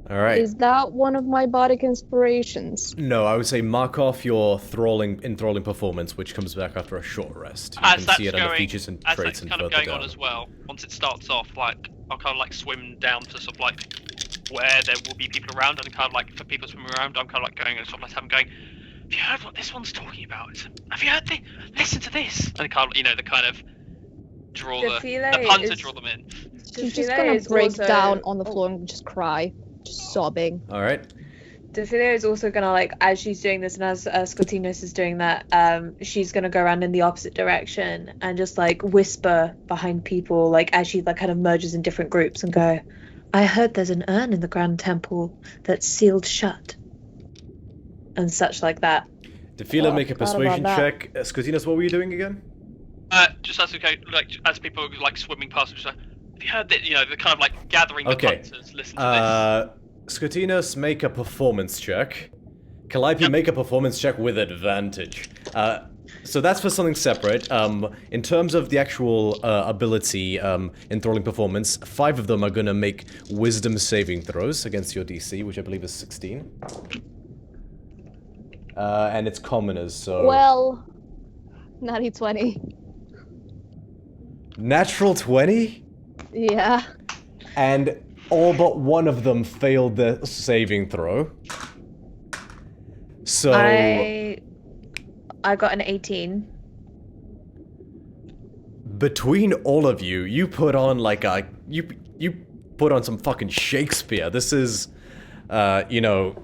All right. Is that one of my bardic inspirations? No, I would say mark off your enthralling performance, which comes back after a short rest. You can see it under features and traits and further down. As that's kind of going on as well, once it starts off, like, I'll kind of like swim down to sort of like where there will be people around, and kind of like for people swimming around, I'm kind of like going and sort of like I'm going, have you heard what this one's talking about? Have you heard this? Listen to this. And kind of, you know, the kind of draw the pun to draw them in. She's just gonna break down on the floor and just cry. Sobbing. All right. Defilia is also gonna, like, as she's doing this and as Scotinos is doing that, she's gonna go around in the opposite direction and just like whisper behind people, like as she like kind of merges in different groups and go, I heard there's an urn in the Grand Temple that's sealed shut, and such like that. Defilia, make a persuasion check. Scotinos, what were you doing again? Just as as people are like swimming past, just like, have you heard that? You know, the kind of like gathering the punters. Listen to this. Scotinos, make a performance check. Calliope, make a performance check with advantage. So that's for something separate. In terms of the actual ability, enthralling performance, 5 of them are gonna make wisdom saving throws against your DC, which I believe is 16. And it's commoners, so... Well, natty 20. Natural 20? Yeah. And all but one of them failed the saving throw. So... I got an 18. Between all of you, you put on like a... You put on some fucking Shakespeare. This is, you know...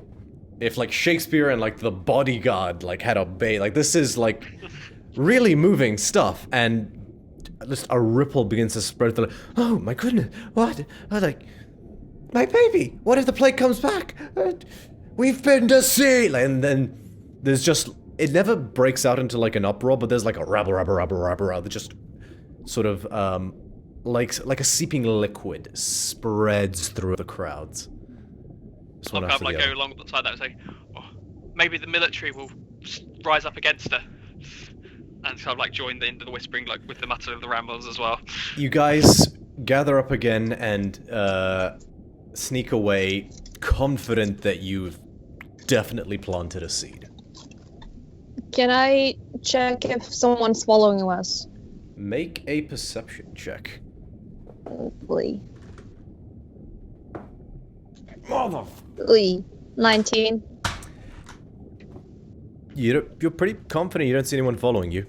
If like Shakespeare and like the bodyguard like had a bay, like this is like really moving stuff, and just a ripple begins to spread through. Oh my goodness, what? Like, my baby, what if the plague comes back? We've been deceived. And then there's just, it never breaks out into like an uproar, but there's like a rabble that just sort of like a seeping liquid spreads through the crowds. I'll kind of like go along the side that and say, oh, maybe the military will rise up against her, and kind of like join into the whispering, like with the matter of the rambles as well. You guys gather up again and sneak away, confident that you've definitely planted a seed. Can I check if someone's following us? Make a perception check. Hopefully. Motherfucker. 19. You're pretty confident you don't see anyone following you.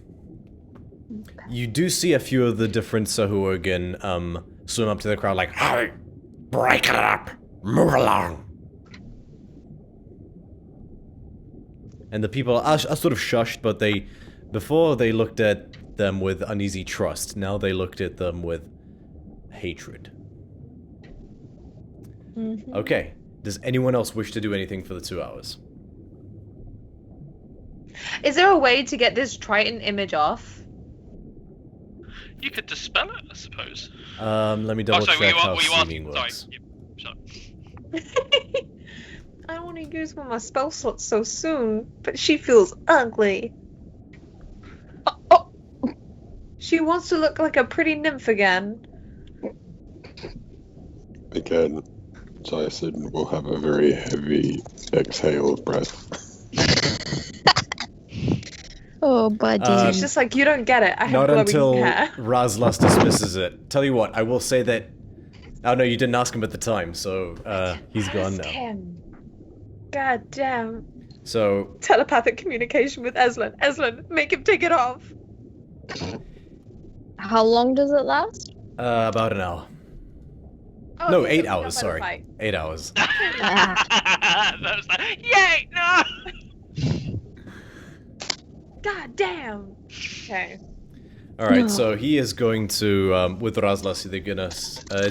Okay. You do see a few of the different Sahuagin swim up to the crowd like, hey, break it up, move along. And the people are sort of shushed, but before they looked at them with uneasy trust, now they looked at them with hatred. Mm-hmm. Okay, does anyone else wish to do anything for the 2 hours? Is there a way to get this Triton image off? You could dispel it, I suppose. Let me double check how seeming works. Sorry. I don't want to use one of my spell slots so soon, but she feels ugly. Oh. She wants to look like a pretty nymph again. Again. Jason will have a very heavy exhale of breath. Oh, buddy. She's just like, you don't get it. I have Not glowing until hair. Razlas dismisses it. Tell you what, I will say that... Oh no, you didn't ask him at the time, so he's gone now. Him. God damn. So... Telepathic communication with Eslin. Eslin, make him take it off. How long does it last? About an hour. Oh, No, he's 8 gonna hours, be done by sorry. the fight. 8 hours. That was like, yay! No! God damn. Okay. Alright, so he is going to, with Razlas, they're gonna...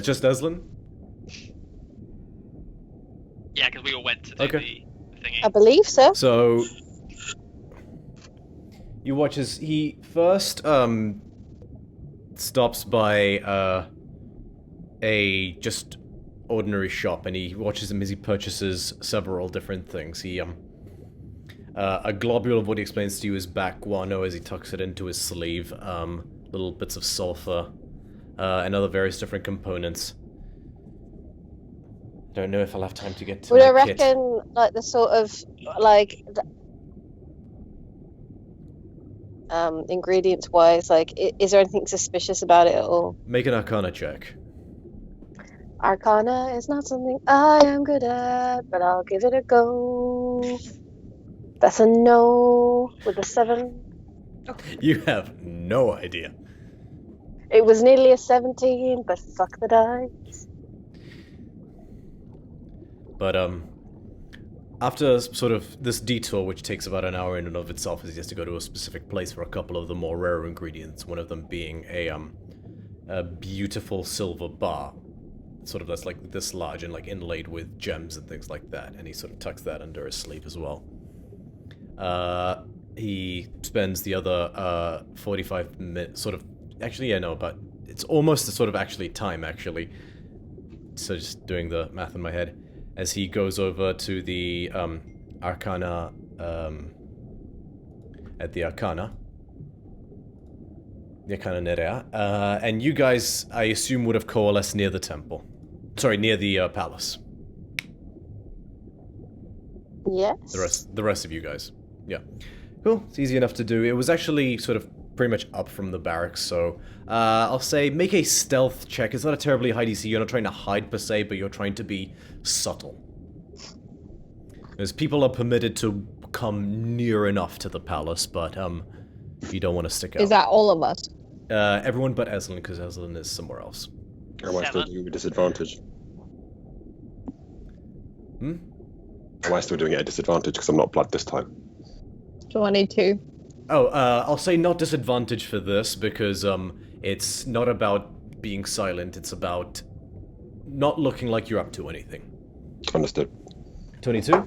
just Eslin? Yeah, because we all went to do Okay. the thingy. I believe so. So... You watch as he first, stops by, a just ordinary shop, and he watches him as he purchases several different things. He, a globule of what he explains to you is back guano as he tucks it into his sleeve, little bits of sulfur, and other various different components. Don't know if I'll have time to get to Would I my kit. reckon, like, the sort of, like, ingredients-wise, like, is there anything suspicious about it at all? Make an Arcana check. Arcana is not something I am good at, but I'll give it a go. That's a no with a 7. You have no idea. It was nearly a 17, but fuck the dice. But, after sort of this detour, which takes about an hour in and of itself, as he has to go to a specific place for a couple of the more rare ingredients, one of them being a beautiful silver bar. Sort of that's like this large and like inlaid with gems and things like that, and he sort of tucks that under his sleeve as well. He spends the other 45 minutes, sort of, actually, yeah, no, but it's almost the sort of actually time, actually. So just doing the math in my head. As he goes over to the Arcana, at the Arcana Nerea, and you guys, I assume, would have coalesced near the temple. Sorry, near the palace. Yes. The rest of you guys. Yeah. Cool. It's easy enough to do. It was actually sort of pretty much up from the barracks, so I'll say make a stealth check. It's not a terribly high DC. You're not trying to hide per se, but you're trying to be subtle. As people are permitted to come near enough to the palace, but you don't want to stick out. Is that all of us? Everyone but Eslin, because Eslin is somewhere else. Am I still doing a disadvantage? Hmm? Am I still doing it at disadvantage because I'm not blood this time? 22. Oh, I'll say not disadvantage for this, because it's not about being silent, it's about not looking like you're up to anything. Understood. 22?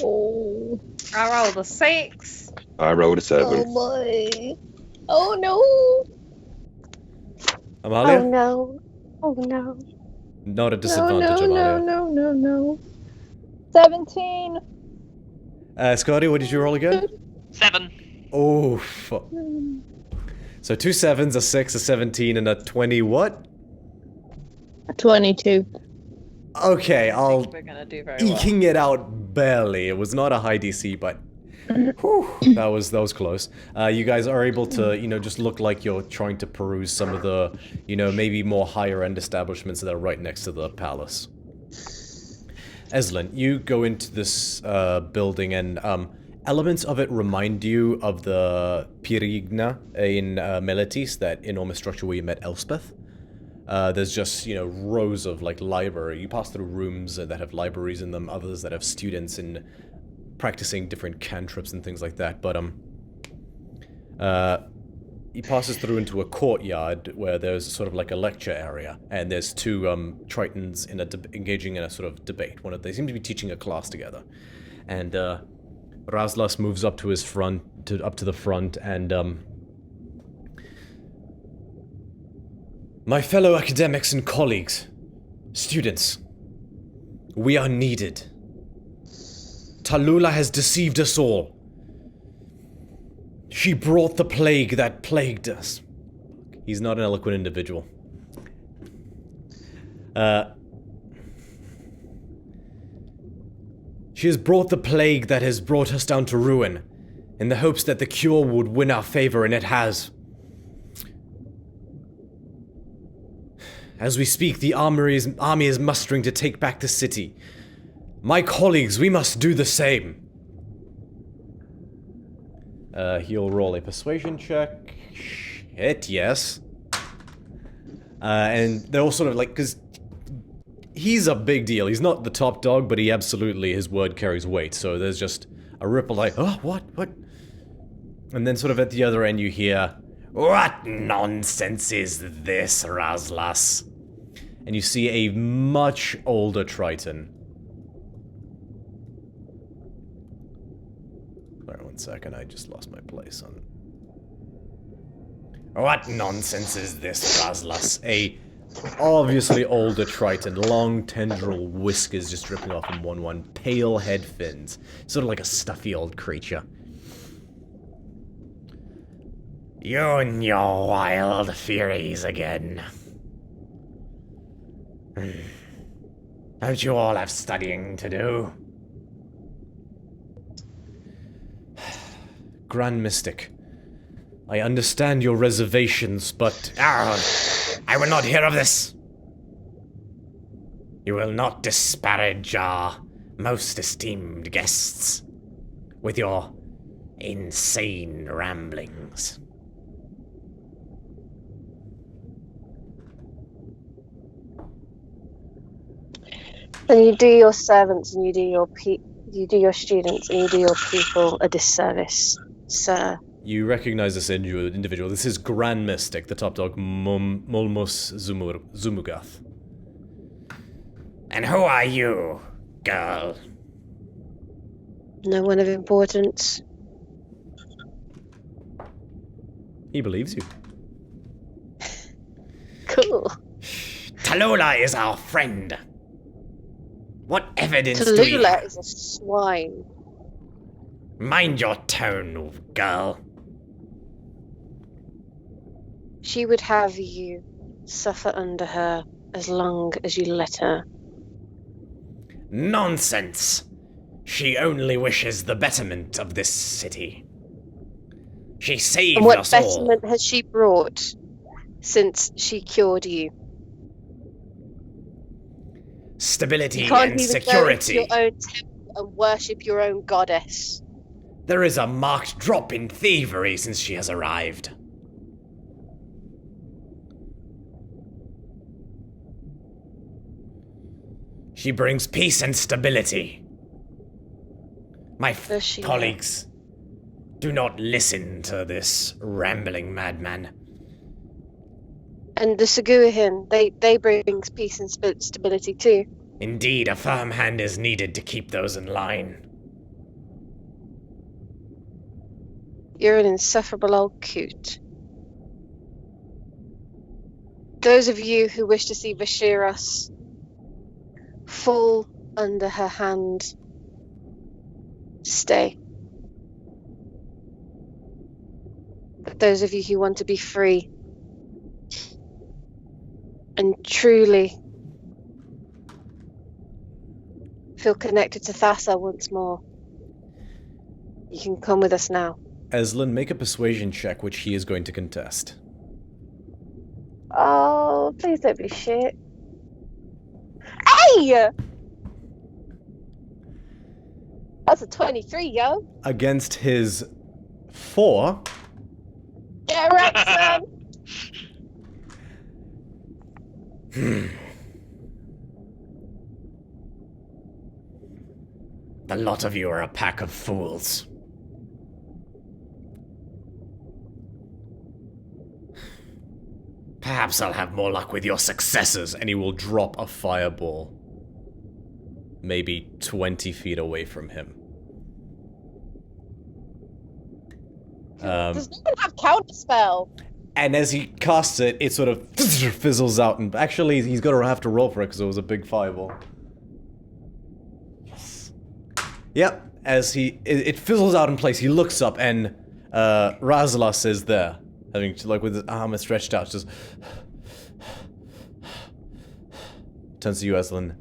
Oh. I rolled a 6. I rolled a 7. Oh boy. Oh no. Amalia? Oh no. Oh no. Not a disadvantage, Amalia. No. 17. Scotty, what did you roll again? 7. Oh, fuck. So 2 7s, a 6, a 17, and a 20 what? 22. Okay, I'll... We're gonna do very well. Eking it out barely. It was not a high DC, but... whew, that was close. You guys are able to, just look like you're trying to peruse some of the, maybe more higher-end establishments that are right next to the palace. Eslin, you go into this building, and elements of it remind you of the Pirigna in Meletis, that enormous structure where you met Elspeth. There's just, rows of, library. You pass through rooms that have libraries in them, others that have students in practicing different cantrips and things like that, but, he passes through into a courtyard where there's sort of like a lecture area, and there's two, Tritons engaging in a sort of debate. They seem to be teaching a class together. And, Razlas moves up to the front, and, my fellow academics and colleagues, students, we are needed. Tallulah has deceived us all. She brought the plague that plagued us. He's not an eloquent individual. She has brought the plague that has brought us down to ruin, in the hopes that the cure would win our favor, and it has. As we speak, the army is mustering to take back the city. My colleagues, we must do the same. He'll roll a persuasion check. Shit, yes. And they're all sort of like, because he's a big deal. He's not the top dog, but he absolutely, his word carries weight. So there's just a ripple like, oh, what? And then sort of at the other end you hear, what nonsense is this, Razlas? And you see a much older Triton. Sorry, 1 second, I just lost my place on... What nonsense is this, Razlas? A obviously older Triton, long tendril whiskers just dripping off from one, pale head fins. Sort of like a stuffy old creature. You and your wild furies again. Don't you all have studying to do? Grand Mystic, I understand your reservations, but... I will not hear of this! You will not disparage our most esteemed guests with your insane ramblings. Then you do your servants and you do your students and you do your people a disservice, sir. You recognize this individual. This is Grand Mystic, the top dog, Mulmus Zumugath. And who are you, girl? No one of importance. He believes you. Cool. Tallulah is our friend. What evidence do we have? Tallulah is a swine. Mind your tone, girl. She would have you suffer under her as long as you let her. Nonsense. She only wishes the betterment of this city. She saved And what us all. betterment has she brought since she cured you? Stability You can't and even security. go into your own temple and worship your own goddess. There is a marked drop in thievery since she has arrived. She brings peace and stability. My colleagues, do not listen to this rambling madman. And the Seguihin, they bring peace and stability too. Indeed, a firm hand is needed to keep those in line. You're an insufferable old coot. Those of you who wish to see Vashiros fall under her hand, stay. But those of you who want to be free and truly feel connected to Thassa once more, you can come with us now. Eslin, make a persuasion check, which he is going to contest. Oh, please don't be shit. Hey! That's a 23, yo. Against his 4. Yeah, right, son. The lot of you are a pack of fools. Perhaps I'll have more luck with your successors. And he will drop a fireball. Maybe 20 feet away from him. Does no one have counterspell? And as he casts it, it sort of fizzles out. And actually, he's going to have to roll for it because it was a big fireball. Yes. Yep. As it fizzles out in place, he looks up and Razlas is there. Having, like, with his arm stretched out, just... Turns to you, Eslin.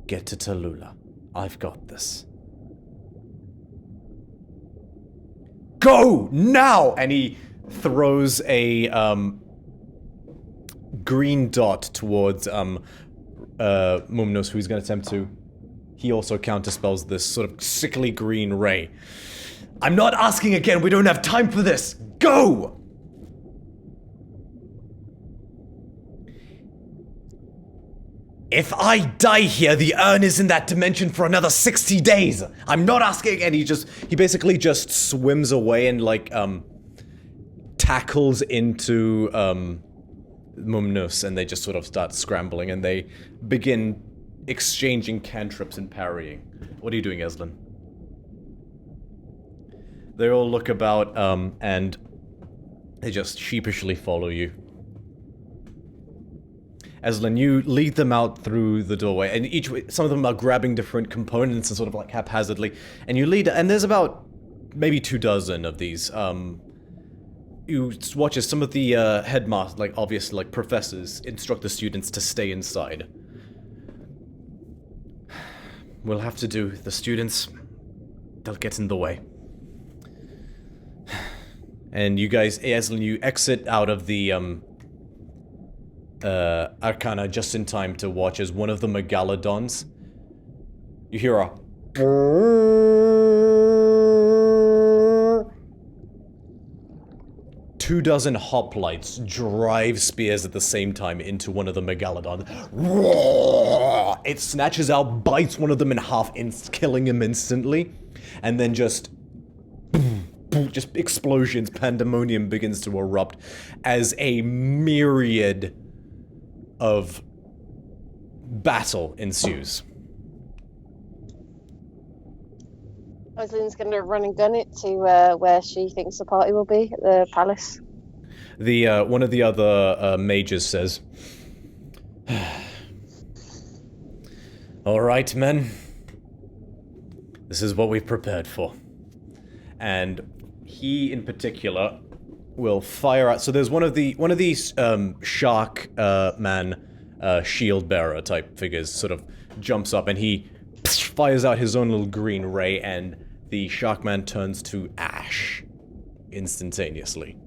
Get to Tallulah. I've got this. Go now! And he throws a green dot towards Mumnos, who's going to attempt to. He also counterspells this sort of sickly green ray. I'm not asking again. We don't have time for this. Go! If I die here, the urn is in that dimension for another 60 days. I'm not asking. And he basically just swims away and like tackles into Mumnus, and they just sort of start scrambling and they begin exchanging cantrips and parrying. What are you doing, Eslin? They all look about and they just sheepishly follow you. Eslin, you lead them out through the doorway, and some of them are grabbing different components and sort of like haphazardly, and you lead, and there's about maybe 24 of these. You watch as some of the headmasters, like obviously like professors, instruct the students to stay inside. We'll have to do the students. They'll get in the way. And you guys, Eslin, you exit out of the Arcana just in time to watch as one of the Megalodons. You hear a 24 hoplites drive spears at the same time into one of the Megalodons. It snatches out, bites one of them in half, killing him instantly, and then just explosions, pandemonium begins to erupt as a myriad of battle ensues. Rosaline's going to run and gun it to where she thinks the party will be, at the palace. The one of the other mages says, "All right, men. This is what we've prepared for." And he, in particular, will fire out. So there's one of these shark man shield bearer type figures sort of jumps up, and he fires out his own little green ray, and the shark man turns to ash instantaneously.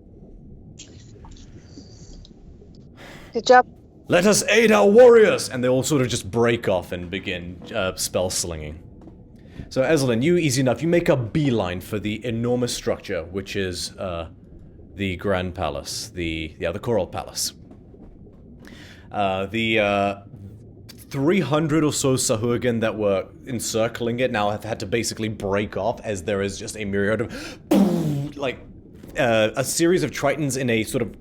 Good job. Let us aid our warriors! And they all sort of just break off and begin spell slinging. So Eslin, you, easy enough, you make a beeline for the enormous structure, which is the Grand Palace, the Coral Palace. The 300 or so Sahuagin that were encircling it now have had to basically break off, as there is just a myriad of like a series of tritons in a sort of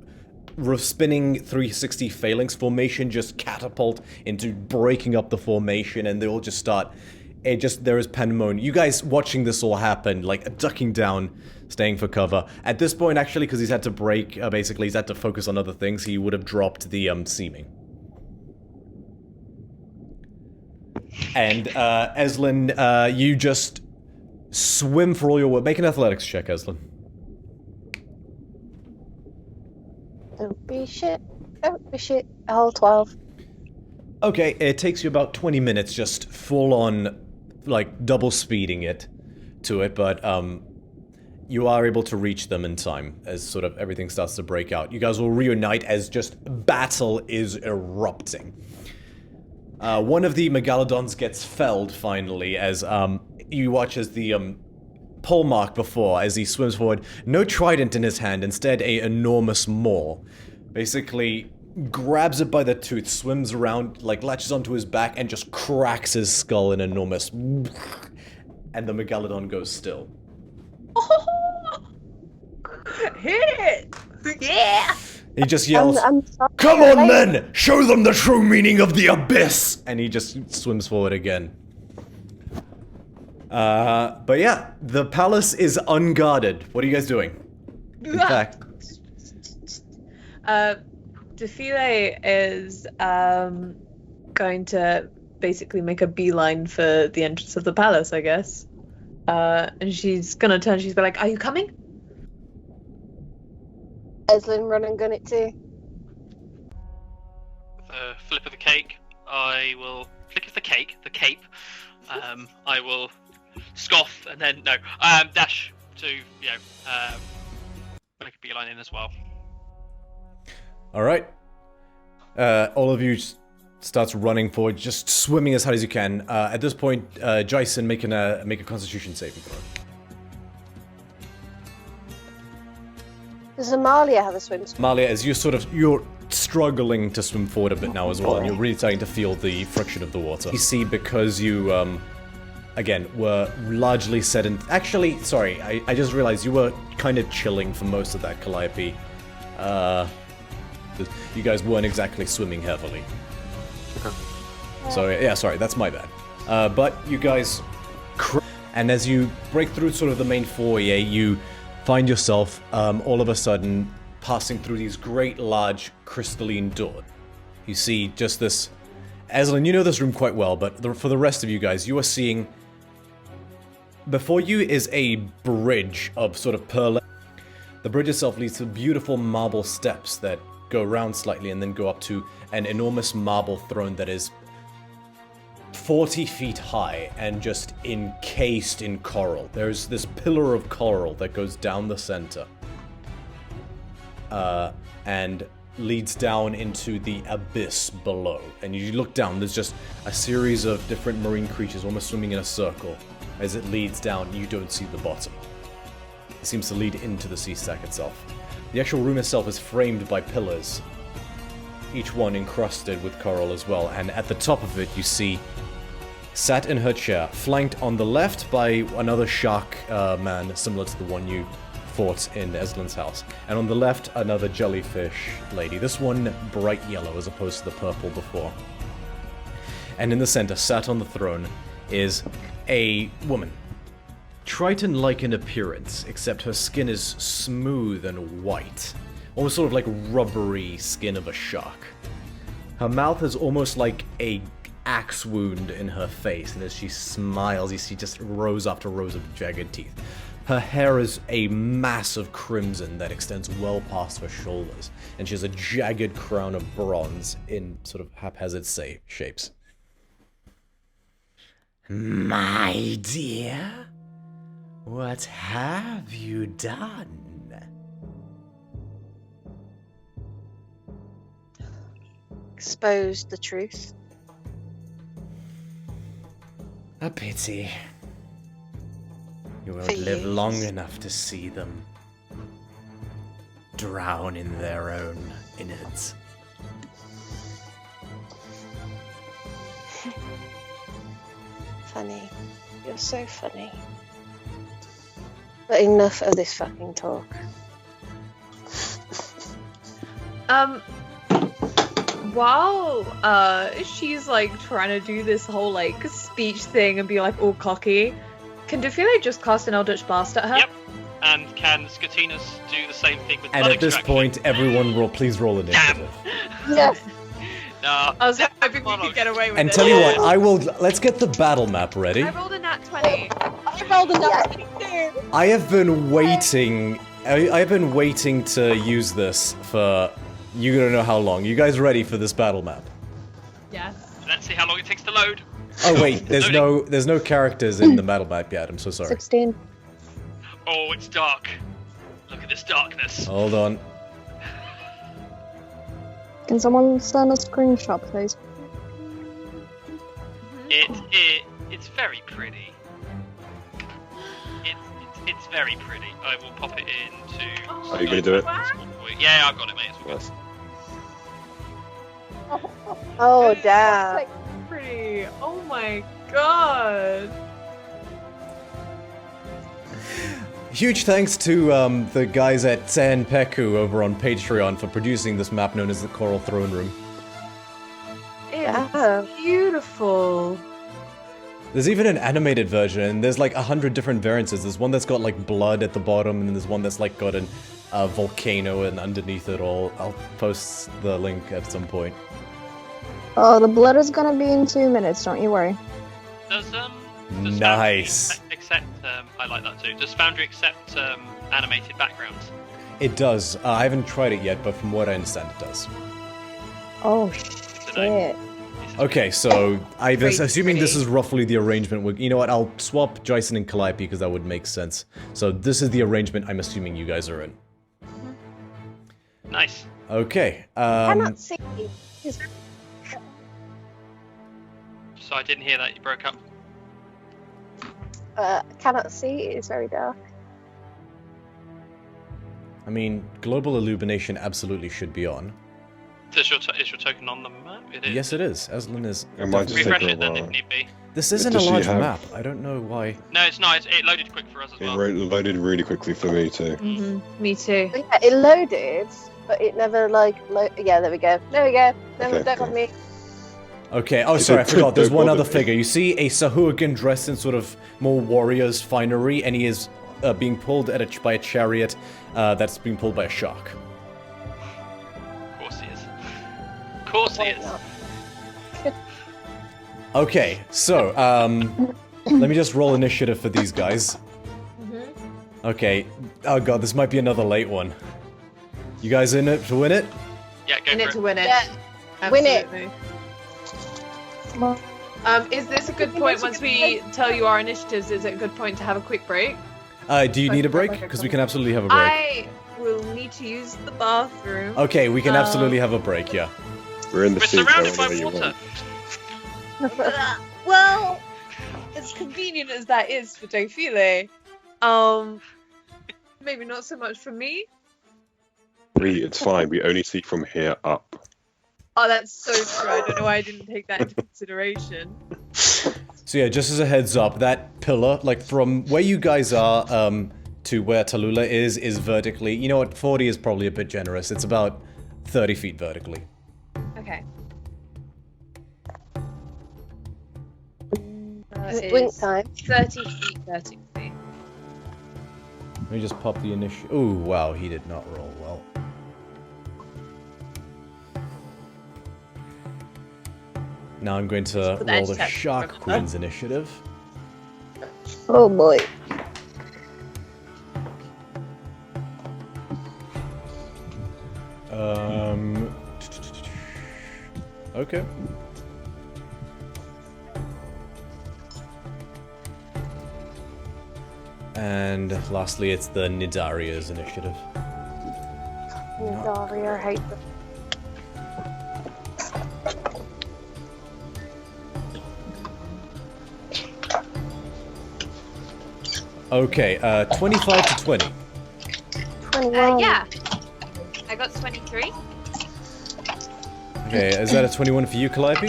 spinning 360 phalanx formation just catapult into breaking up the formation, and they all just start. There is pandemonium. You guys watching this all happen, like ducking down, staying for cover. At this point, actually, because he's had to break, basically he's had to focus on other things, he would have dropped the seaming. And Eslin, you just swim for all your work. Make an athletics check, Eslin. Don't be shit. Don't be shit. All 12. Okay, it takes you about 20 minutes just full on, like, double speeding it to it, but you are able to reach them in time as sort of everything starts to break out. You guys will reunite as just battle is erupting. One of the Megalodons gets felled finally as you watch as the pole mark before, as he swims forward, no trident in his hand, instead a enormous maul. Basically grabs it by the tooth, swims around, like latches onto his back, and just cracks his skull in enormous. And the Megalodon goes still. Hit it! Yeah! He just yells, I'm sorry, "Come on, men! Show them the true meaning of the abyss!" And he just swims forward again. But yeah, the palace is unguarded. What are you guys doing? In fact... Defile is going to basically make a beeline for the entrance of the palace, I guess. And she's gonna turn, she's like, "Are you coming?" Eslin, run and gun it too. The flip of the cake, I will flick of the cape, I will scoff and then dash to make a beeline in as well. All right. All of you starts running forward, just swimming as hard as you can. At this point, Jason, make a Constitution saving throw. Does Amalia have a swim? Amalia, as you're struggling to swim forward a bit now as well, and you're really starting to feel the friction of the water. You see, because you, again, were largely set in... Actually, sorry, I just realized you were kind of chilling for most of that Calliope. You guys weren't exactly swimming heavily. Okay. So, yeah, sorry, that's my bad. But you guys... And as you break through sort of the main foyer, you find yourself, all of a sudden, passing through these great, large, crystalline doors. You see just this... Aslan, you know this room quite well, but for the rest of you guys, you are seeing... Before you is a bridge of sort of pearl. The bridge itself leads to beautiful marble steps that go around slightly and then go up to an enormous marble throne that is 40 feet high and just encased in coral. There's this pillar of coral that goes down the center. And leads down into the abyss below. And you look down, there's just a series of different marine creatures almost swimming in a circle. As it leads down, you don't see the bottom. It seems to lead into the sea stack itself. The actual room itself is framed by pillars, each one encrusted with coral as well, and at the top of it you see, sat in her chair, flanked on the left by another shark man similar to the one you fought in Aslan's house, and on the left another jellyfish lady, this one bright yellow as opposed to the purple before. And in the center, sat on the throne, is a woman. Triton-like in appearance, except her skin is smooth and white. Almost sort of like rubbery skin of a shark. Her mouth is almost like a axe wound in her face, and as she smiles, you see just rows after rows of jagged teeth. Her hair is a mass of crimson that extends well past her shoulders, and she has a jagged crown of bronze in sort of haphazard shapes. My dear? What have you done? Exposed the truth. A pity. You won't live long enough to see them drown in their own innards. Funny. You're so funny. But enough of this fucking talk. While she's like trying to do this whole like speech thing and be like all cocky, can Defile just cast an Eldritch Blast at her? Yep. And can Scatinas do the same thing with And at this point, everyone please roll initiative. Yes. No. I was hoping we could get away with And it. tell you what, let's get the battle map ready. I rolled a nat 20. I rolled a nat 22. I have been waiting to use this for you don't know how long. You guys ready for this battle map? Yes. Let's see how long it takes to load. Oh wait, there's no characters in the battle map yet. I'm so sorry. 16. Oh, it's dark. Look at this darkness. Hold on. Can someone send a screenshot, please? It's very pretty. It's very pretty. I will pop it into. Are you gonna do it? Yeah, I've got it, mate. It's all good. Oh, damn. Like pretty. Oh my god. Huge thanks to the guys at San Peku over on Patreon for producing this map known as the Coral Throne Room. It's beautiful. There's even an animated version, and there's like 100 different variances. There's one that's got like blood at the bottom, and there's one that's like got a volcano and underneath it all. I'll post the link at some point. Oh, the blood is gonna be in 2 minutes, don't you worry. Does Nice. Foundry accept? I like that too. Does Foundry accept animated backgrounds? It does. I haven't tried it yet, but from what I understand, it does. Oh, It's shit. Okay, so I was Crazy assuming this pretty. is roughly the arrangement. You know what? I'll swap Jason and Calliope because that would make sense. So this is the arrangement I'm assuming you guys are in. Nice. Okay. Cannot see. Is- So I didn't hear that. You broke up. cannot see. It is very dark. I mean, global illumination absolutely should be on. Is your token on the map? It is. Yes, it is. Aslan is. It might just Refresh take a it then while. if need be. This isn't a Does she large have- map. I don't know why. No, it's not. It loaded quick for us as It well. loaded really quickly for me too. Me too. But yeah, it loaded, but it never yeah, there we go. There we go. Never Okay, don't cool. have me. Okay, oh Is sorry, I it forgot. There's one bother other me? figure. You see a Sahuagin dressed in sort of more warrior's finery, and he is being pulled by a chariot that's being pulled by a shark. Of course he is. Of course he Why is. not? Okay, so, let me just roll initiative for these guys. Okay, oh god, this might be another late one. You guys in it to win it? Yeah, go In for it it. to win it. Yeah. Win it. Absolutely. Is this a good point once we tell you our initiatives? Is it a good point to have a quick break? Do you need a break? Because we can absolutely have a break. I will need to use the bathroom. Okay, we can absolutely have a break, yeah. We're in the We're sea. surrounded go by anywhere you water. want. Well, as convenient as that is for Dofile, maybe not so much for me. It's fine. We only see from here up. Oh, that's so true. I don't know why I didn't take that into consideration. So yeah, just as a heads up, that pillar, like from where you guys are to where Tallulah is vertically. You know what, 40 is probably a bit generous. It's about 30 feet vertically. Okay. Is it blink time? 30 feet vertically. Let me just pop the initial. Ooh, wow, he did not roll well. Now I'm going to Put the roll edge the tap Shark from Queen's initiative. Oh boy. Okay. And lastly, it's the Nidaria's initiative. Daria, I hate them. Okay, 25 to 20. 21. Yeah. I got 23. Okay, is that a 21 for you, Calliope?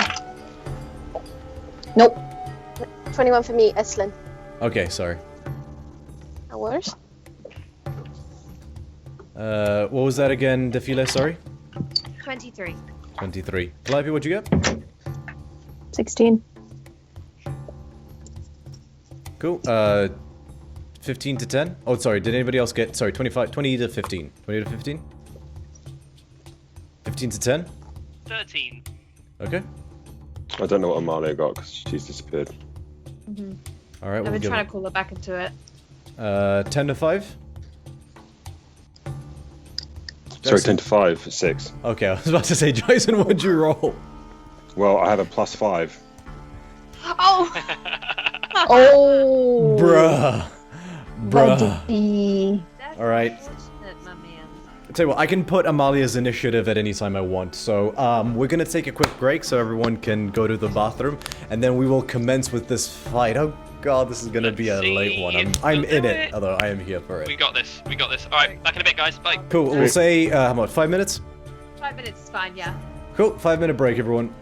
Nope. 21 for me, Eslin. Okay, sorry. No worries. What was that again, Defile? Sorry? 23. 23. Calliope, what'd you get? 16. Cool. 15 to 10? Oh, sorry, did anybody else get... Sorry, 25, 20 to 15. 20 to 15? 15 to 10? 13. Okay. I don't know what Amalia got because she's disappeared. Alright, I've we'll been give trying it. to call her back into it. 10 to 5? Sorry, 10 to 5, 6. Okay, I was about to say, Jason, what'd you roll? Well, I have a +5. Oh! Oh! Bruh. Buddy. Alright. I'll tell you what, I can put Amalia's initiative at any time I want, so we're gonna take a quick break so everyone can go to the bathroom, and then we will commence with this fight. Oh god, this is gonna be a late one. I'm in it, although I am here for We it. got this. We got this. Alright, back in a bit, guys. Bye. Cool, we'll say, how about 5 minutes? 5 minutes is fine, yeah. Cool, 5-minute break, everyone.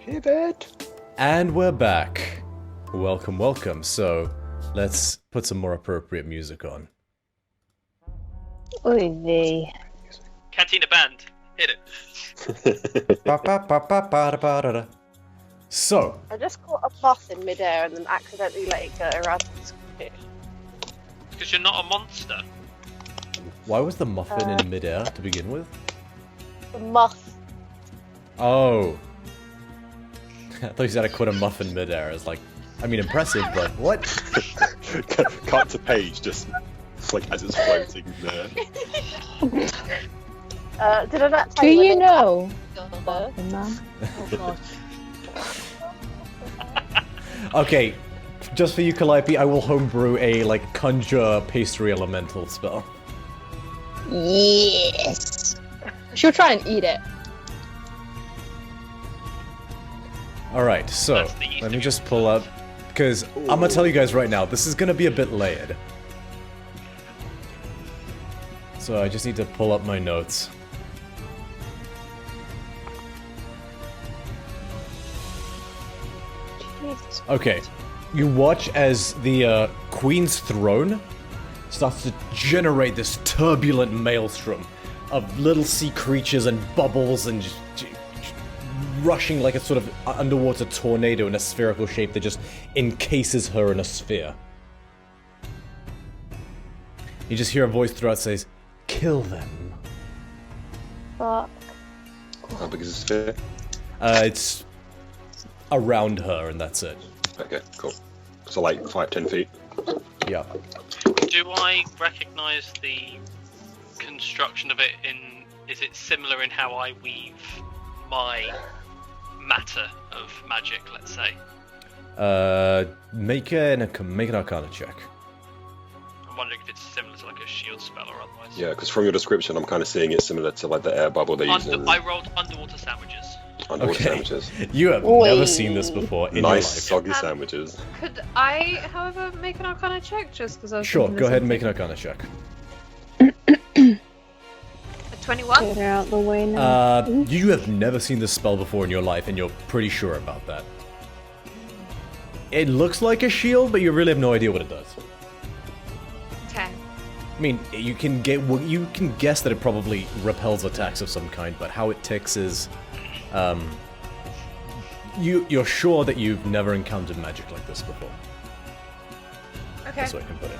Pivot. And we're back. Welcome, welcome. So, let's put some more appropriate music on. Oy vey. Cantina band. Hit it. So, I just caught a moth in midair and then accidentally let it go around the screen. Because you're not a monster. why was the muffin in midair to begin with? The moth. Oh. I thought you said I caught a muffin midair. It's like, I mean, impressive, but what? Cut to page, just like as it's floating there. Did I not Do tell you? you know? Oh gosh. Okay, just for you, Calliope, I will homebrew a, like, conjure pastry elemental spell. Yes. She'll try and eat it. Alright, so, That's the let me just pull up, because I'm gonna tell you guys right now, this is gonna be a bit layered. So I just need to pull up my notes. Okay, you watch as the Queen's throne starts to generate this turbulent maelstrom of little sea creatures and bubbles and just rushing like a sort of underwater tornado in a spherical shape that just encases her in a sphere. You just hear a voice throughout says, "Kill them." Fuck. How big is the sphere? It's around her and that's it. Okay, cool. So like 5-10 feet. Yeah. Do I recognise the construction of it in... Is it similar in how I weave my matter of magic, let's say? Make an Arcana check. I'm wondering if it's similar to like a shield spell or otherwise. Yeah, because from your description, I'm kind of seeing it similar to like the air bubble they use in I rolled underwater sandwiches. underwater sandwiches. You have never seen this before in Nice your life. soggy sandwiches. Could I, however, make an Arcana check just because I was Sure, thinking go the ahead same and make an thing? Arcana check. A 21? Get her out the way now. You have never seen this spell before in your life, and you're pretty sure about that. It looks like a shield, but you really have no idea what it does. Okay. I mean, you can guess that it probably repels attacks of some kind, but how it ticks is, you're sure that you've never encountered magic like this before. Okay. That's what I can put it.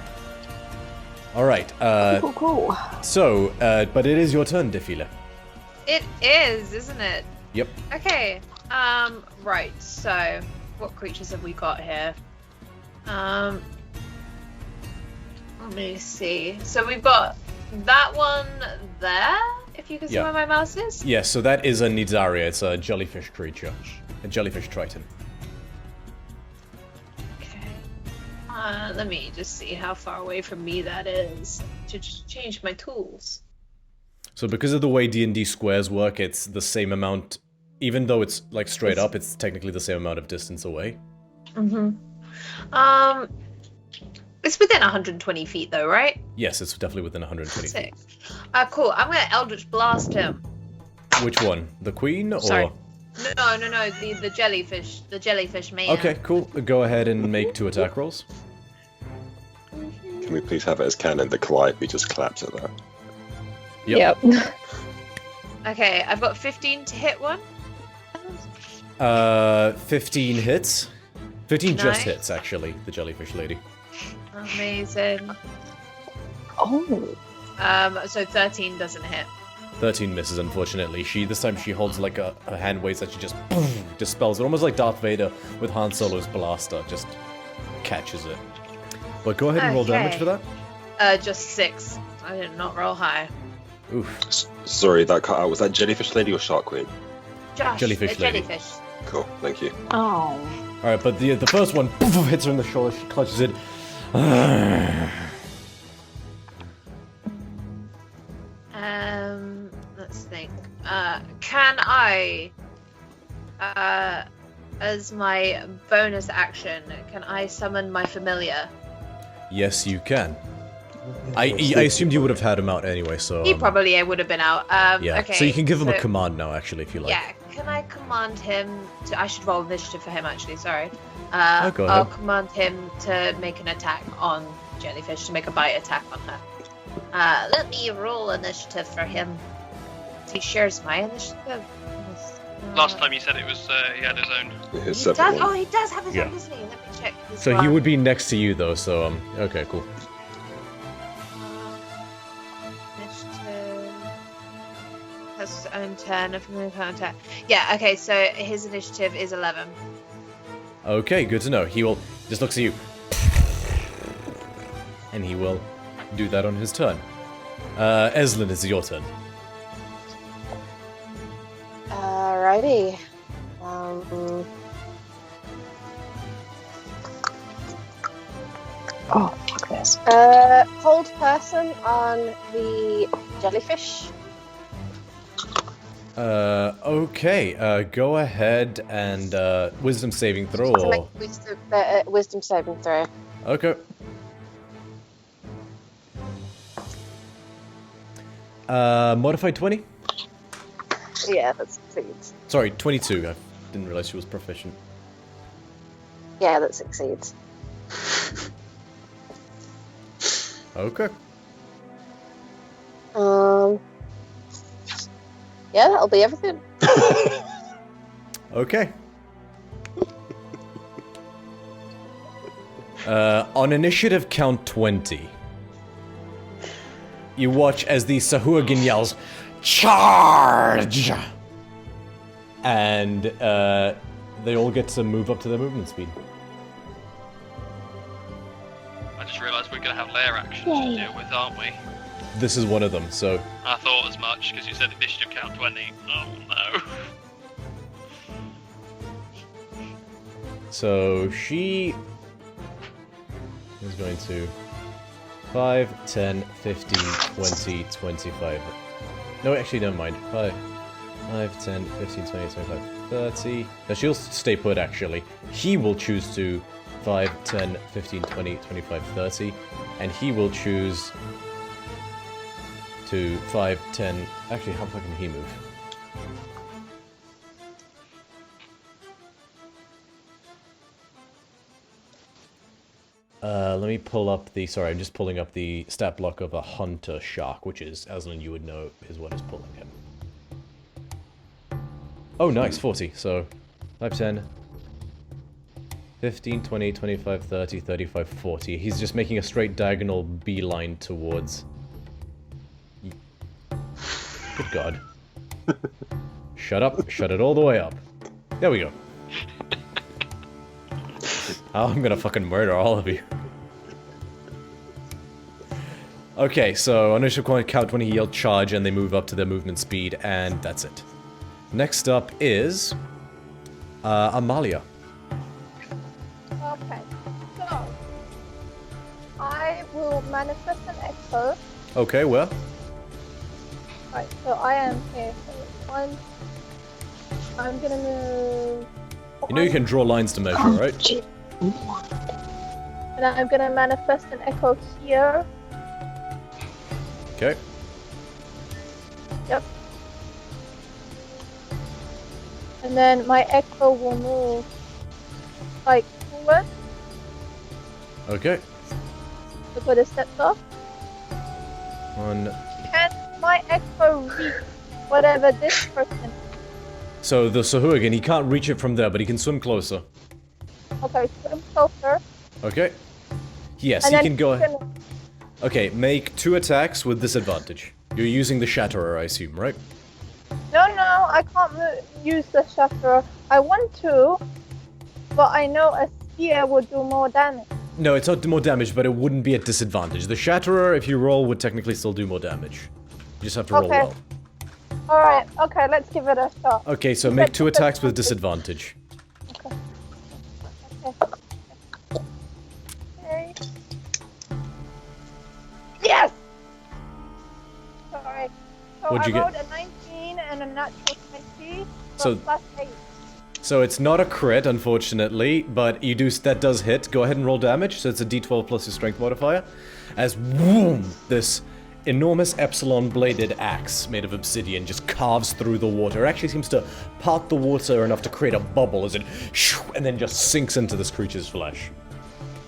All right. Cool. So, but it is your turn, Defile. It is, isn't it? Yep. Okay. Right. So, what creatures have we got here? Let me see. So we've got that one there. If you can see Yeah. where my mouse is. Yeah. So that is a Nidaria. It's a jellyfish creature, a jellyfish triton. Okay. Let me just see how far away from me that is to just change my tools. So because of the way D&D squares work, it's the same amount. Even though it's like straight up, it's technically the same amount of distance away. Mm-hmm. It's within 120 feet though, right? Yes, it's definitely within 120 feet. Sick. Cool. I'm gonna Eldritch Blast him. Which one? The queen or? Sorry. No. The jellyfish. The jellyfish man. Okay, cool. Go ahead and make 2 attack rolls. Can we please have it as canon that Calliope just claps at that? Yep. Okay, I've got 15 to hit one. 15 hits. 15 just Nice. hits, actually, the jellyfish lady. Amazing. Oh. So 13 doesn't hit. 13 misses, unfortunately. This time she holds like her hand weights that she just dispels it. Almost like Darth Vader with Han Solo's blaster, just catches it. But go ahead and roll damage Okay. for that. Just 6. I did not roll high. Oof. Sorry, that cut out. Was that jellyfish lady or shark queen? Josh, Jellyfish the lady. jellyfish. Cool, thank you. Oh. Alright, but the first one hits her in the shoulder, she clutches it. Let's think. Can I, as my bonus action, can I summon my familiar? Yes, you can. I assumed you would have had him out anyway, so... He probably would have been out. Yeah, Okay, so you can give him a so- command now, actually, if you like. Yeah, can I command him to? I should roll initiative for him actually. Sorry. Go ahead. I'll command him to make an attack on Jellyfish, to make a bite attack on her. Let me roll initiative for him. He shares my initiative. Last time you said it was he had his own. His He does. separate Oh, one. he does have his Yeah. own, doesn't he? Let me check. His So he one. would be next to you though. So okay, cool. Initiative has his own turn of move attack. Yeah. Okay. So his initiative is 11. Okay, good to know. He will just looks at you, and he will do that on his turn. Eslin, it's your turn. Alrighty. Oh, fuck this. Hold person on the jellyfish. Okay. Go ahead and wisdom saving throw. To Or... make wisdom saving throw. Okay. Modified 20? Yeah, that succeeds. Sorry, 22. I didn't realize she was proficient. Yeah, that succeeds. Okay. Yeah, that'll be everything. Okay. On initiative count 20, you watch as the Sahuagin yells, "Charge!" And they all get to move up to their movement speed. I just realised we're going to have lair actions to deal with, aren't we? This is one of them, so... I thought as much, because you said initiative count 20. Oh no. So she is going to 5, 10, 15, 20, 25. No, actually, never mind. 5, 10, 15, 20, 25, 30. No, she'll stay put, actually. He will choose to 5, 10, 15, 20, 25, 30. And he will choose to 5, 10... Actually, how far can he move? Let me pull up the... Sorry, I'm just pulling up the stat block of a hunter shark, which is, Aslan, you would know, is what is pulling him. Oh, nice, 40. So, 5, 10, 15, 20, 25, 30, 35, 40. He's just making a straight diagonal beeline towards... Good God. Shut up. Shut it all the way up. There we go. Oh, I'm gonna fucking murder all of you. Okay, so initial count 20, he yelled charge, and they move up to their movement speed, and that's it. Next up is... Amalia. Okay, so I will manifest an echo. Okay, well... Right, so I am here. So one. I'm gonna move. You know you can draw lines to measure, right? And I'm gonna manifest an echo here. Okay. Yep. And then my echo will move like forward. Okay. Look where the steps are. One... Can my echo reach whatever this person? So the Sahuagin, he can't reach it from there, but he can swim closer. Okay, swim closer. Okay. Yes, And he then can go he's ahead. gonna- Okay, make 2 attacks with disadvantage. You're using the Shatterer, I assume, right? No, I can't use the shutter. I want to, but I know a spear would do more damage. No, it's not more damage, but it wouldn't be at disadvantage. The Shatterer, if you roll, would technically still do more damage. You just have to roll Okay. well. Alright, okay, let's give it a shot. Okay, so You make said 2 attacks with disadvantage. Okay. Okay. Yes! Sorry. So What'd you I get? rolled a 19 and a natural 20, So- plus 8. So it's not a crit, unfortunately, but you do that does hit. Go ahead and roll damage. So it's a d12 plus your strength modifier. As whoom, this enormous epsilon-bladed axe made of obsidian just carves through the water. It actually seems to part the water enough to create a bubble as it and then just sinks into this creature's flesh.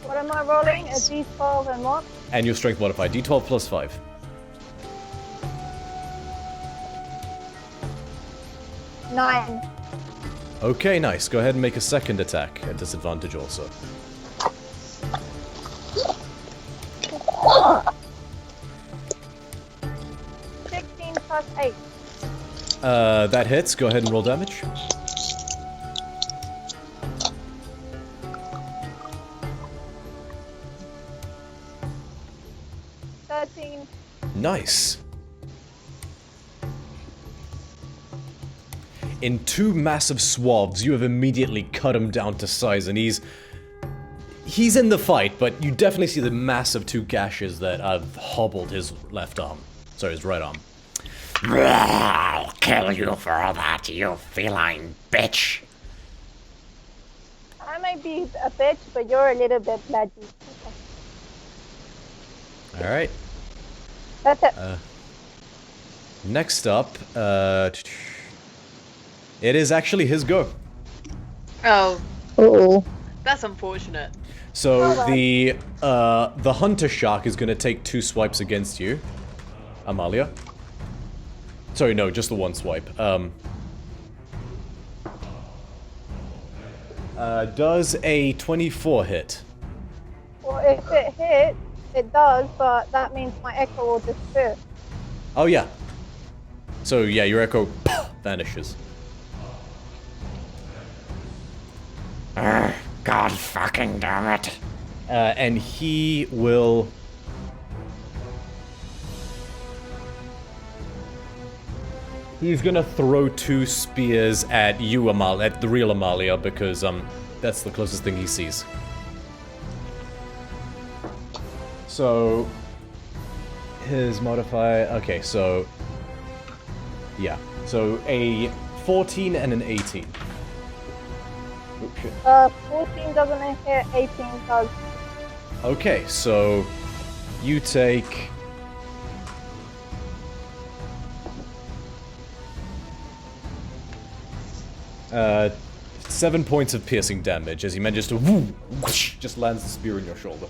What am I rolling? A d12 and what? And your strength modifier, d12 plus 5. 9. Okay, nice. Go ahead and make a second attack at disadvantage also. +8. That hits. Go ahead and roll damage. Nice. In 2 massive swaths, you have immediately cut him down to size, and he's in the fight, but you definitely see the massive 2 gashes that have hobbled his left arm. Sorry, his right arm. I'll kill you for all that, you feline bitch. I might be a bitch, but you're a little bit bloody. All right. That's it. Next up, it is actually his go. Oh, Uh-oh. that's unfortunate. So the hunter shark is going to take 2 swipes against you, Amalia. Sorry, no, just the 1 swipe. Does a 24 hit? Well, if it hits, it does, but that means my echo will disappear. Oh yeah. So yeah, your echo vanishes. God fucking damn it. And he will... He's gonna throw 2 spears at you, at the real Amalia, because that's the closest thing he sees. So his modifier. Okay, so yeah, so a 14 and an 18. Oops, shit. 14 doesn't hit, 18 does. Okay, so you take 7 points of piercing damage as he manages to whoosh, just lands the spear in your shoulder.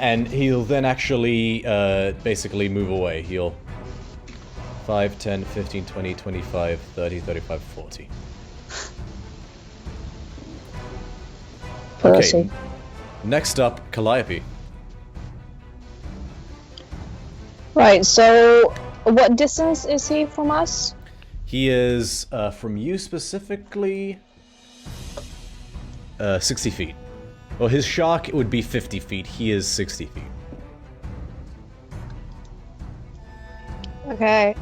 And he'll then actually basically move away. He'll 5, 10, 15, 20, 25, 30, 35, 40. Okay, next up, Calliope. Right, so what distance is he from us? He is, from you specifically, 60 feet. Well, his shark, it would be 50 feet. He is 60 feet. Okay,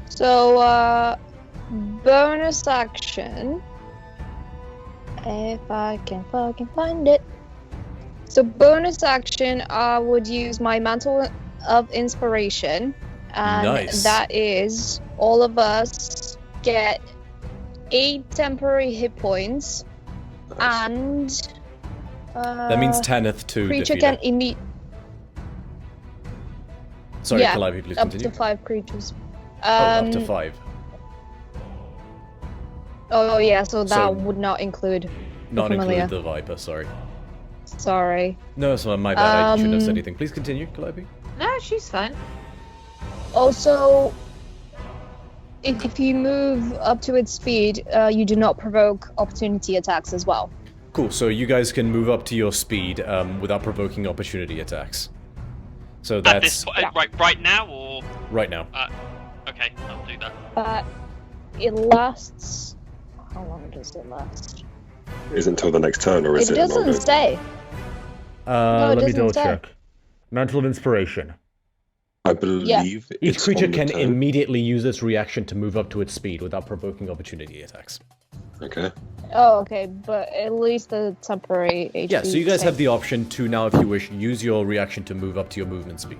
so, bonus action. If I can fucking find it. So bonus action, I would use my Mantle of Inspiration. And Nice. that is, all of us get 8 temporary hit points. And... That means Tanith to creature defeat can it. immediately... Sorry, yeah, Calliope, please up continue. to 5 creatures. Up to 5. Oh yeah, so that So- would not include Not Familiar. include the Viper, sorry. Sorry. No, it's my bad, I shouldn't have said anything. Please continue, Calliope. No, she's fine. Also, if you move up to its speed, you do not provoke opportunity attacks as well. Cool, so you guys can move up to your speed without provoking opportunity attacks. So At this that's point, right now, or right now. okay, I'll do that. But it lasts... How long does it last? Is it until the next turn, or is It it doesn't longer? say. No, it let me doesn't double say. check. Mantle of Inspiration. I believe Each it's creature on the can turn. immediately use its reaction to move up to its speed without provoking opportunity attacks. Okay. Oh, okay, but at least the temporary HP. Yeah, so you guys save. have the option to now, if you wish, use your reaction to move up to your movement speed.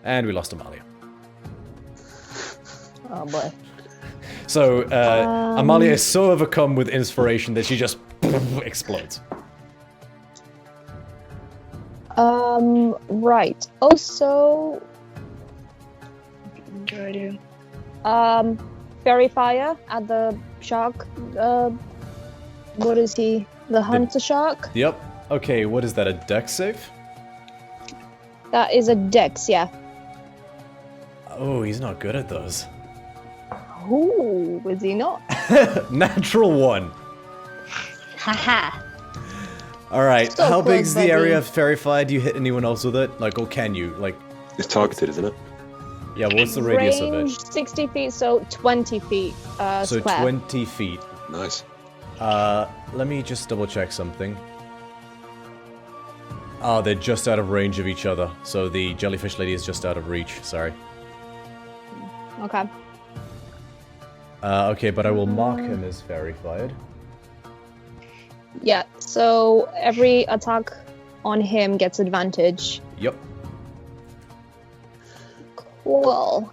And we lost Amalia. Oh boy. So, Amalia is so overcome with inspiration that she just explodes. Right. Also, What do I do? fairy fire at the shark. What is he? The hunter shark? Yep. Okay, what is that, a dex save? That is a dex, yeah. Oh, he's not good at those. Ooh, is he not? Natural 1. Haha. Alright, So how close, big's the buddy. area of fairy fire? Do you hit anyone else with it? Like, or can you? Like, It's targeted, isn't it? yeah, what's the radius of Range it? 60 feet, so 20 feet So square. 20 feet. Nice. Let me just double check something. Oh, they're just out of range of each other. So the jellyfish lady is just out of reach, sorry. Okay. Okay, but I will mark him as fairy fired. Yeah, so every attack on him gets advantage. Yep. Cool.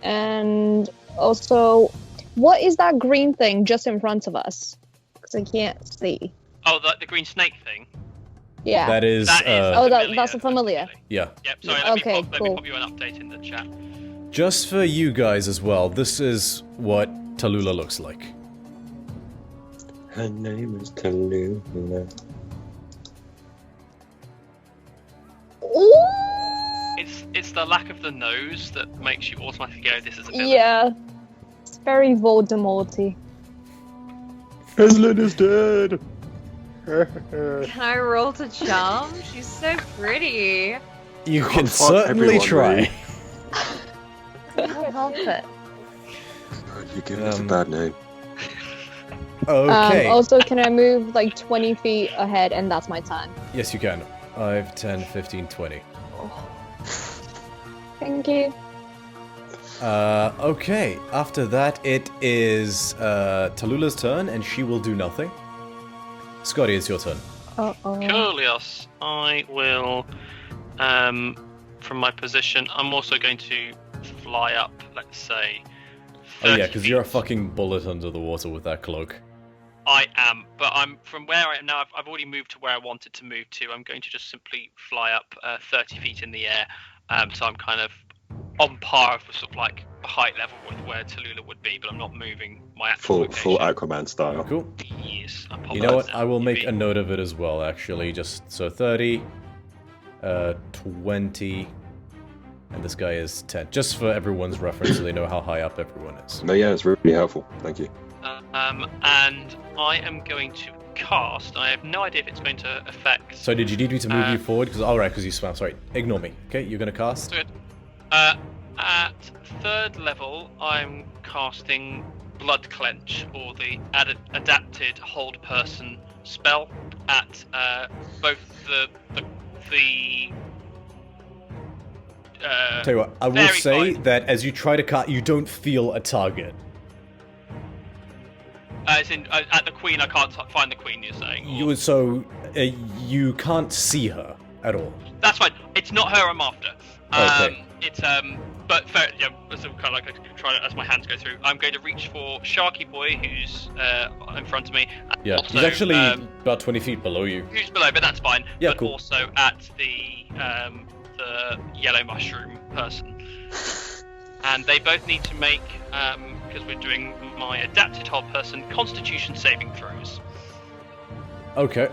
And also, what is that green thing just in front of us? Because I can't see. Oh, the green snake thing. Yeah. That is, That is Oh, familiar, that's a familiar. essentially. yeah. Yep, sorry, Okay, let me cool. pop you an update in the chat. Just for you guys as well, this is what Tallulah looks like. Her name is Tallulah. It's the lack of the nose that makes you automatically go, this is a villain. Yeah. It's very Voldemorty. Eslin is dead! Can I roll to charm? She's so pretty. You Oh, can fuck certainly everyone, try. really. Can't help it. You give it a bad name. Okay. Also, can I move like 20 feet ahead and that's my turn? Yes, you can. 5, 10, 15, 20. Thank you. Okay. After that, it is Tallulah's turn, and she will do nothing. Scotty, it's your turn. Uh-oh. Curlios, I will, from my position, I'm also going to fly up, let's say, 30 Oh yeah, because you're a feet. fucking bullet under the water with that cloak. I am, but I'm from where I am now. I've already moved to where I wanted to move to. I'm going to just simply fly up 30 feet in the air. So I'm kind of on par with sort of like height level with where Tallulah would be, but I'm not moving my actual Full location. Aquaman style. Cool. Yes, You know what? I will make a note of it as well, actually. Just so 30, 20, and this guy is 10. Just for everyone's reference, so they know how high up everyone is. No, yeah, it's really helpful. Thank you. And I am going to cast. I have no idea if it's going to affect. So did you need me to move you forward? Because alright, because you spam. Sorry, ignore me. Okay, you're gonna cast. Good. At 3rd level, I'm casting Blood Clench, or the adapted hold person spell at both the Tell you what, I will very say fine. that as you try to cut, you don't feel a target. As in, at the queen, I can't find the queen. You're saying? Or- You can't see her at all. That's fine. It's not her I'm after. Okay. It's but fair, yeah. So kind of like I try as my hands go through. I'm going to reach for Sharky Boy, who's in front of me. And Yeah, also, he's actually about 20 feet below you. who's below, but that's fine. Yeah, but cool. also at the yellow mushroom person. And they both need to make, because we're doing my adapted hold person, Constitution saving throws. Okay.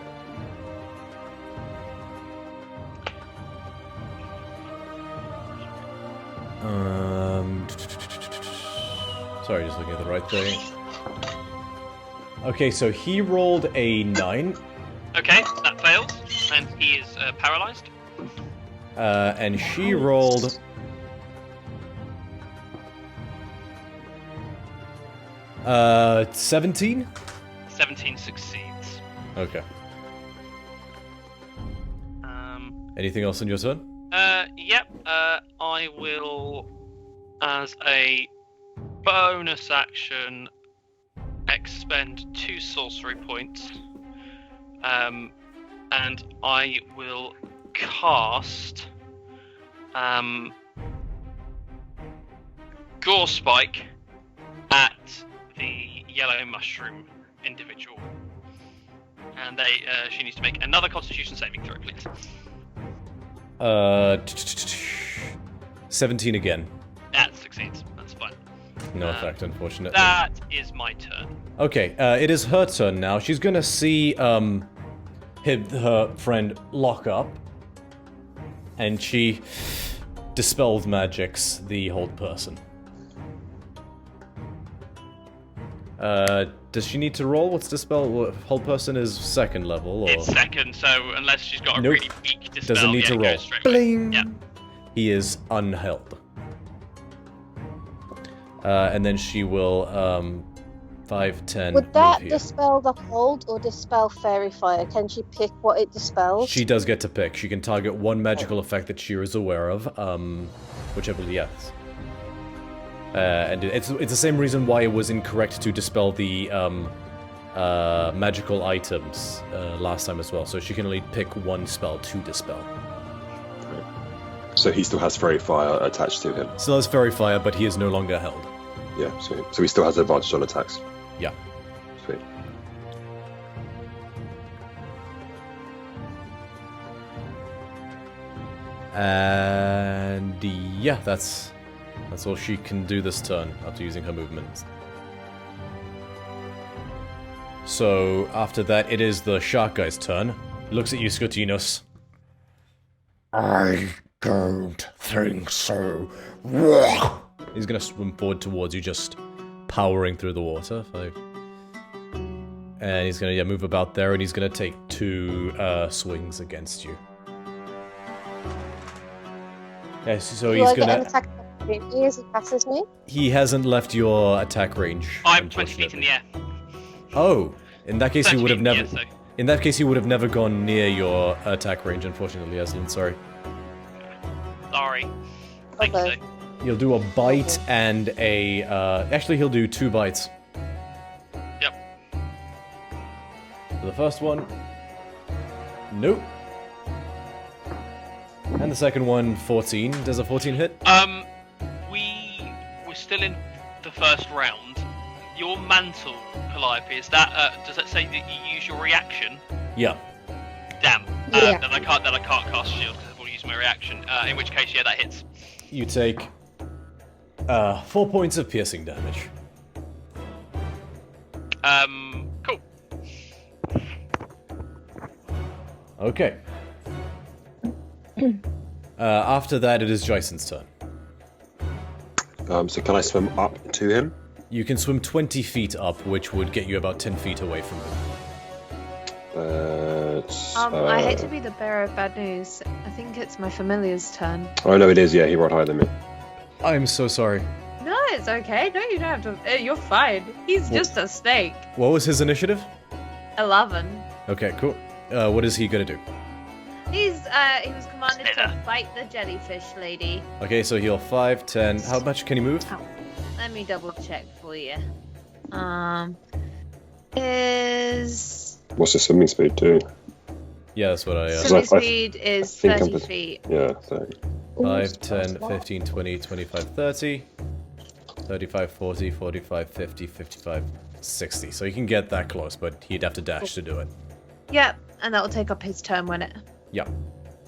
Sorry, just looking at the right thing. Okay, so he rolled a 9. Okay, that fails, and he is paralyzed. And she rolled... 17? 17 succeeds. Okay. Anything else on your turn? Yep. I will, as a bonus action, expend 2 sorcery points. And I will cast Gore Spike at the yellow mushroom individual. And she needs to make another Constitution saving throw, please. 17 again. That succeeds. That's fine. No effect, unfortunately. That is my turn. Okay, it is her turn now. She's gonna see her friend lock up, and she dispels magics the hold person. Does she need to roll? What's dispel? Hold person is second level, or It's second, so unless she's got a Nope. really weak dispel, doesn't need to it roll. goes straight away. Bling! Yeah. He is unheld. And then she will 5, 10. Would that move here. dispel the hold or dispel fairy fire? Can she pick what it dispels? She does get to pick. She can target one magical effect that she is aware of, whichever, yes. And it's the same reason why it was incorrect to dispel the magical items last time as well. So she can only pick one spell to dispel. So he still has Fairy Fire attached to him. Still has Fairy Fire, but he is no longer held. Yeah, sweet. So he still has advantage on attacks. Yeah. Sweet. And yeah, that's all she can do this turn after using her movement. So after that, it is the shark guy's turn. Looks at you, Scotinos. I don't think so. He's gonna swim forward towards you, just powering through the water. 5. And he's gonna move about there, and he's gonna take 2 swings against you. Yeah, so Do he's I get gonna. an attack opportunity as he passes me? He hasn't left your attack range. I'm 20 feet in the air. Oh, in that case, he 30 would have feet in the never. air, so- In that case, he would have never gone near your attack range. Unfortunately, Aslan. Sorry. Sorry. Thank you, Okay. though. He'll do a bite and a. Actually, he'll do 2 bites. Yep. For the first one. Nope. And the second one, 14. Does a 14 hit? We're still in the first round. Your mantle, Calliope, is that? Does that say that you use your reaction? Yeah. Damn. Yeah. Then I can't cast shield because I've already used my reaction. In which case, yeah, that hits. You take 4 points of piercing damage. Cool. Okay. After that, it is Jason's turn. So can I swim up to him? You can swim 20 feet up, which would get you about 10 feet away from him. I hate to be the bearer of bad news. I think it's my familiar's turn. Oh no, it is. Yeah, he rolled higher than me. I'm so sorry. No, it's okay. No, you don't have to. You're fine. He's just a snake. What was his initiative? 11. Okay, cool. What is he gonna do? He was commanded to fight the jellyfish lady. Okay, so he'll 5, 10. How much can he move? Let me double check for you. Is What's his swimming speed too? Yeah, that's what I. swimming speed is think 30 I'm- feet. Yeah, so 5, 10, 15, 20, 25, 30, 35, 40, 45, 50, 55, 60. So you can get that close, but he'd have to dash to do it. Yep, and that will take up his turn, won't it? Yeah.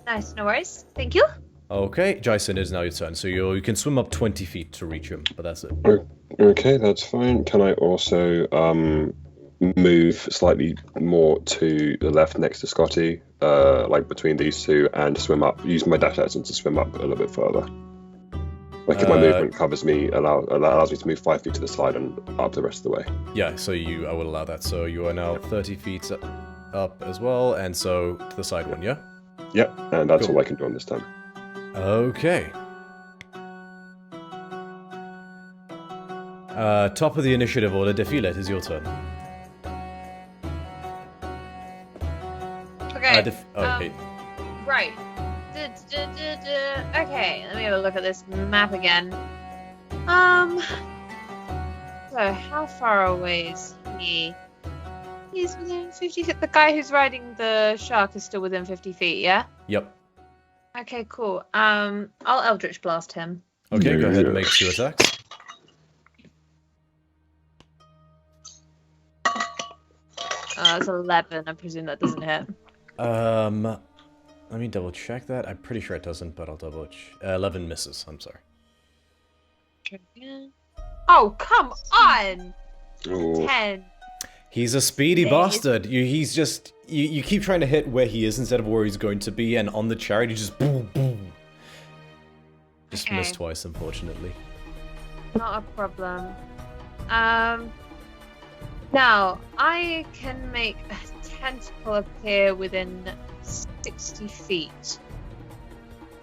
Nice, no worries. Thank you. Okay, Jason, it is now your turn. So you can swim up 20 feet to reach him, but that's it. okay, that's fine. Can I also move slightly more to the left next to Scotty, like between these two, and swim up? Use my dash action to swim up a little bit further. Like if my movement covers me, allows me to move 5 feet to the side and up the rest of the way. Yeah, so I will allow that. So you are now 30 feet up as well, and so to the side one, yeah? Yep, and that's Cool. all I can do on this turn. Okay. Top of the initiative order, Defile, it is your turn. Okay. Okay. Right. Okay, let me have a look at this map again. So how far away is he? He's within 50 feet. The guy who's riding the shark is still within 50 feet, yeah? Yep. Okay, cool. I'll Eldritch Blast him. Okay, go ahead and make 2 attacks. That's 11. I presume that doesn't hit. Let me double check that. I'm pretty sure it doesn't, but I'll double check. 11 misses. I'm sorry. Oh, come on! Ooh. 10. He's a speedy Nice. bastard. He's just you keep trying to hit where he is instead of where he's going to be, and on the chariot, you just boom, boom. Just Okay. missed twice, unfortunately. Not a problem. Now, I can make a tentacle appear within 60 feet.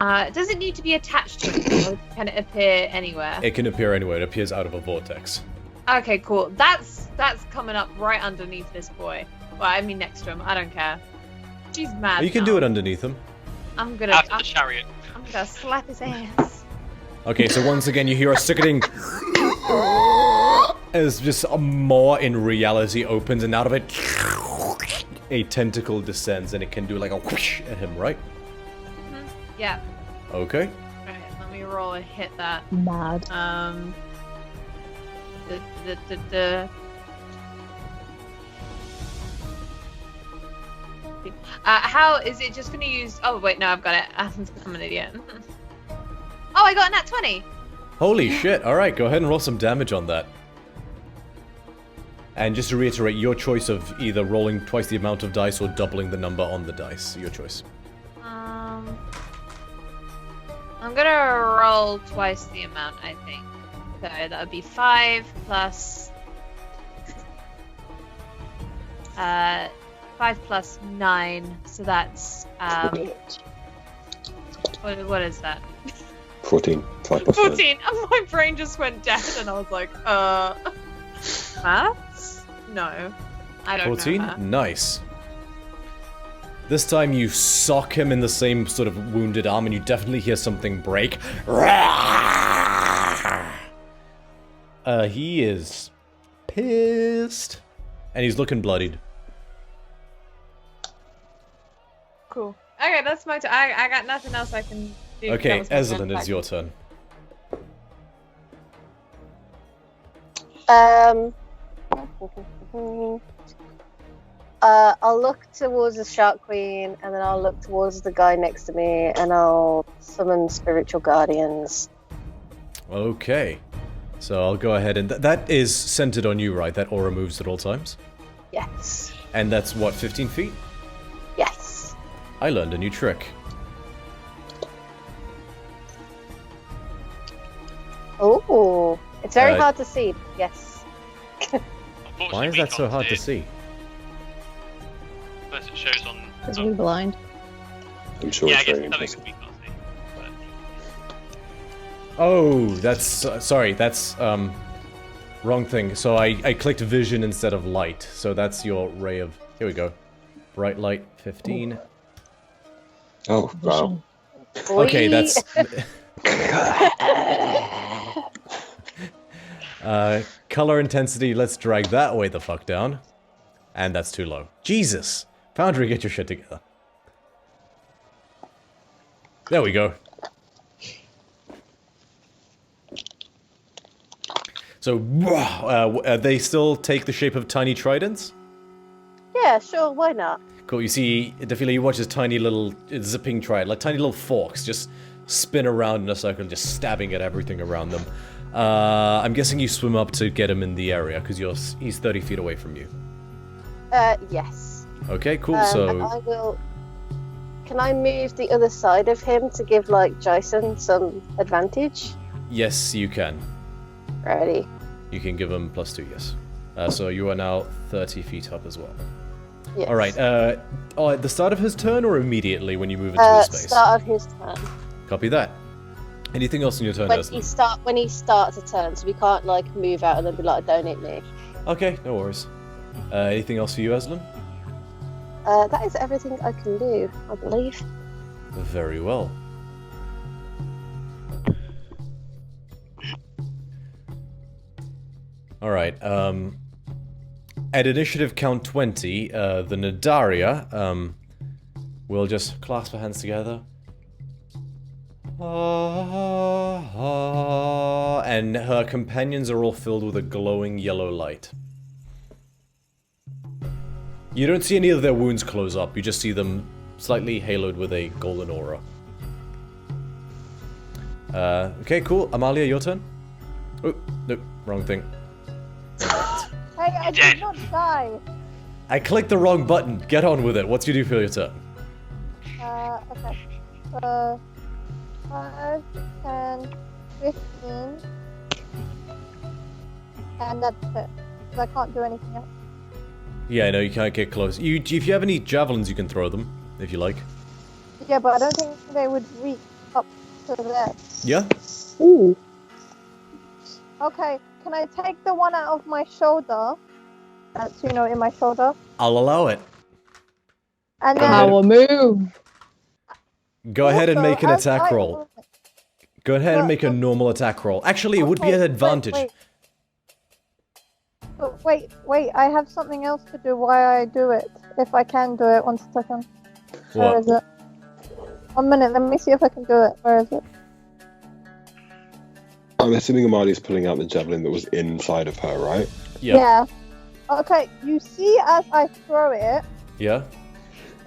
Does it need to be attached to it, or can it appear anywhere? It can appear anywhere. It appears out of a vortex. Okay, cool. That's coming up right underneath this boy. Well, I mean next to him. I don't care. She's mad. You can now. do it underneath him. I'm gonna. Out of the chariot. I'm gonna slap his ass. Okay, so once again, you hear a sickening as just a maw in reality opens, and out of it, a tentacle descends, and it can do like a whoosh at him, right? Yeah. Okay. Right. Let me roll and hit that. Mad. How is it just gonna use? Oh wait, no, I've got it. I'm an idiot. Oh, I got a nat 20. Holy shit! All right, go ahead and roll some damage on that. And just to reiterate, your choice of either rolling twice the amount of dice or doubling the number on the dice. Your choice. I'm gonna roll twice the amount, I think. So that would be 5 plus 5 plus 9. So that's what is that? 14. 5 plus 9. 14. And my brain just went dead, and I was like, maths? No, I don't 14? know. Nice. This time you sock him in the same sort of wounded arm, and you definitely hear something break. He is pissed, and he's looking bloodied. Cool. Okay, that's my I got nothing else I can do. Okay, That was my turn. Ezelyn, it's your turn. I'll look towards the Shark Queen, and then I'll look towards the guy next to me, and I'll summon Spiritual Guardians. Okay. So I'll go ahead and... that is centered on you, right? That aura moves at all times? Yes. And that's, what, 15 feet? Yes. I learned a new trick. Oh, it's very Uh, hard to see. Yes. Why is that so hard to see? Unless it shows on. Because we're blind. I'm sure Yeah, I it's guess very it's something impressive. we can't see. Oh, that's... sorry, that's, wrong thing. So I clicked vision instead of light. So that's your ray of... Here we go. Bright light, 15. Oh, wow. Okay, that's... color intensity, let's drag that way the fuck down. And that's too low. Jesus! Foundry, get your shit together. There we go. So, they still take the shape of tiny tridents? Yeah, sure, why not? Cool, you see, Defila, you watch this tiny little zipping trident, like tiny little forks, just spin around in a circle and just stabbing at everything around them. I'm guessing you swim up to get him in the area, because he's 30 feet away from you. Yes. Okay, cool, And so... I will... Can I move the other side of him to give, like, Jason some advantage? Yes, you can. Ready. You can give him +2, yes. So you are now 30 feet up as well. Yes. Alright, at the start of his turn or immediately when you move into his space? Start of his turn. Copy that. Anything else in your turn, When Ursula? he starts a turn, so we can't, like, move out and then be like, don't hit me. Okay, no worries. Anything else for you, Aslan? That is everything I can do, I believe. Very well. Alright, at initiative count 20, the Nadaria, will just clasp her hands together. And her companions are all filled with a glowing yellow light. You don't see any of their wounds close up, you just see them slightly haloed with a golden aura. Okay, cool. Amalia, your turn? Oh, nope, wrong thing. Hey, I did not die. I clicked the wrong button. Get on with it. What's you do for your turn? Okay. 5, 10, 15. And that's it. 'Cause I can't do anything else. Yeah, no, you can't get close. If you have any javelins, you can throw them, if you like. Yeah, but I don't think they would reach up to there. Yeah? Ooh. Okay, can I take the one out of my shoulder? That's, in my shoulder. I'll allow it. And then... Power move! Go ahead and make an as attack I- roll. Go ahead and make a normal attack roll. Actually, it would be an advantage. Wait, I have something else to do while I do it. If I can do it, 1 second. Where What? is it? 1 minute, let me see if I can do it. Where is it? I'm assuming Amalia's pulling out the javelin that was inside of her, right? Yeah. Okay, you see as I throw it, Yeah?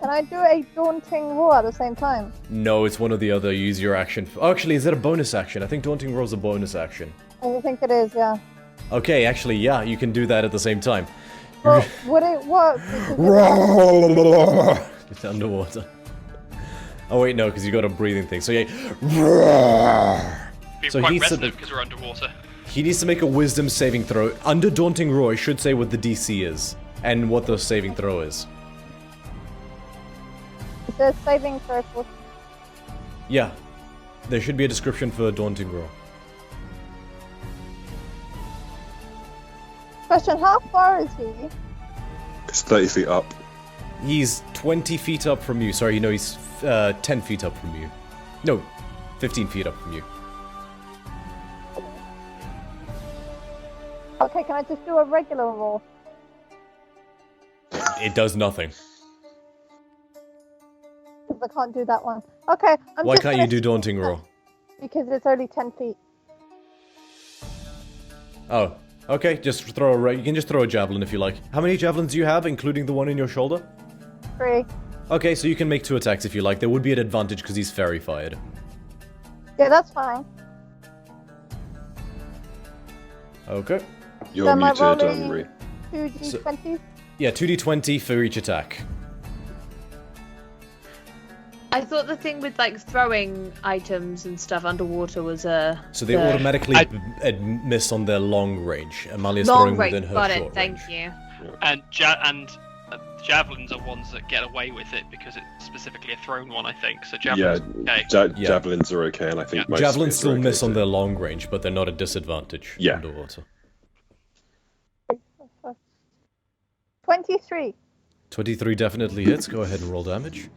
can I do a daunting roar at the same time? No, it's one or the other. Use your action. Oh, actually, is that a bonus action? I think Daunting Roar's a bonus action. I think it is, yeah. Okay, actually, yeah, you can do that at the same time. Well, would it work? Because It's underwater. Oh wait, no, because you got a breathing thing. So yeah. Be So quite he's restive because we're underwater. He needs to make a wisdom saving throw. Under Daunting Roar, it should say what the DC is. And what the saving throw is. it says saving throw for... Yeah. There should be a description for Daunting Roar. Question, how far is he? It's 30 feet up. He's 20 feet up from you. Sorry, no, he's 10 feet up from you. No, 15 feet up from you. Okay, can I just do a regular roll? It does nothing. Because I can't do that one. Okay, Why can't you do Daunting Roar? Because it's only 10 feet. Oh, okay, just throw you can just throw a javelin if you like. How many javelins do you have, including the one in your shoulder? 3. Okay, so you can make 2 attacks if you like. There would be an advantage because he's fairy fired. Yeah, that's fine. Okay. You're So am I muted, rolling Ri. 2d20? Yeah, 2d20 for each attack. I thought the thing with like throwing items and stuff underwater was So they automatically miss on their long range. Amalia's long throwing range. within her Got short it. Thank range. you. And javelins are ones that get away with it because it's specifically a thrown one, I think. So javelins, okay. Javelins are okay, and I think most Javelins spears are still okay miss on too. their long range, but they're not at disadvantage underwater. 23. 23 definitely hits. Go ahead and roll damage.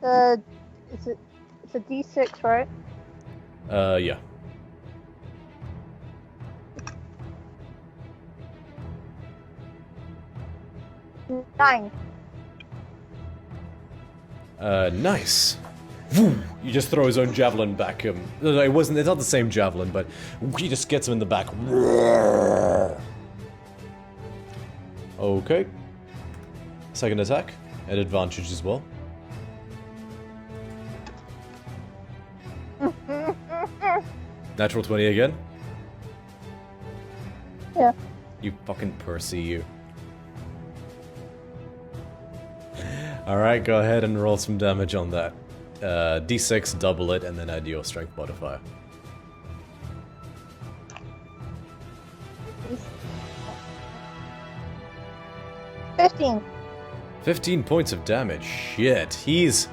It's a d6, right? Yeah. Nine. Nice. Woo! You just throw his own javelin back. It's not the same javelin, but he just gets him in the back. Okay. Second attack. At advantage as well. Natural 20 again? Yeah. You fucking Percy, you. Alright, go ahead and roll some damage on that. D6, double it, and then add your strength modifier. $15. 15 points of damage. Shit. He's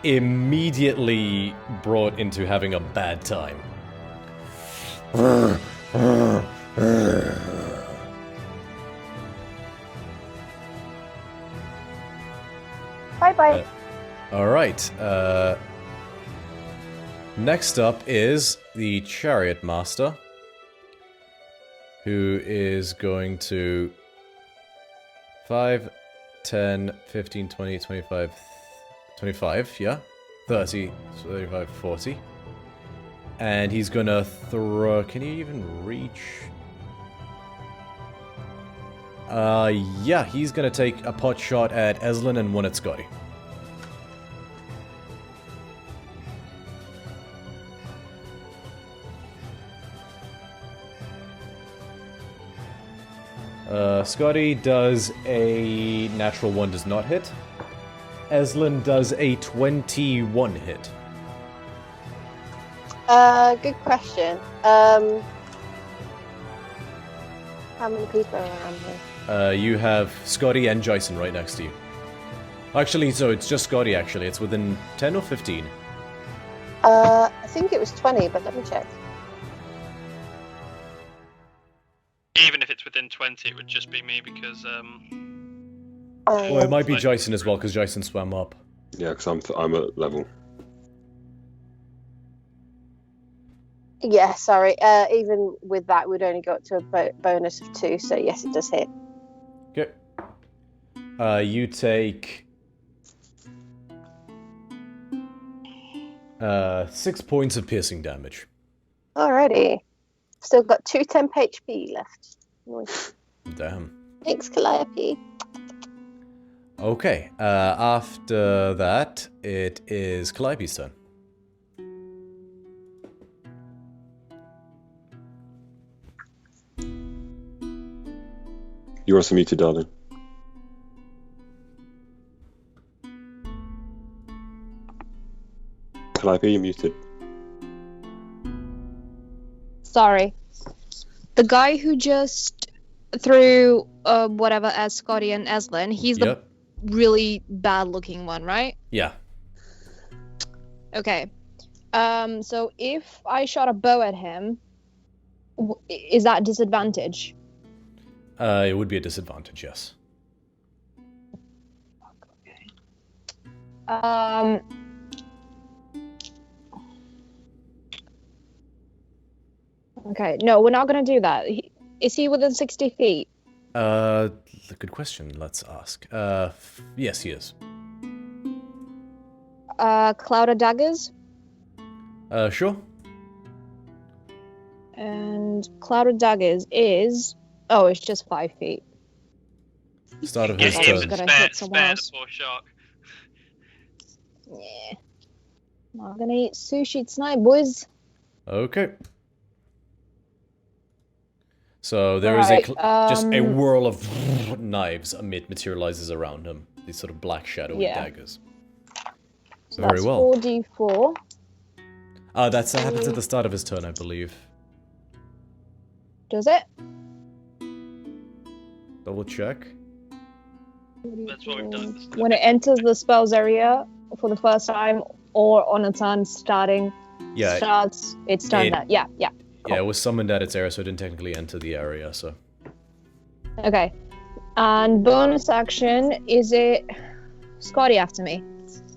immediately brought into having a bad time. Bye-bye. Alright, next up is the Chariot Master, who is going to 5, 10, 15, 20, 25, 25, yeah? 30, 35, 40. And he's gonna throw... Can he even reach? Yeah, he's gonna take a pot shot at Eslin and one at Scotty. Scotty does a natural 1, does not hit. Eslin does a 21 hit. Good question. How many people are around here? You have Scotty and Jason right next to you. Actually, so it's just Scotty, actually. It's within 10 or 15? I think it was 20, but let me check. Even if it's within 20, it would just be me because Oh, it might be Jason as well, because Jason swam up. Yeah, because I'm at level. Yeah, sorry. Even with that, we'd only got to a bonus of 2, so yes, it does hit. Okay. You take 6 points of piercing damage. Alrighty. Still got 2 temp HP left. Nice. Damn. Thanks, Calliope. Okay, after that, it is Calliope's turn. You're also muted, darling. Calliope, you're muted. Sorry. The guy who just threw whatever at Scotty and Eslin, he's the really bad-looking one, right? Yeah. Okay. So if I shot a bow at him, is that disadvantage? It would be a disadvantage, yes. Okay, no, we're not gonna do that. Is he within 60 feet? Good question. Let's ask. Yes, he is. Cloud of Daggers? Sure. And Cloud of Daggers is... Oh, it's just 5 feet. Start of yeah, his him turn. and Gonna hit spare someone else. the poor shark. Yeah. Not gonna eat sushi tonight, boys. Okay. So there is just a whirl of knives materializes around him. These sort of black shadowy daggers. So Very that's well. 4d4. That happens at the start of his turn, I believe. Does it? Double check. That's what we've done. When it enters the spell's area for the first time, or on a turn starting, it's done that. Yeah. Cool. Yeah, it was summoned at its area, so it didn't technically enter the area, so... Okay. And bonus action, is it Scotty after me?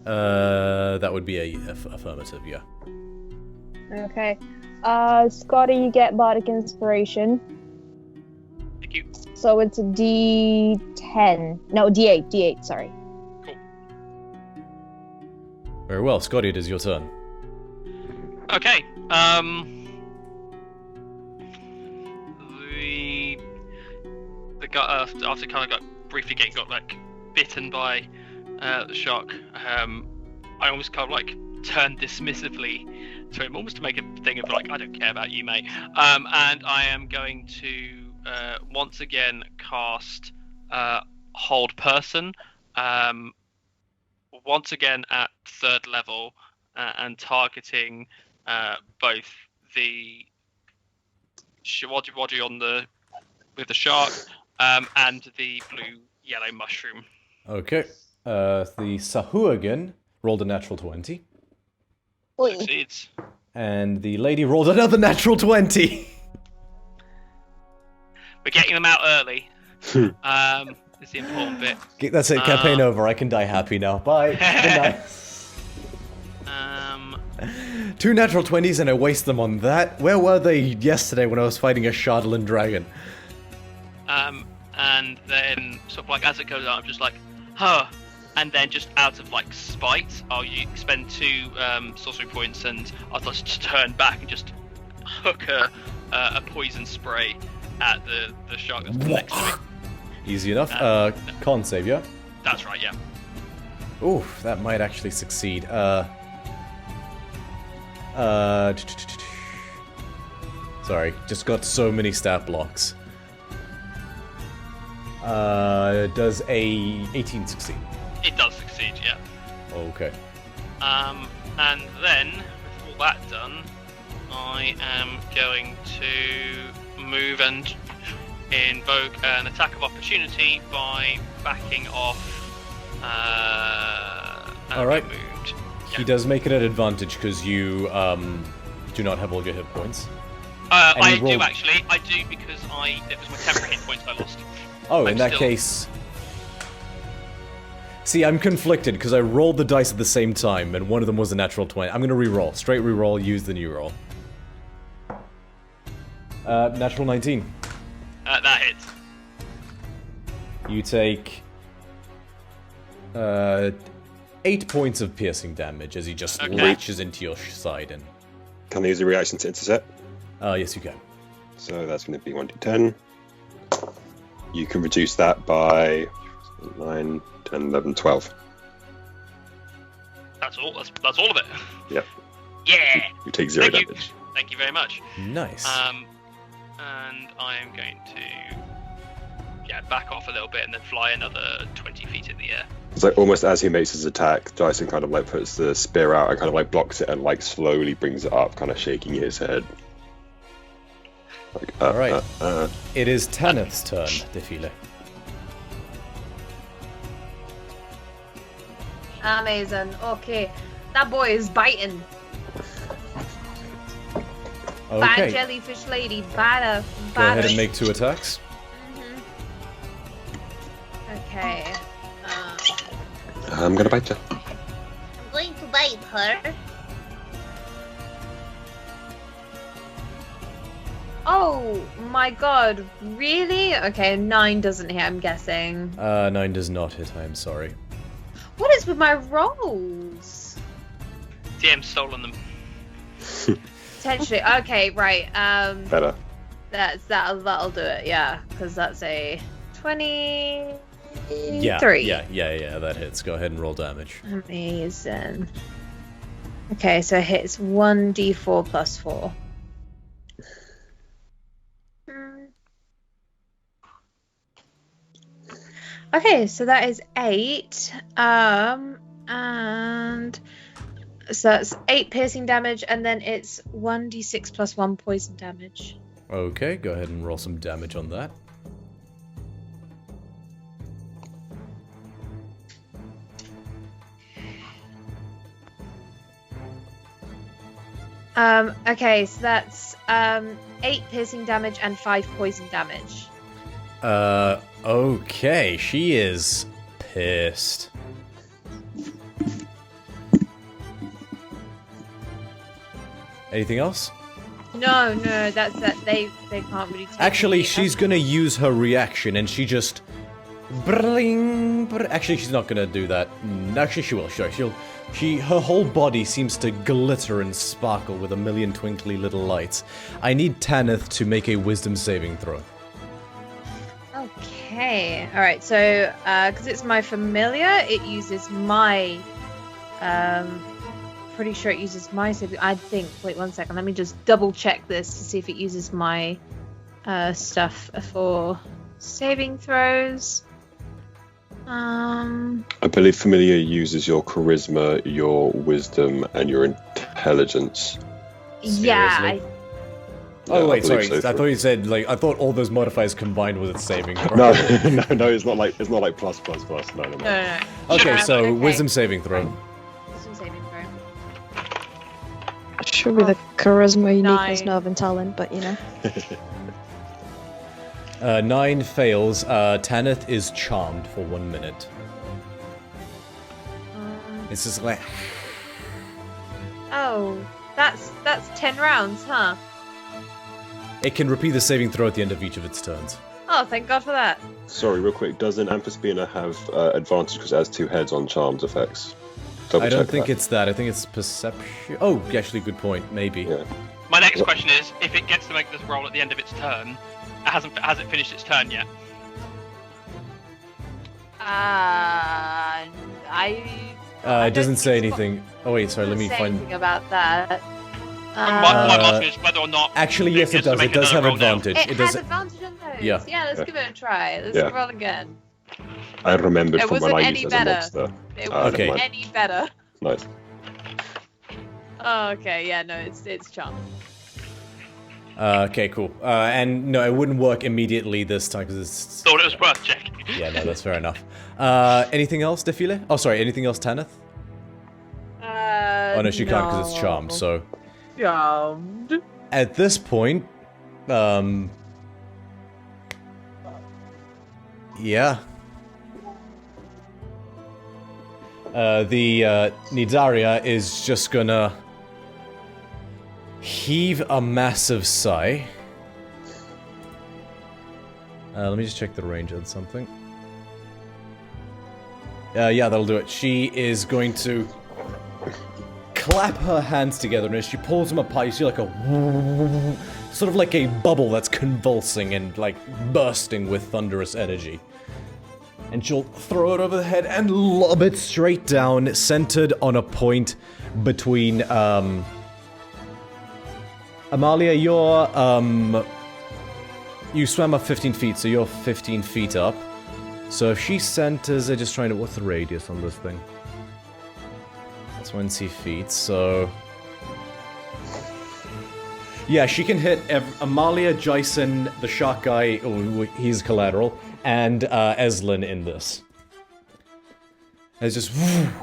That would be a affirmative, yeah. Okay. Scotty, you get Bardic Inspiration. Thank you. So it's a D10. No, D8, sorry. Cool. Very well, Scotty, it is your turn. Okay, the guy after kind of got briefly got like bitten by the shark. I almost kind of like turned dismissively to him, almost to make a thing of like, I don't care about you, mate. And I am going to once again cast Hold Person, once again at 3rd level, and targeting both the Shiwaji on with the shark and the blue-yellow mushroom. Okay. The Sahuagin rolled a natural 20. Succeeds. And the lady rolled another natural 20. We're getting them out early. It's the important bit. That's it, campaign over. I can die happy now. Bye. Good night. 2 natural 20s and I waste them on that. Where were they yesterday when I was fighting a Shardland dragon? And then sort of like as it goes on, I'm just like, huh. And then just out of like spite, I'll spend 2 sorcery points and I'll just turn back and just hook a poison spray at the shark that's next to me. Easy enough. Con save, yeah? That's right, yeah. Ooh, that might actually succeed. Sorry, just got so many stat blocks. Does a 18 succeed? It does succeed, yeah. Okay. And then, with all that done, I am going to move and invoke an attack of opportunity by backing off. Alright. Moved. He does make it an advantage because you do not have all your hit points. I do actually. I do because it was my temporary hit points I lost. Oh, in that case... See, I'm conflicted because I rolled the dice at the same time and one of them was a natural 20. I'm going to re-roll. Straight re-roll, use the new roll. Natural 19. That hits. You take 8 points of piercing damage as he just latches into your side. And Can I use a reaction to intercept? yes, you can. So that's going to be 1d10. You can reduce that by 9, 10, 11, 12. That's all. That's all of it. Yep. Yeah. You take 0 damage. Thank you very much. Nice. And I am going to back off a little bit and then fly another 20 feet in the air. It's like almost as he makes his attack, Dyson kind of like puts the spear out and kind of like blocks it and like slowly brings it up, kind of shaking his head. Like, Alright. It is Tanith's turn, Defile. Amazing. Okay. That boy is biting. Bad Okay. jellyfish lady. Bad. Go ahead and make 2 attacks. Okay. I'm gonna bite you. I'm going to bite her. Oh my god, really? Okay, 9 doesn't hit, I'm guessing. 9 does not hit, I am sorry. What is with my rolls? DM's stolen them. Potentially. Okay, right. Better. That'll do it, yeah. Because that's a 23. Yeah, that hits. Go ahead and roll damage. Amazing. Okay, so it hits 1d4 plus 4. Okay, so that is 8. And so that's 8 piercing damage, and then it's 1d6 plus 1 poison damage. Okay, go ahead and roll some damage on that. Okay, so that's 8 piercing damage and 5 poison damage. Okay, she is pissed. Anything else? No, that's that. They can't really take Actually, any- she's gonna use her reaction and she just... Bring, actually, she's not gonna do that. Actually, she will. Sure, her whole body seems to glitter and sparkle with a million twinkly little lights. I need Tanith to make a wisdom saving throw. Okay, alright, so, because it's my familiar, it uses my, pretty sure it uses my saving, I think, wait 1 second, let me just double check this to see if it uses my, stuff for saving throws. I believe familiar uses your charisma, your wisdom, and your intelligence. Yeah, Seriously? Yeah, Oh I wait, sorry. believe so. I thought you said like I thought all those modifiers combined was its saving throw. No, it's not like plus. No. no. Okay, so Okay. wisdom saving throw. Wisdom saving throw. Should be the charisma, uniqueness, 9. nerve, and talent, but you know. 9 fails. Tanith is charmed for 1 minute. It's just like Oh, that's 10 rounds, huh? it can repeat the saving throw at the end of each of its turns. Oh, thank God for that. Sorry, real quick. Doesn't Amphispina have advantage because it has 2 heads on charms effects? I don't think it's that. I think it's perception. Oh, actually, good point. Maybe. Yeah. My next question is, if it gets to make this roll at the end of its turn, has it finished its turn yet? It doesn't say anything. Oh wait, sorry. Let me find. Anything about that. My question is whether or not. Actually, yes, it does. It does have advantage. It It has does. advantage on those. Yeah. Let's give it a try. Let's Yeah. roll again. I remembered It from when wasn't I any used as a better. monster. It Ah, wasn't okay. never mind. any better. Nice. Oh, okay, yeah, no, it's charm. Okay, cool. And no, it wouldn't work immediately this time because it's. Thought it was worth checking. Yeah, no, that's fair enough. Anything else, Defile? Oh, sorry. Anything else, Tanith? Oh no, she can't because it's charmed. So. Charmed. At this point, yeah. The Nidaria is just gonna heave a massive sigh. Let me just check the range on something. Yeah, that'll do it. She is going to clap her hands together, and as she pulls them apart, you see like a sort of like a bubble that's convulsing and like bursting with thunderous energy. And she'll throw it over the head and lob it straight down, centered on a point between, Amalia, you swam up 15 feet, so you're 15 feet up. So if she centers it, just trying to, what's the radius on this thing? 20 feet, so... Yeah, she can hit Amalia, Jason, the shark guy, he's collateral, and Eslin in this. And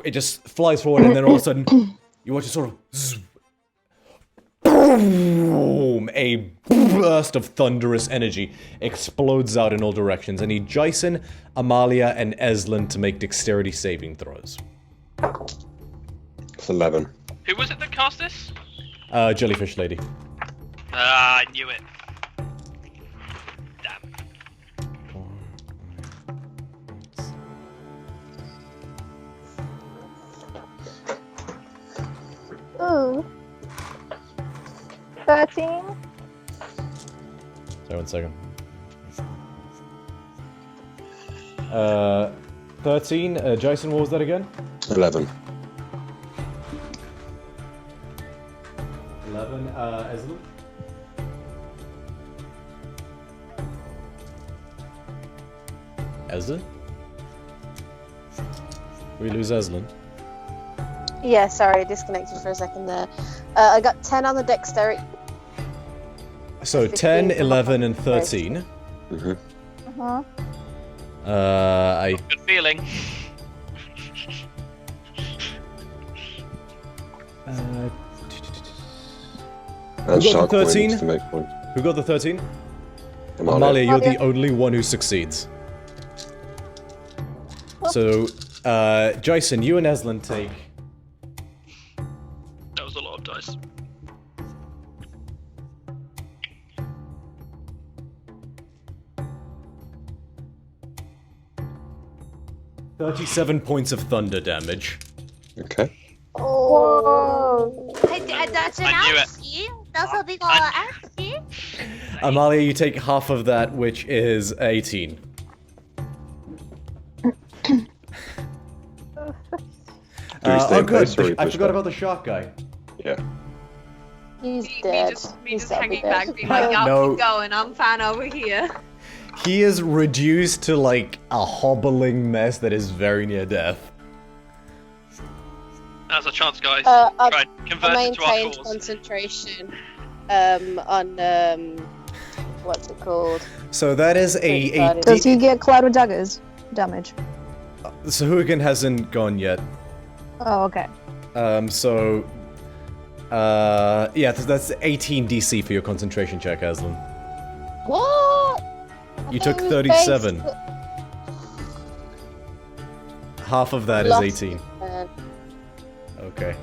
it just flies forward, and then all of a sudden, you watch it sort of... Boom! A burst of thunderous energy explodes out in all directions. I need Jason, Amalia, and Eslin to make dexterity saving throws. It's 11. Who was it that cast this? Jellyfish lady. I knew it. Damn. Ooh. 13. Sorry, 1 second. 13. Jason, what was that again? 11. 11. Eslin? Eslin? We lose Eslin. Yeah, sorry, disconnected for a second there. I got 10 on the dexterity. So 10, 11, and 13. Mm-hmm. I... Good feeling. And Who got Shark the 13? wins to make point. Who got the 13? Amalia. Amalia, you're the Amalia. only one who succeeds. So, Jason, you and Eslin take... That was a lot of dice. $37 points of thunder damage. Okay. Whoa. I knew it. Amalia, you take half of that, which is 18. Do we stay Oh in place good, or we I push forgot back? about the shark guy. Yeah. He's Me dead. just He's hanging dead. back, being like, y'all No. keep going, I'm fine over here. He is reduced to like a hobbling mess that is very near death. Now's a chance, guys. I Try and convert I it to our maintained cause. concentration on what's it called? So that is a Does he get cloud of daggers damage? So Hooligan hasn't gone yet. Oh, okay. Yeah, that's 18 DC for your concentration check, Aslan. What? You took It was 37. based- Half of that is Lost 18. it. Okay.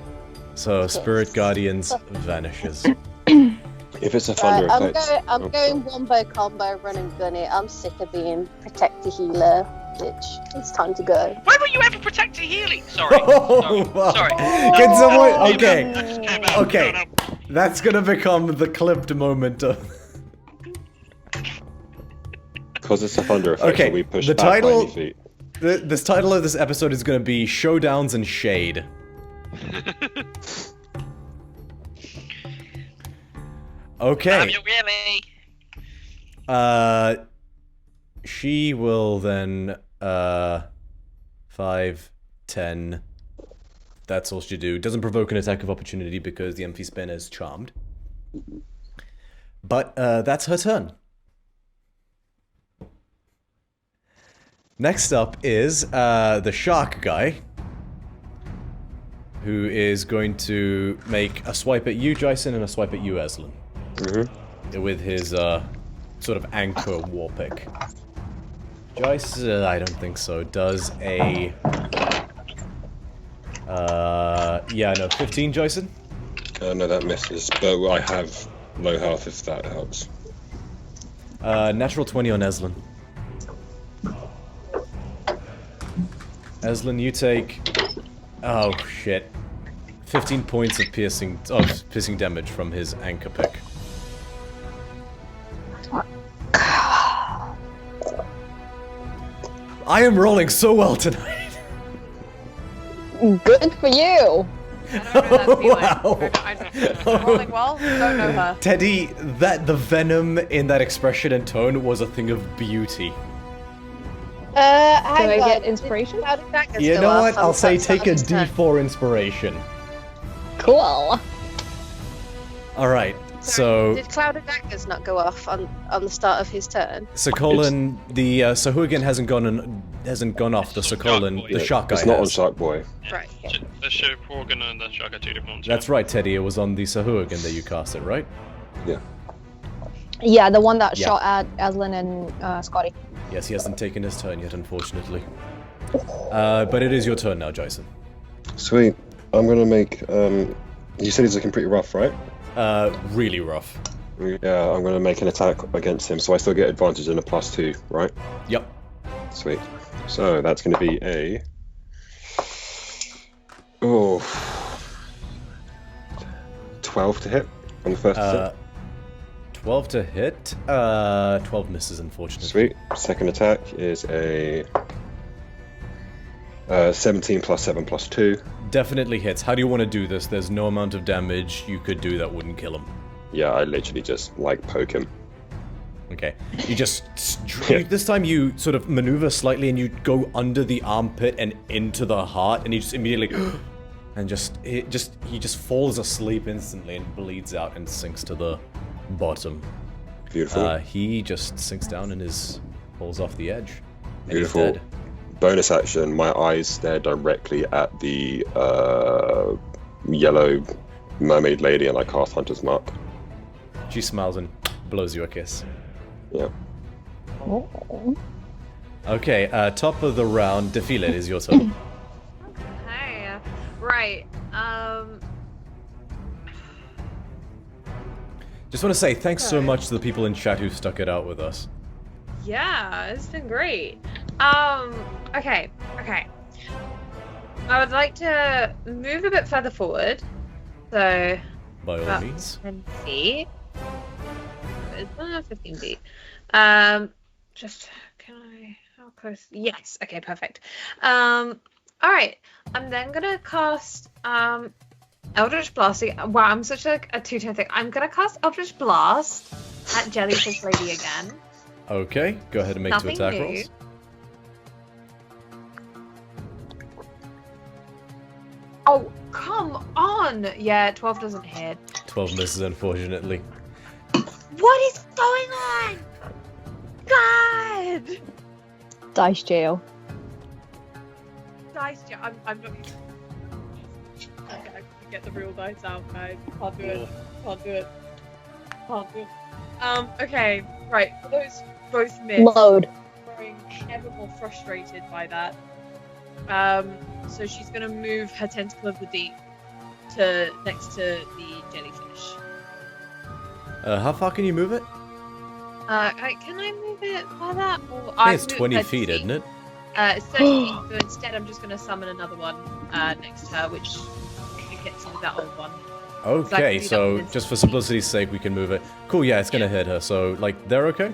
So Spirit Guardians vanishes. If it's a thunder Right, effect. I'm going wombo combo, run and gun it. I'm sick of being protector healer, bitch. It's time to go. Why were you ever protected healing? Sorry. Sorry. Can someone? Okay. That just came out. Okay. No. That's gonna become the clipped moment of. Because it's a thunder effect, Okay, so we push the back title- 90 feet. This title of this episode is going to be Showdowns and Shade. Okay. She will then 5, 10. That's all she do. Doesn't provoke an attack of opportunity because the Amphispin is charmed. But that's her turn. Next up is the shark guy, who is going to make a swipe at you, Jason, and a swipe at you, Eslin. With his sort of anchor war pick. Jace, I don't think so. Does a... yeah, no, 15, Jason? No, that misses, but I have low health if that helps. Natural 20 on Eslin. Eslin, you take... Oh, shit. 15 points of piercing damage from his anchor pick. I am rolling so well tonight. Good for you. I don't know that feeling. Wow. I don't know. Rolling well? Don't know her. Teddy, the venom in that expression and tone was a thing of beauty. Do I get inspiration? You know what? I'll say take a D4 inspiration. Cool. Alright, so... Did Cloud of Daggers not go off on the start of his turn? So Colin, the Sahuagin hasn't gone off the Sokolin, the shark guy It's not on has. Shark Boy. Right. Yeah. The Shoutout and the Shark are two different ones. That's right, Teddy, it was on the Sahuagin that you cast it, right? Yeah. Yeah, the one that Yeah. shot at Eslin and Scotty. Yes, he hasn't taken his turn yet, unfortunately. But it is your turn now, Jason. Sweet. I'm gonna make. You said he's looking pretty rough, right? Really rough. Yeah, I'm gonna make an attack against him, so I still get advantage and a +2, right? Yep. Sweet. So that's gonna be a. Oh. 12 to hit on the first attack. 12 to hit. 12 misses, unfortunately. Sweet. Second attack is a 17 + 7 + 2. Definitely hits. How do you want to do this? There's no amount of damage you could do that wouldn't kill him. Yeah, I literally just like poke him. Okay. You just... This time you sort of maneuver slightly and you go under the armpit and into the heart and he just immediately... and he just falls asleep instantly and bleeds out and sinks to the bottom. Beautiful. He just sinks down and falls off the edge. And Beautiful. He's dead. Bonus action, my eyes stare directly at the yellow mermaid lady and I cast Hunter's Mark. She smiles and blows you a kiss. Yeah. Oh. Okay, top of the round, Defile, it is your turn. Hey, right. Just want to say thanks so much to the people in chat who stuck it out with us. Yeah, it's been great. Okay. I would like to move a bit further forward. So, By all about means. 10 feet. It's 15 feet. Just, can I, how close? Yes, okay, perfect. Alright, I'm then gonna cast, Eldritch Blast. Wow, I'm such a two-tone thing. I'm gonna cast Eldritch Blast at Jellyfish Lady again. Okay, go ahead and make Nothing 2 attack new. rolls. Oh, come on! Yeah, 12 doesn't hit. 12 misses, unfortunately. What is going on? God! Dice jail. Dice, I'm not. Okay, get the real dice out, guys. Can't do it. Okay, right. For those both miss, Load. growing ever more frustrated by that. So she's gonna move her Tentacle of the Deep to next to the jellyfish. How far can you move it? Can I move it by that? Or I think it's 20 feet, isn't it? It's 30 feet, so instead I'm just gonna summon another one next to her, which hits with that old one. Okay, do that so with just for simplicity's sake, we can move it. Cool, yeah, it's gonna hit her. So, like, they're okay?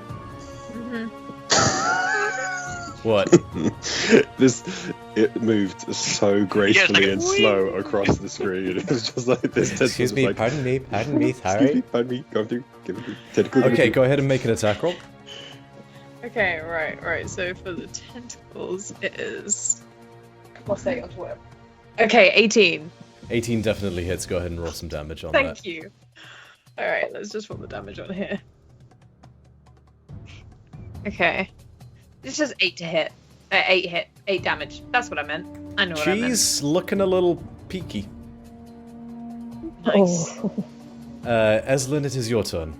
Mm-hmm. What? It moved so gracefully and slow across the screen. It was just like this. Excuse me, pardon me, Excuse sorry. me, pardon me. Go through. Give it through. Tentacle. Okay, go ahead and make an attack roll. Okay, right. So for the tentacles, it is. What's that on to Okay, 18. 18 definitely hits. Go ahead and roll some damage on that. Thank you. Alright, let's just roll the damage on here. Okay. This is 8 to hit. 8 damage. That's what I meant. I know what I meant. She's looking a little peaky. Nice. Eslin, it is your turn.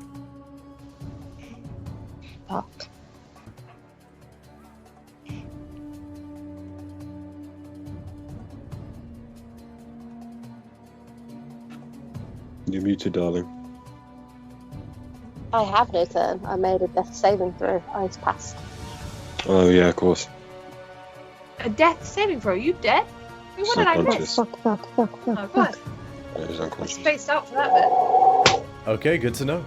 Fuck. You're muted, darling. I have no turn. I made a death saving throw. I passed. Oh yeah, of course. A death saving throw? You dead? What did I miss? Subconscious. Oh god. Yeah, he's I unconscious. spaced out for that bit. Okay, good to know.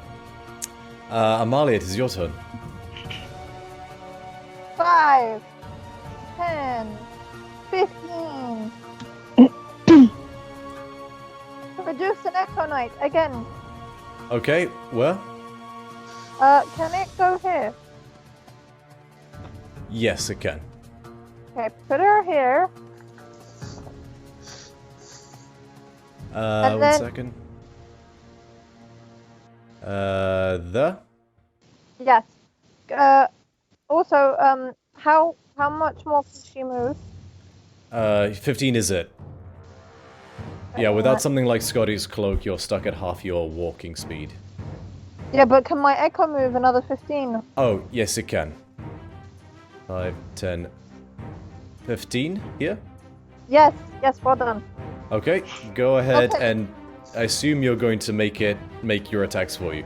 Amalia, it is your turn. 5, 10, 15. Reduce an Echo Knight again. Okay, where? Can it go here? Yes, it can. Okay, put her here. And One then- second. The? Yes. Also, how much more can she move? 15 is it. Yeah, without something like Scotty's cloak, you're stuck at half your walking speed. Yeah, but can my Echo move another 15? Oh, yes, it can. 5, 10, 15 here? Yes, well done. Okay, go ahead Okay. and I assume you're going to make your attacks for you.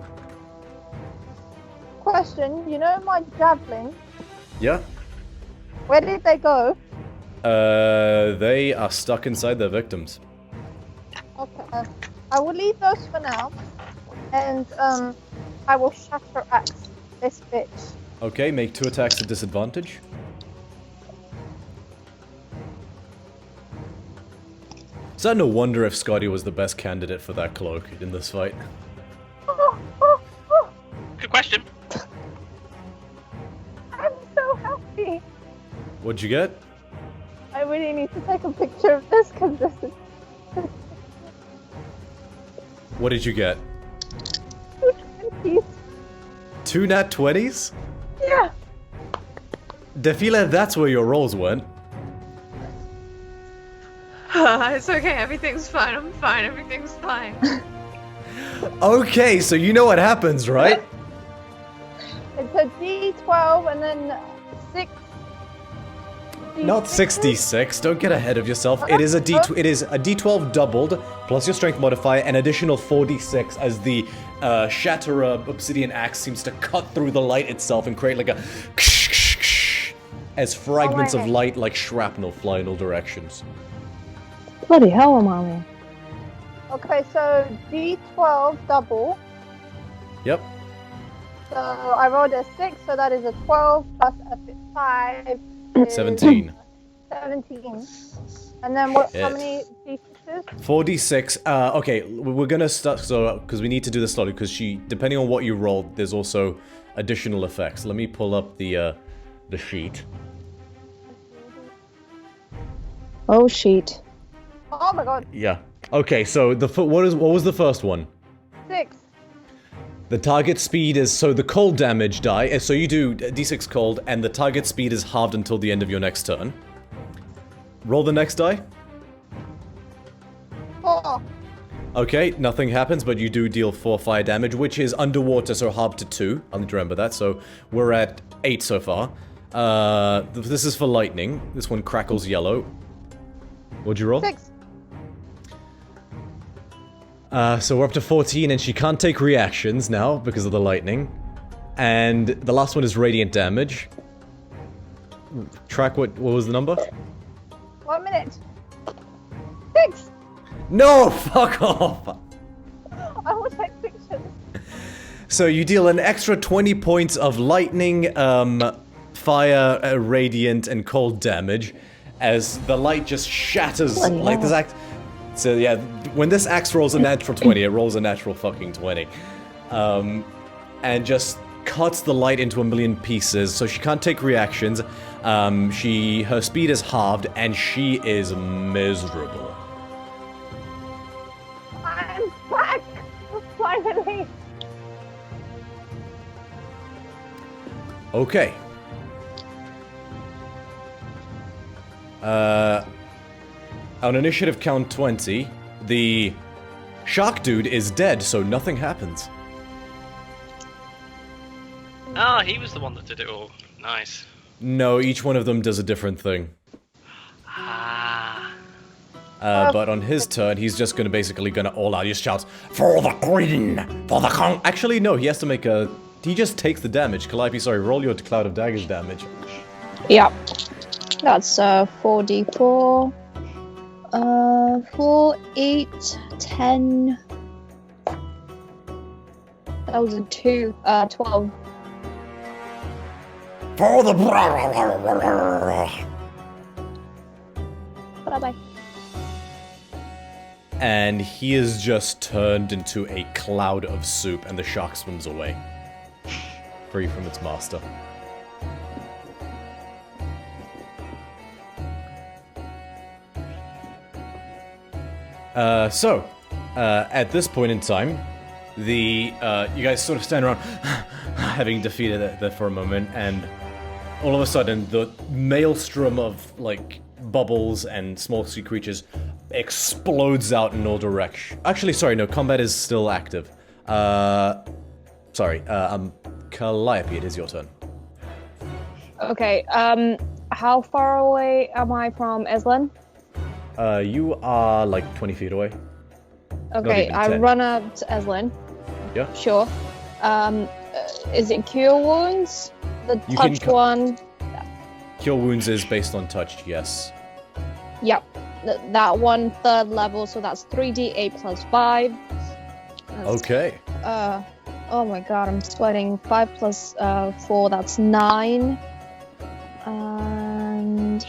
Question, you know my javelin? Yeah? Where did they go? They are stuck inside their victims. Okay, I will leave those for now. And, I will shatter axe this bitch. Okay, make 2 attacks at disadvantage. Is that no wonder if Scotty was the best candidate for that cloak in this fight? Good question. I'm so happy. What'd you get? I really need to take a picture of this because this is What did you get? 220s. 2 nat 20s? Yeah. Defila, that's where your rolls went. It's okay, everything's fine. I'm fine, everything's fine. Okay, so you know what happens, right? It's a D12 and then 6. Not 66. Don't get ahead of yourself. It is a D12 doubled plus your strength modifier, an additional 4d6 as the Shatterer obsidian axe seems to cut through the light itself and create like a as fragments of light like shrapnel fly in all directions. Bloody hell, Amalia. Okay, so D12 double. Yep. So I rolled a 6, so that is a 12 plus a 5. is 17. 17. And then what? How Yes. many D6s? 4d6. Okay, we're gonna start because we need to do this slowly because depending on what you rolled, there's also additional effects. Let me pull up the sheet. Oh, sheet. Oh my god, Yeah. Okay, so what was the first one? 6. The target speed is so the cold damage die. So you do d6 cold, and the target speed is halved until the end of your next turn. Roll the next die. 4. Okay, nothing happens, but you do deal 4 fire damage, which is underwater, so halved to 2. I'll need to remember that. So we're at 8 so far. This is for lightning. This one crackles yellow. What'd you roll? 6. So we're up to 14, and she can't take reactions now because of the lightning. And the last one is radiant damage. Track what was the number? 1 minute. 6. No, fuck off! I will take pictures. So you deal an extra 20 points of lightning, fire, radiant, and cold damage as the light just shatters like this axe. So yeah, when this axe rolls a natural 20, it rolls a natural fucking 20. And just cuts the light into a million pieces, so she can't take reactions. Her speed is halved, and she is miserable. I'm back! Finally! Okay. On initiative count 20, the shark dude is dead, so nothing happens. Ah, he was the one that did it all. Nice. No, each one of them does a different thing. Ah. But on his turn, he's just basically gonna all out. He just shouts, "For the queen! For the con—" Actually, no, he has to make a... He just takes the damage. Calliope, sorry, roll your Cloud of Daggers damage. Yeah. That's 4d4. 4, 8, 10. That was a 2. 12. For the... Bye-bye. And he is just turned into a cloud of soup, and the shark swims away. Free from its master. At this point in time, you guys sort of stand around, having defeated it there for a moment, and all of a sudden, the maelstrom of, like, bubbles and small sea creatures explodes out in all directions. Actually, sorry, no, combat is still active. Calliope, it is your turn. Okay, how far away am I from Eslin? You are, like, 20 feet away. Okay, I 10. run up to Eslin. Yeah? Sure. Is it Cure Wounds? The You touch can one? Cure Wounds is based on touch, yes. Yep. That one, 3rd level, so that's 3d8 plus 5. That's, Okay. Oh my god, I'm sweating. 5 plus 4, that's 9. And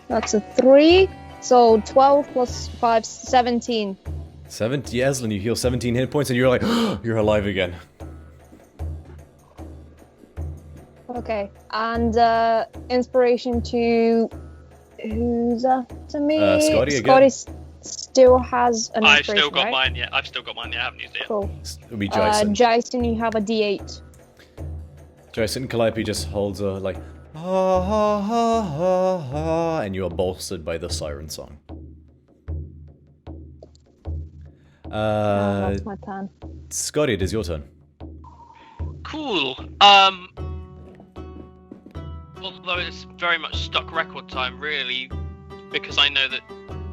that's a 3. So 12 plus 5, 17. 17, Eslin, you heal 17 hit points and you're like, you're alive again. Okay, and inspiration to... Who's after me? Scotty again. Scotty still has an I've inspiration, still got right? mine yet. I've still got mine yet. I haven't used it yet. Cool. It'll be Jason. Jason, you have a d8. Jason Calliope just holds a, like, ha ha ha ha ha, and you are bolstered by the siren song. That's my turn. Scotty, it is your turn. Cool. Although it's very much stuck record time, really, because I know that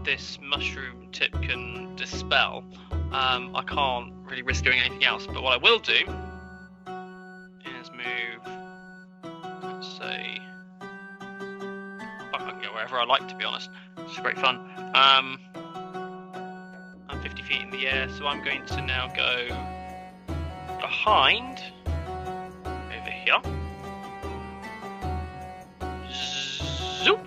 this mushroom tip can dispel. I can't really risk doing anything else. But what I will do is move. Let's say, I can go wherever I like, to be honest. It's great fun. I'm 50 feet in the air, so I'm going to now go behind over here. Zoop.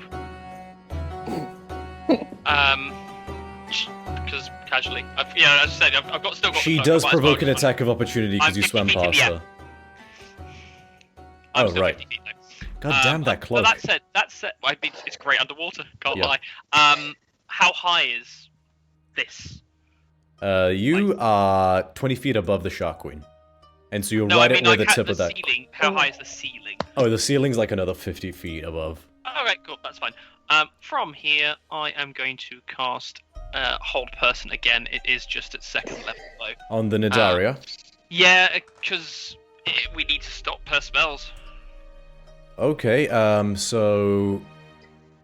Because casually, as I said, I've still got. She does provoke an attack of opportunity because you swam past her. Oh right. God damn that cloak. But that said, I mean, it's great underwater. Can't lie. How high is this? You are 20 feet above the Shark Queen. And so you're right at where the tip of that... Ceiling. How high is the ceiling? Oh, the ceiling's like another 50 feet above. Alright, cool, that's fine. From here, I am going to cast Hold Person again. It is just at 2nd level, though. On the Nidaria? Yeah, because we need to stop her spells. Okay, so...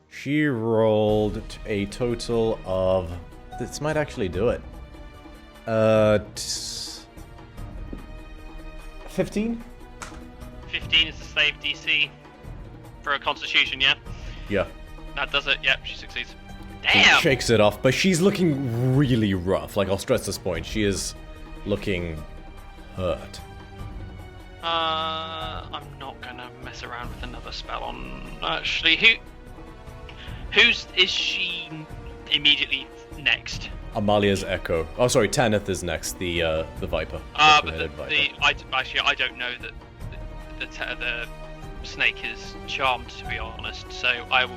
She rolled a total of... This might actually do it. 15? 15 is the save DC for a Constitution, yeah? Yeah. That does it, yep, she succeeds. She Damn! shakes it off, but she's looking really rough. Like, I'll stress this point, she is looking hurt. I'm not gonna mess around with another spell on. Actually, is she immediately next? Amalia's Echo. Oh, sorry, Tanith is next. The Viper. But Viper. I don't know that the snake is charmed, to be honest. So I'm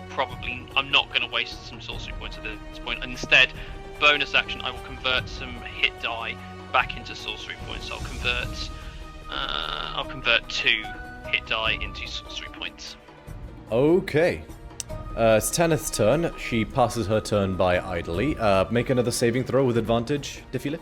not going to waste some sorcery points at this point. Instead, bonus action, I will convert some hit die back into sorcery points. I'll convert 2 hit die into sorcery points. Okay. It's Tanith's turn. She passes her turn by idly. Make another saving throw with advantage, Defile.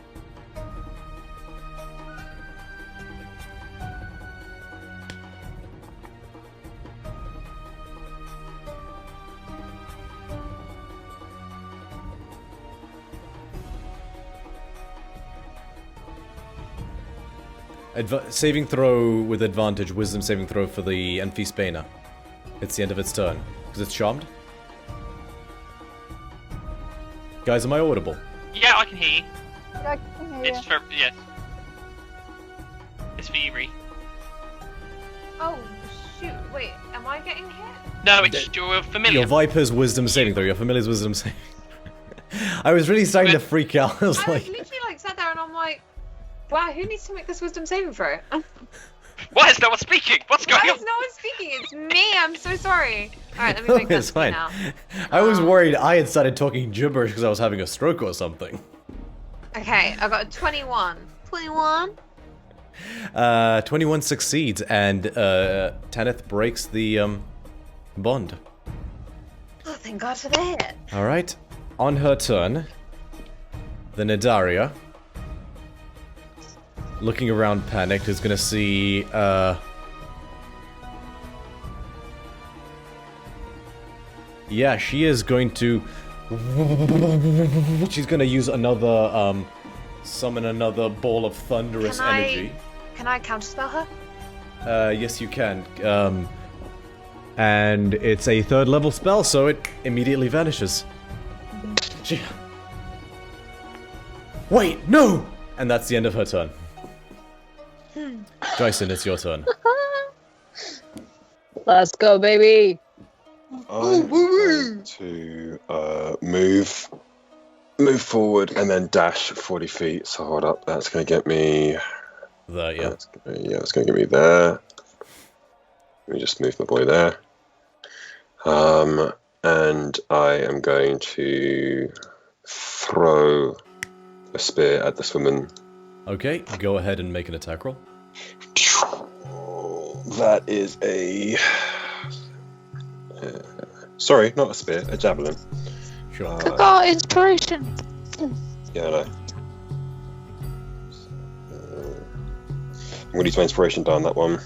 Saving throw with advantage, wisdom saving throw for the Amphisbaena. It's the end of its turn. Because it's charmed? Guys, am I audible? Yeah, I can hear you. Yeah, I can hear It's for, yes. It's for you, Ree. Oh, shoot. Wait, am I getting hit? No, it's your familiar. Your Viper's wisdom saving throw, your familiar's wisdom saving. I was really starting to freak out. I was I like... literally sat there and I'm like, wow, who needs to make this wisdom saving throw? Why is no one speaking? What's going Why on? is no one speaking? It's me. I'm so sorry. All right, let me make It's that fine. now. I was worried I had started talking gibberish because I was having a stroke or something. Okay, I got a 21. 21? 21 succeeds, and Tanith breaks the bond. Oh, thank God for that. Alright. On her turn, the Nidaria, looking around panicked, is gonna see yeah, she is going to she's gonna use another summon another ball of thunderous energy. Can I counterspell her? Yes you can. And it's a 3rd level spell, so it immediately vanishes. She... Wait, no! And that's the end of her turn. Jason, it's your turn. Let's go, baby. I'm going to move forward and then dash 40 feet. So hold up, that's going to get me There, yeah. it's going to get me there. Let me just move my boy there. And I am going to throw a spear at this woman. Okay, go ahead and make an attack roll. That is a... sorry, not a spear, a javelin. Sure. Got inspiration. Yeah, I know. I'm going to use my inspiration down that one.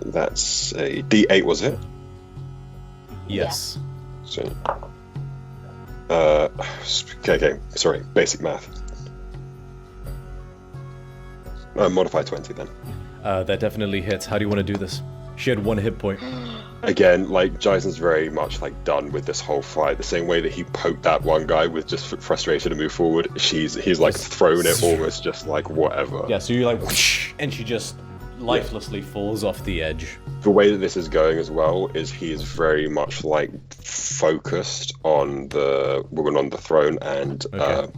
That's a D8, was it? Yes. So, okay, sorry, basic math. Modify 20 then. That definitely hits. How do you want to do this? She had 1 hit point. Again, like, Jason's very much, like, done with this whole fight. The same way that he poked that one guy with just frustration to move forward, he's, like, thrown it almost just, like, whatever. Yeah, so you're like, whoosh, and she just lifelessly falls off the edge. The way that this is going as well is he is very much, like, focused on the woman on the throne and, Okay.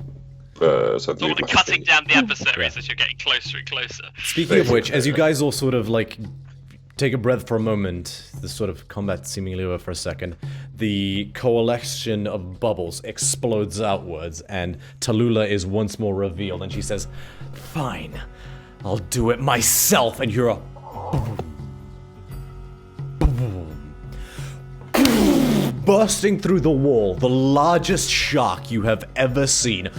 Sort of cutting down the adversaries as you're getting closer and closer. Speaking of which, as you guys all sort of, like, take a breath for a moment, the sort of combat seemingly over for a second, the coalition of bubbles explodes outwards, and Tallulah is once more revealed, and she says, "Fine, I'll do it myself," and you're a... bursting through the wall, the largest shark you have ever seen.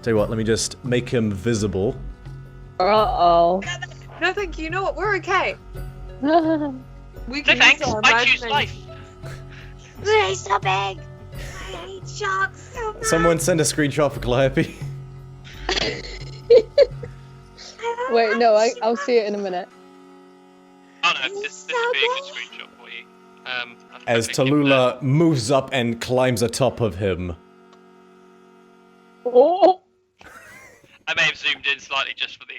Tell you what, let me just make him visible. Uh-oh. No, thank you. You know what? We're okay. We No can thanks, use our I choose imagination. life. They're so big. I hate sharks so much. Someone send a screenshot for Calliope. Wait, no, I'll see it in a minute. Oh no, this would be a good screenshot for you. As Tallulah moves up and climbs atop of him. Oh! I may have zoomed in slightly just for the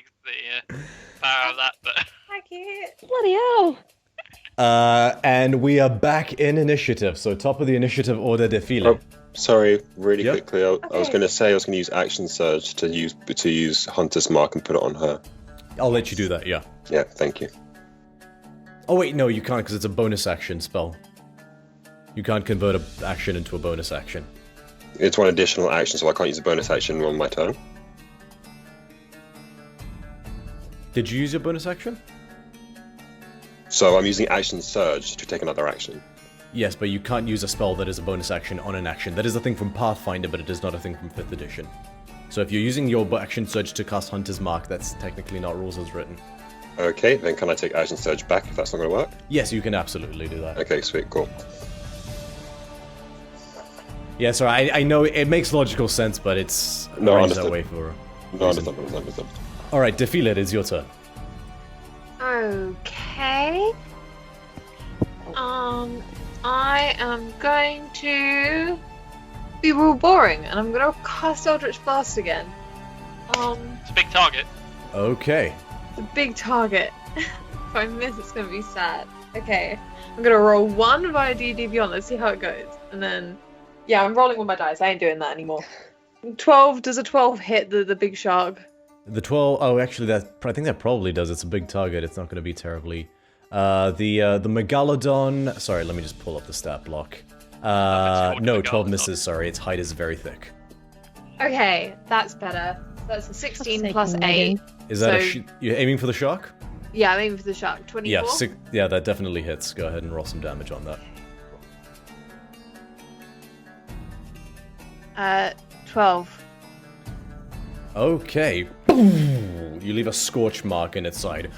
power of that, but Thank you. Bloody hell! And we are back in initiative. So top of the initiative order, Defile. Oh, sorry, really Yep. quickly. I was Okay. going to say I was going to use Action Surge to use Hunter's Mark and put it on her. I'll let you do that. Yeah. Yeah, thank you. Oh wait, no, you can't because it's a bonus action spell. You can't convert an action into a bonus action. It's one additional action, so I can't use a bonus action on my turn. Did you use your bonus action? So I'm using Action Surge to take another action. Yes, but you can't use a spell that is a bonus action on an action. That is a thing from Pathfinder, but it is not a thing from 5th edition. So if you're using your action surge to cast Hunter's Mark, that's technically not rules as written. Okay, then can I take Action Surge back if that's not going to work? Yes, you can absolutely do that. Okay, sweet, cool. Yeah, sorry, I know it makes logical sense, but it's No, arranged that understood. way for... No, understand. Alright, Defile, it is your turn. Okay. I am going to be real boring, and I'm gonna cast Eldritch Blast again. it's a big target. Okay. It's a big target. If I miss, it's gonna be sad. Okay, I'm gonna roll 1 via D&D Beyond. Let's see how it goes, and then yeah, I'm rolling with my dice. I ain't doing that anymore. 12. Does a 12 hit the big shark? The 12... Oh, actually, I think that probably does. It's a big target. It's not going to be terribly... the Megalodon... Sorry, let me just pull up the stat block. No, 12 misses, sorry. Its height is very thick. Okay, that's better. That's a 16 That's plus taking 8. Is that So- you're aiming for the shark? Yeah, I'm aiming for the shark. 24? Yeah, yeah, that definitely hits. Go ahead and roll some damage on that. 12. Okay. You leave a scorch mark in its side.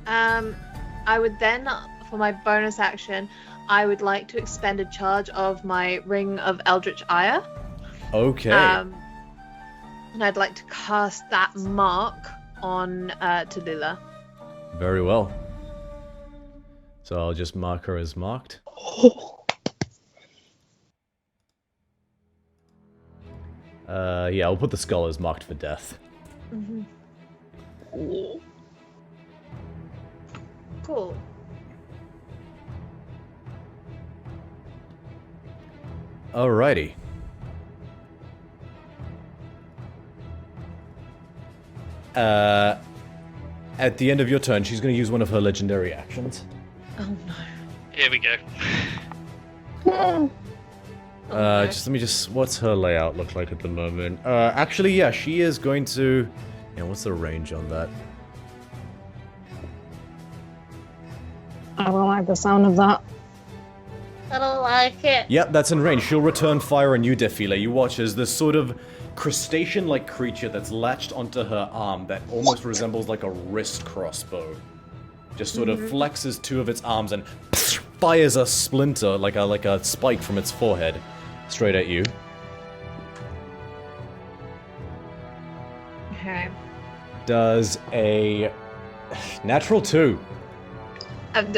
I would then, for my bonus action, I would like to expend a charge of my Ring of Eldritch Ire. Okay. And I'd like to cast that mark on Tallulah. Very well. So I'll just mark her as marked. Yeah, I'll put the skull as marked for death. Cool. Alrighty. At the end of your turn, she's going to use one of her legendary actions. Oh no. Here we go. Just let me what's her layout look like at the moment? Actually, yeah, she is going to... Yeah, what's the range on that? I don't like the sound of that. I don't like it. Yep, that's in range. She'll return fire on you, Defile. You watch as this sort of crustacean-like creature that's latched onto her arm that almost resembles like a wrist crossbow just sort of flexes two of its arms and fires a splinter, like a spike from its forehead, straight at you. Okay. Does a natural 2.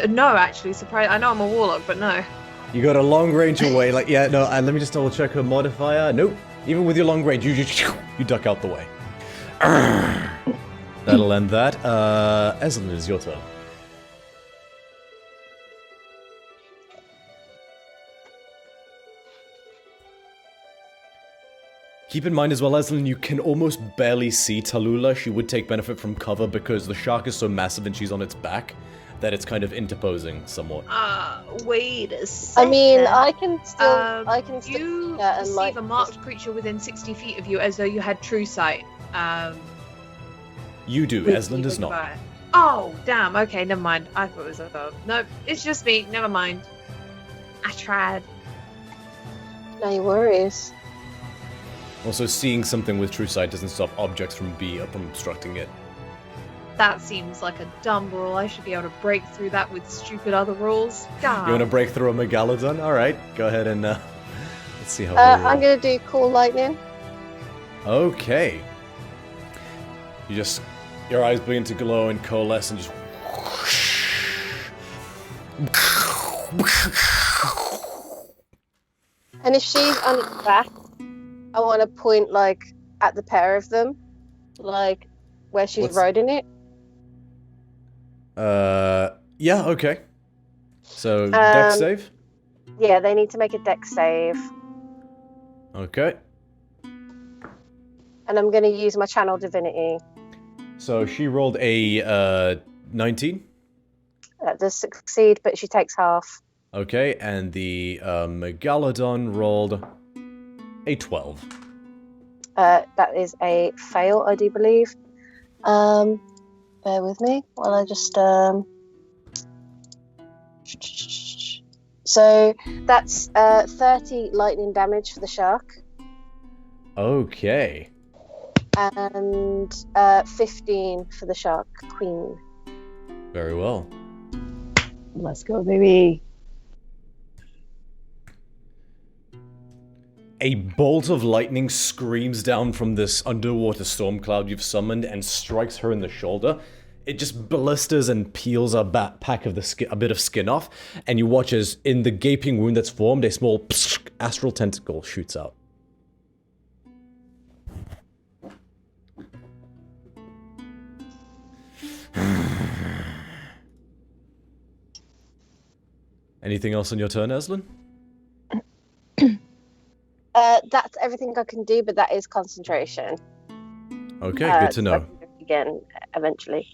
No, actually, surprise. I know I'm a warlock, but no. You got a long range away, like, yeah, no, and let me just double check her modifier. Nope. Even with your long range, you duck out the way. That'll end that. Eslin, it's your turn. Keep in mind as well, Eslin, you can almost barely see Tallulah. She would take benefit from cover because the shark is so massive and she's on its back that it's kind of interposing somewhat. Wait a second. I mean, I can still You see that and perceive like a marked creature within 60 feet of you as though you had true sight. You do, Eslin does not. Goodbye. Oh, damn. Okay, never mind. I thought it was a dog. No, it's just me. Never mind. I tried. no worries. Also, seeing something with true sight doesn't stop objects from obstructing it. That seems like a dumb rule. I should be able to break through that with stupid other rules. God. You want to break through a megalodon? Alright, go ahead and let's see how I'm gonna do cool lightning. Okay. Your eyes begin to glow and coalesce and just... And if she's on its back, I want to point like at the pair of them, like where she's riding it. Yeah, okay. So, dex save? Yeah, they need to make a dex save. Okay. And I'm going to use my channel divinity. So she rolled a 19. That does succeed, but she takes half. Okay, and the Megalodon rolled a 12. That is a fail, I do believe. Bear with me while I just... So that's 30 lightning damage for the shark. Okay. And 15 for the shark queen. Very well. Let's go, baby. A bolt of lightning screams down from this underwater storm cloud you've summoned and strikes her in the shoulder. It just blisters and peels a bit of skin off, and you watch as in the gaping wound that's formed, a small astral tentacle shoots out. Anything else on your turn, Eslin? That's everything I can do, but that is concentration. Okay, good to know. I can do it again, eventually.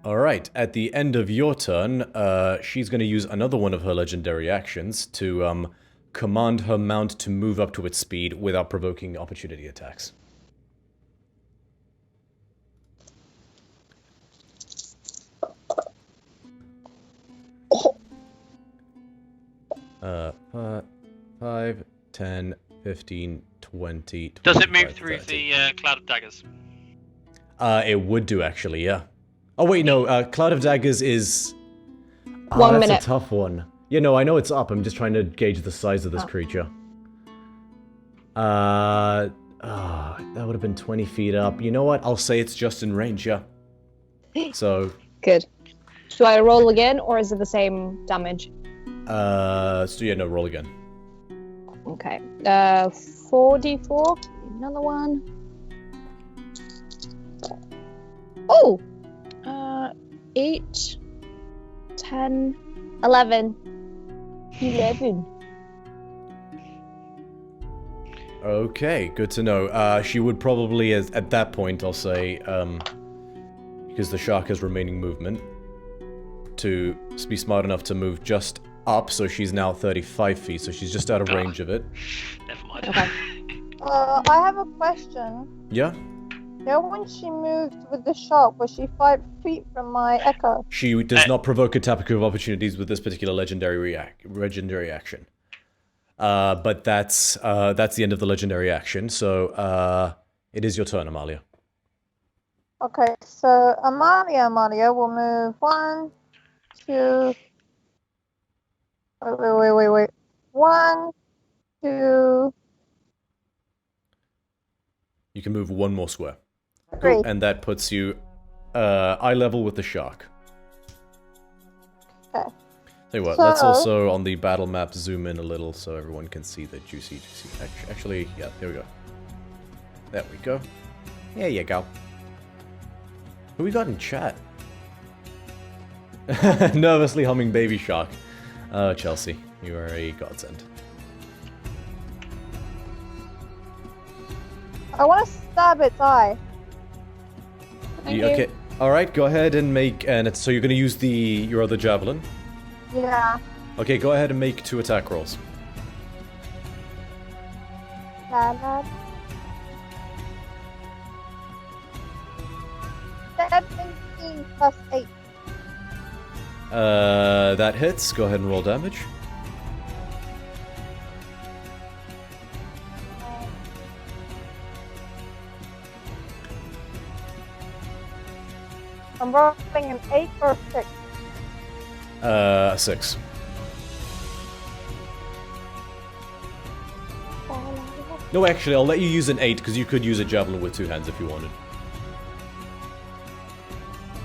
Alright, at the end of your turn, she's going to use another one of her legendary actions to command her mount to move up to its speed without provoking opportunity attacks. Uh, 5, 10, 15, 20, Does it move 25, through 30. the Cloud of Daggers? It would do, actually, yeah. Oh, wait, no, Cloud of Daggers is... 1 minute. That's a tough one. Yeah, no, I know it's up. I'm just trying to gauge the size of this creature. That would have been 20 feet up. You know what? I'll say it's just in range, yeah. So... Good. Do I roll again, or is it the same damage? So yeah, no, roll again. Okay. 4d4. Another one. Oh! 8, 10, 11. 11. Okay, good to know. She would probably, at that point, I'll say, because the shark has remaining movement, to be smart enough to move just up, so she's now 35 feet, so she's just out of range of it. Never mind. Okay. I have a question. Yeah? You know, when she moved with the shark, was she 5 feet from my echo? She does not provoke a tapping of opportunities with this particular legendary action. But that's the end of the legendary action, so it is your turn, Amalia. Okay, so Amalia will move 1, 2... Wait. 1, 2... You can move one more square. 3. And that puts you eye level with the shark. Okay. Tell you what, let's also on the battle map zoom in a little so everyone can see the juicy. Actually, yeah, there we go. There we go. There you go. Who we got in chat? Nervously humming baby shark. Chelsea, you are a godsend. I want to stab its eye. Thank Okay, you. alright, go ahead and make, so you're going to use your other javelin. Yeah. Okay, go ahead and make 2 attack rolls. La. 17 plus 8. That hits. Go ahead and roll damage. I'm rolling an 8 or 6. 6. No, actually, I'll let you use an 8, because you could use a javelin with 2 hands if you wanted.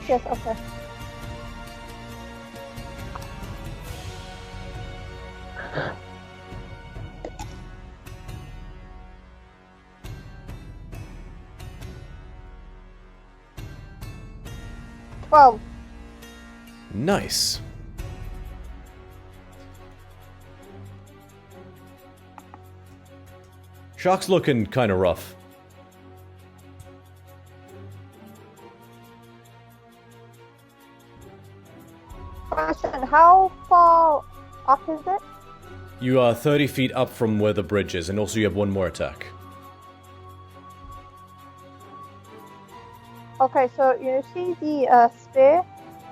Yes, okay. 12. Nice. Shark's looking kind of rough. Question, how far up is it? You are 30 feet up from where the bridge is, and also you have one more attack. Okay, so you see the spear?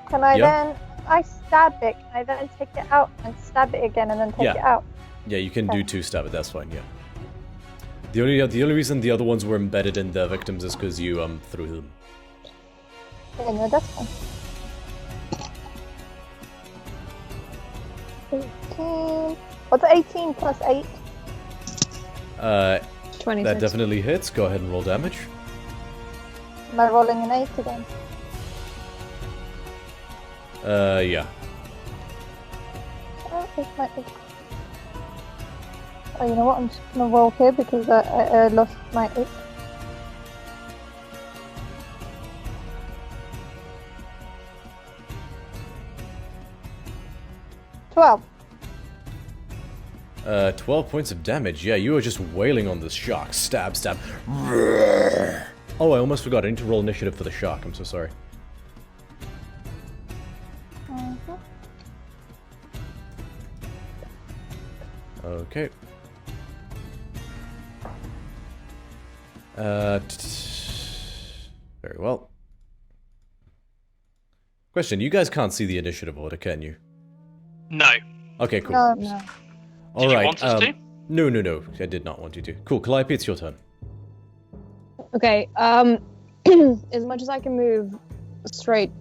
Can I then, I stab it, can I then take it out and stab it again and then take it out? Yeah, you can do 2 stab it, that's fine, yeah. The only reason the other ones were embedded in the victims is because you threw them. Yeah, no, that's fine. 18. What's 18 plus 8? 26. That definitely hits. Go ahead and roll damage. Am I rolling an 8 again? Yeah. Oh, it's my 8. Oh, you know what? I'm just gonna roll here because I lost my 8. $12. 12 points of damage. Yeah, you were just wailing on this shark. Stab, stab. Oh, I almost forgot. I need to roll initiative for the shark. I'm so sorry. Okay. Very well. Question, you guys can't see the initiative order, can you? No. Okay, cool. No. Did All you right. want us to? No. I did not want you to. Cool. Calliope, it's your turn. Okay. As much as I can move straight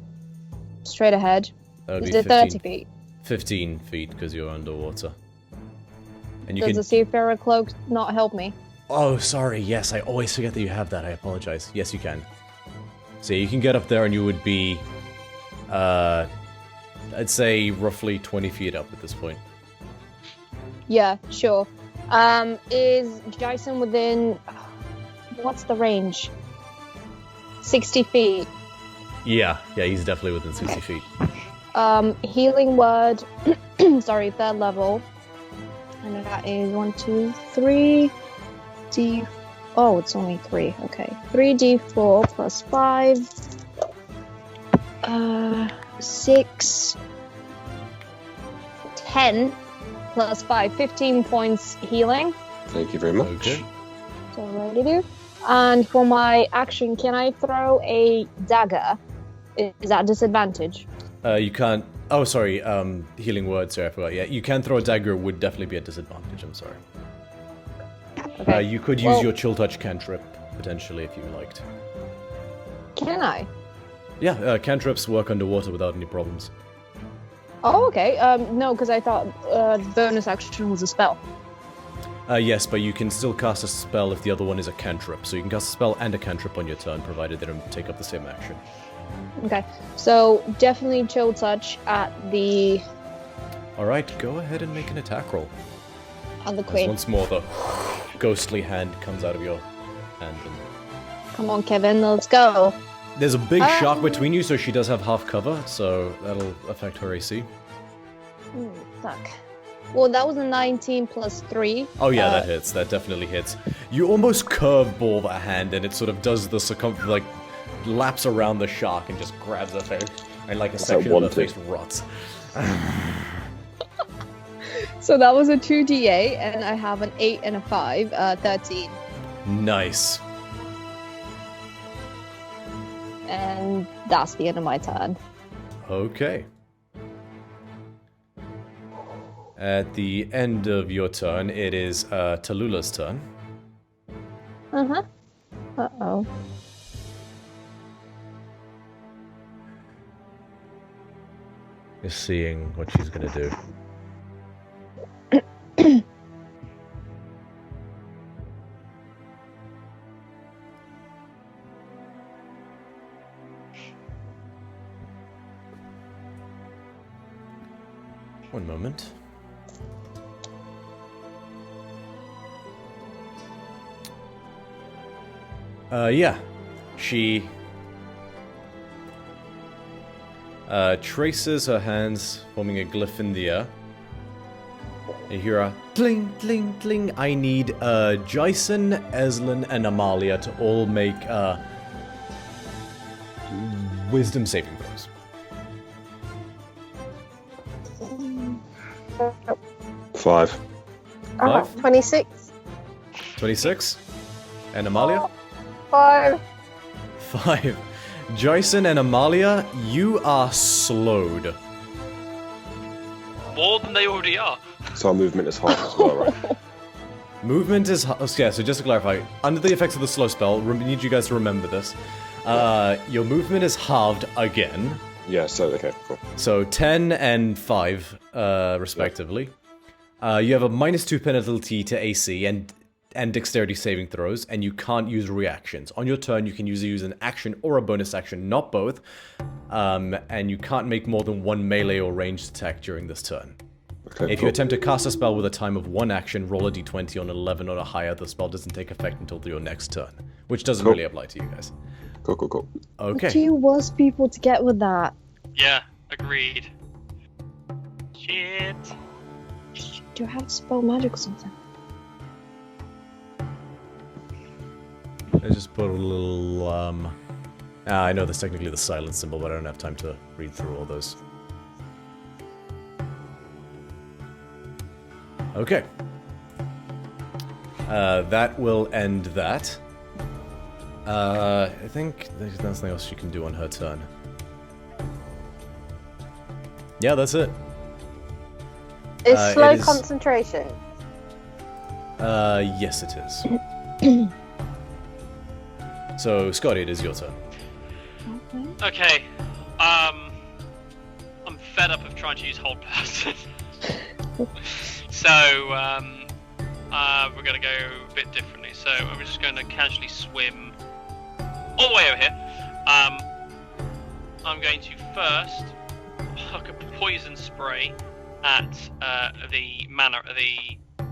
ahead. That would Is be it 30 feet? 15 feet because you're underwater. And you Does can. the seafarer cloak not help me? Oh, sorry. Yes, I always forget that you have that. I apologize. Yes, you can. So you can get up there, and you would be, I'd say roughly 20 feet up at this point. Yeah, sure. Is Jason within... What's the range? 60 feet. Yeah, he's definitely within 60 feet. Healing word. Sorry, 3rd level. And that is 1, 2, 3. Oh, it's only 3. Okay. 3d4 plus 5. 6. 10 plus 5. 15 points healing. Thank you very much. Okay. So ready to do. And for my action, can I throw a dagger? Is that disadvantage? You can't. Oh, sorry. Healing word. Sorry, I forgot. Yeah, you can throw a dagger. Would definitely be a disadvantage. I'm sorry. Okay. You could use your chill touch cantrip potentially if you liked. Can I? Yeah, cantrips work underwater without any problems. Oh, okay. No, because I thought bonus action was a spell. Yes, but you can still cast a spell if the other one is a cantrip. So you can cast a spell and a cantrip on your turn, provided they don't take up the same action. Okay, so definitely chill touch at the Alright, go ahead and make an attack roll. As queen. once more, the ghostly hand comes out of your hand. And Come on, Kevin, let's go. there's a big shark between you, so she does have half cover, so that'll affect her AC. Fuck. Well, that was a 19 plus 3. Oh yeah, that hits. That definitely hits. You almost curveball that hand, and it sort of does the like laps around the shark and just grabs her face, and like a section of her face rots. So that was a 2d8, and I have an 8 and a 5, 13. Nice. And that's the end of my turn. Okay. At the end of your turn, it is Tallulah turn. Uh-huh. Uh-oh. Just seeing what she's gonna do. One moment. Yeah. She traces her hands, forming a glyph in the air. You hear a cling, cling, cling. I need Jason, Eslin, and Amalia to all make wisdom saving throws. 5. 5? 26. 26? And Amalia? 5. 5. Jason and Amalia, you are slowed. More than they already are. So our movement is half as well, right? Movement is... yeah, so just to clarify, under the effects of the slow spell, we need you guys to remember this. Your movement is halved again. Yeah, so, okay, cool. So 10 and 5, respectively. You have a -2 penalty to AC and dexterity saving throws, and you can't use reactions. On your turn, you can either use an action or a bonus action, not both. And you can't make more than one melee or ranged attack during this turn. Okay, If you attempt to cast a spell with a time of 1 action, roll a d20 on 11 or higher. The spell doesn't take effect until your next turn, which doesn't really apply to you guys. Cool. Okay. Two worst people to get with that. Yeah, agreed. Shit. Do you have to spell magic or something? I just put a little, I know there's technically the silence symbol, but I don't have time to read through all those. Okay. That will end that. I think there's nothing else she can do on her turn. Yeah, that's it. Is slow it is- concentration? Yes it is. So, Scotty, it is your turn. Okay. I'm fed up of trying to use hold person. So, we're gonna go a bit differently. So, I'm just gonna casually swim all the way over here. I'm going to first huck a poison spray at the mana. I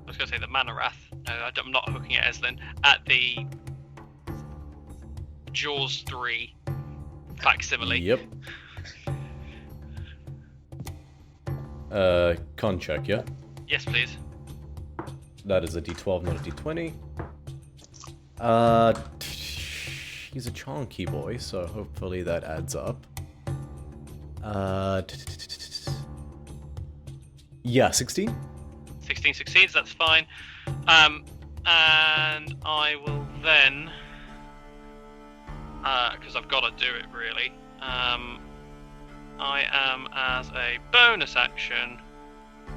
was gonna say the mana wrath. No, I'm not hooking at Eslin. At the Jaws 3 facsimile. Yep. Con check, yeah? Yes, please. That is a d12, not a d20. He's a chunky boy, so hopefully that adds up. Yeah, 16? 16 succeeds, that's fine. And I will then, because I've got to do it really, I am, as a bonus action,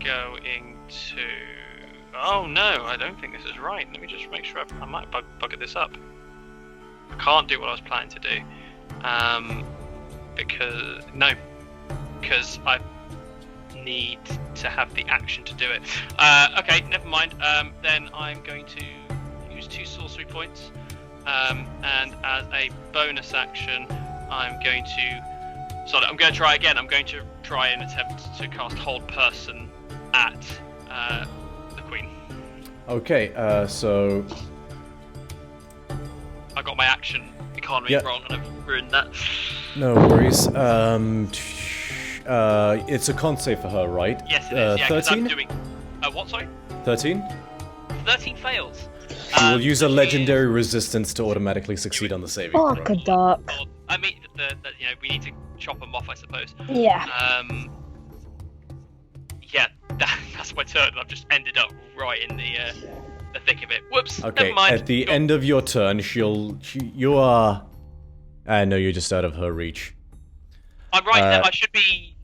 going to... Oh no, I don't think this is right. Let me just make sure I might bugger this up. I can't do what I was planning to do. Because I need to have the action to do it. Okay, never mind. Then I'm going to use 2 sorcery points. And as a bonus action, I'm going to try again. I'm going to try and attempt to cast Hold Person at the Queen. Okay, so... I got my action economy wrong and I've ruined that. No worries. It's a con save for her, right? Yes, it is. Yeah, 'cause 13? I'm doing... what, sorry? 13? 13 fails. You will use a legendary resistance to automatically succeed on the saving throw. Fuck a duck. I mean, we need to chop them off, I suppose. Yeah. Yeah, that's my turn. I've just ended up right in the thick of it. Whoops. Okay, Never mind. at the end of your turn, you are... no, you're just out of her reach. I'm right there. I should be...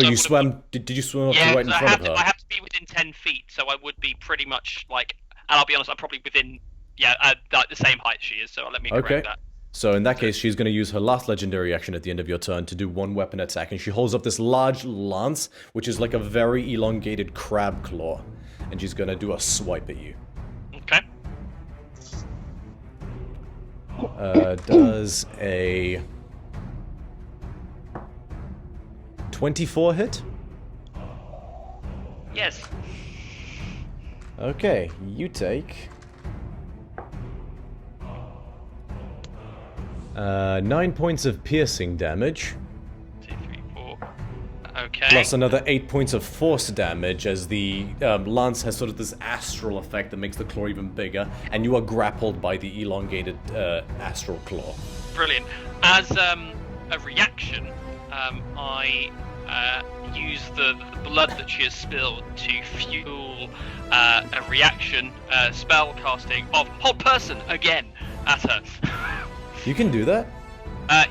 you swam... Did you swim up to right in front of her? I have to be within 10 feet, so I would be pretty much like... And I'll be honest, I'm probably within... Yeah, the same height she is, so let me correct that. So in that case, she's going to use her last legendary action at the end of your turn to do 1 weapon attack, and she holds up this large lance, which is like a very elongated crab claw, and she's going to do a swipe at you. Okay. Does a 24 hit? Yes. Okay, you take 9 points of piercing damage. 2, 3, Okay. Plus another 8 points of force damage as the lance has sort of this astral effect that makes the claw even bigger, and you are grappled by the elongated astral claw. Brilliant. As a reaction, I use the blood that she has spilled to fuel a reaction spell casting of Hold Person again at her. You can do that?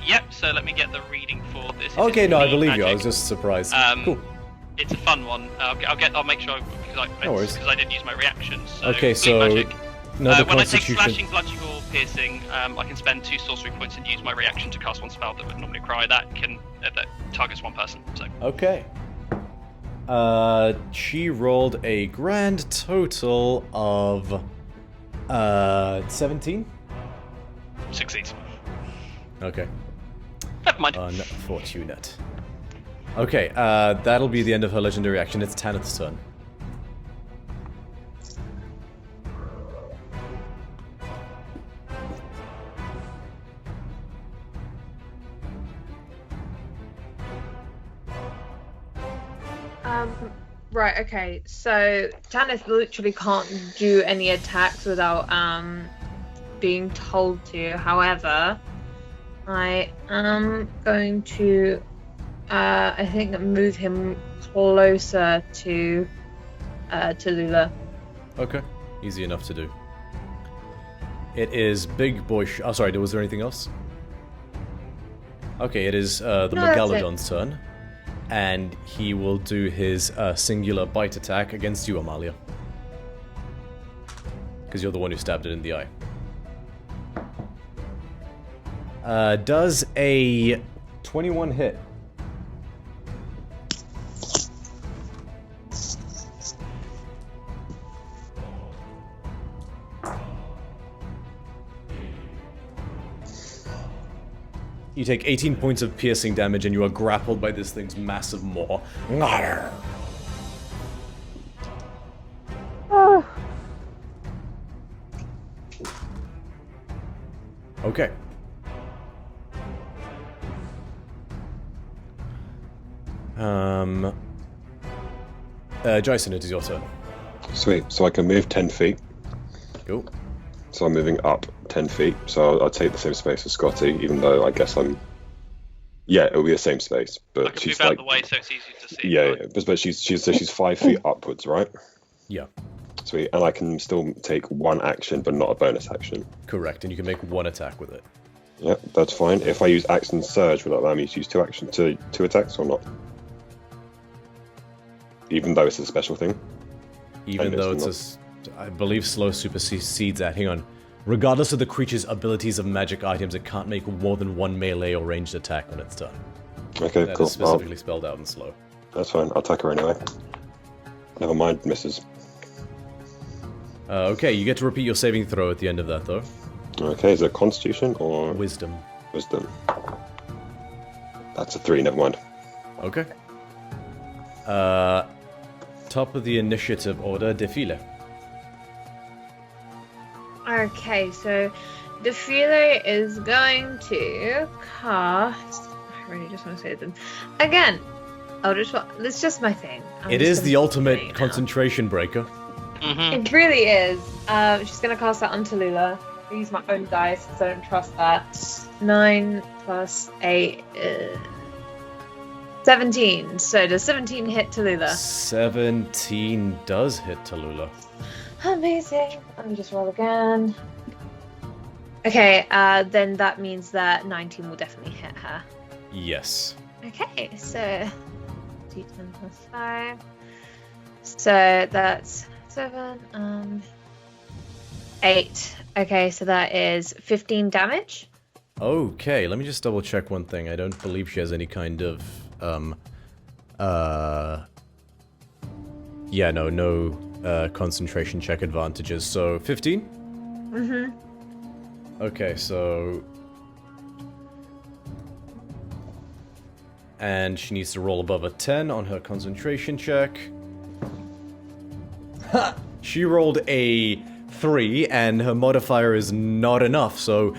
Yep, so let me get the reading for this. Okay, no, I believe magic. you. I was just surprised. Cool. It's a fun one. I'll make sure because I didn't use my reactions. So okay, bleed so magic. another When I take constitution. slashing, bludgeoning, or piercing, I can spend 2 sorcery points and use my reaction to cast one spell that would normally require that targets one person. So. Okay. She rolled a grand total of 17. Succeeds. Okay. Never mind. Unfortunate. Okay, that'll be the end of her legendary action. It's Tanith's turn. Right, okay. So Tanith literally can't do any attacks without being told to. However, I am going to I think move him closer to Lula. Okay, easy enough to do. It is Big Boy. Oh, sorry. Was there anything else? Okay, it is the No, that's it. Megalodon's turn, and he will do his singular bite attack against you, Amalia, because you're the one who stabbed it in the eye. Does a 21 hit? You take 18 points of piercing damage and you are grappled by this thing's massive maw. Oh, Okay. Jason, it is your turn. Sweet. So I can move 10 feet. Cool. So I'm moving up 10 feet. So I'll take the same space as Scotty, even though I guess I'm... Yeah, it'll be the same space. I But can she's move out like... the way so it's easy to see. Yeah, but she's 5 feet upwards, right? Yeah, Sweet. And I can still take one action, but not a bonus action. correct. And you can make one attack with it. Yep, that's fine. If I use Action Surge, will that allow me to use two attacks or not? Even though it's a special thing? Even though it's I believe slow supersedes that. Hang on. Regardless of the creature's abilities of magic items, it can't make more than one melee or ranged attack when it's done. Okay, That cool. is specifically spelled out in slow. That's fine. I'll attack her anyway. Never mind, misses. Okay, you get to repeat your saving throw at the end of that, though. Okay, is it Constitution or Wisdom. Wisdom? That's a 3, never mind. Okay. Top of the initiative order, Defile. Okay, so the Defile is going to cast. I really just want to say them again. It's just my thing. It is the ultimate concentration breaker. Mm-hmm. It really is. She's going to cast that on Tallulah. I use my own dice because I don't trust that. 9 plus 8. 17. So does 17 hit Tallulah? 17 does hit Tallulah. Amazing. Let me just roll again. Okay, then that means that 19 will definitely hit her. Yes. Okay, so d10 plus 5. So that's 7 and 8. Okay, so that is 15 damage. Okay, let me just double check one thing. I don't believe she has any kind of, yeah, no concentration check advantages, so 15? Mm-hmm. Okay, so... And she needs to roll above a 10 on her concentration check. Ha! She rolled a 3, and her modifier is not enough, so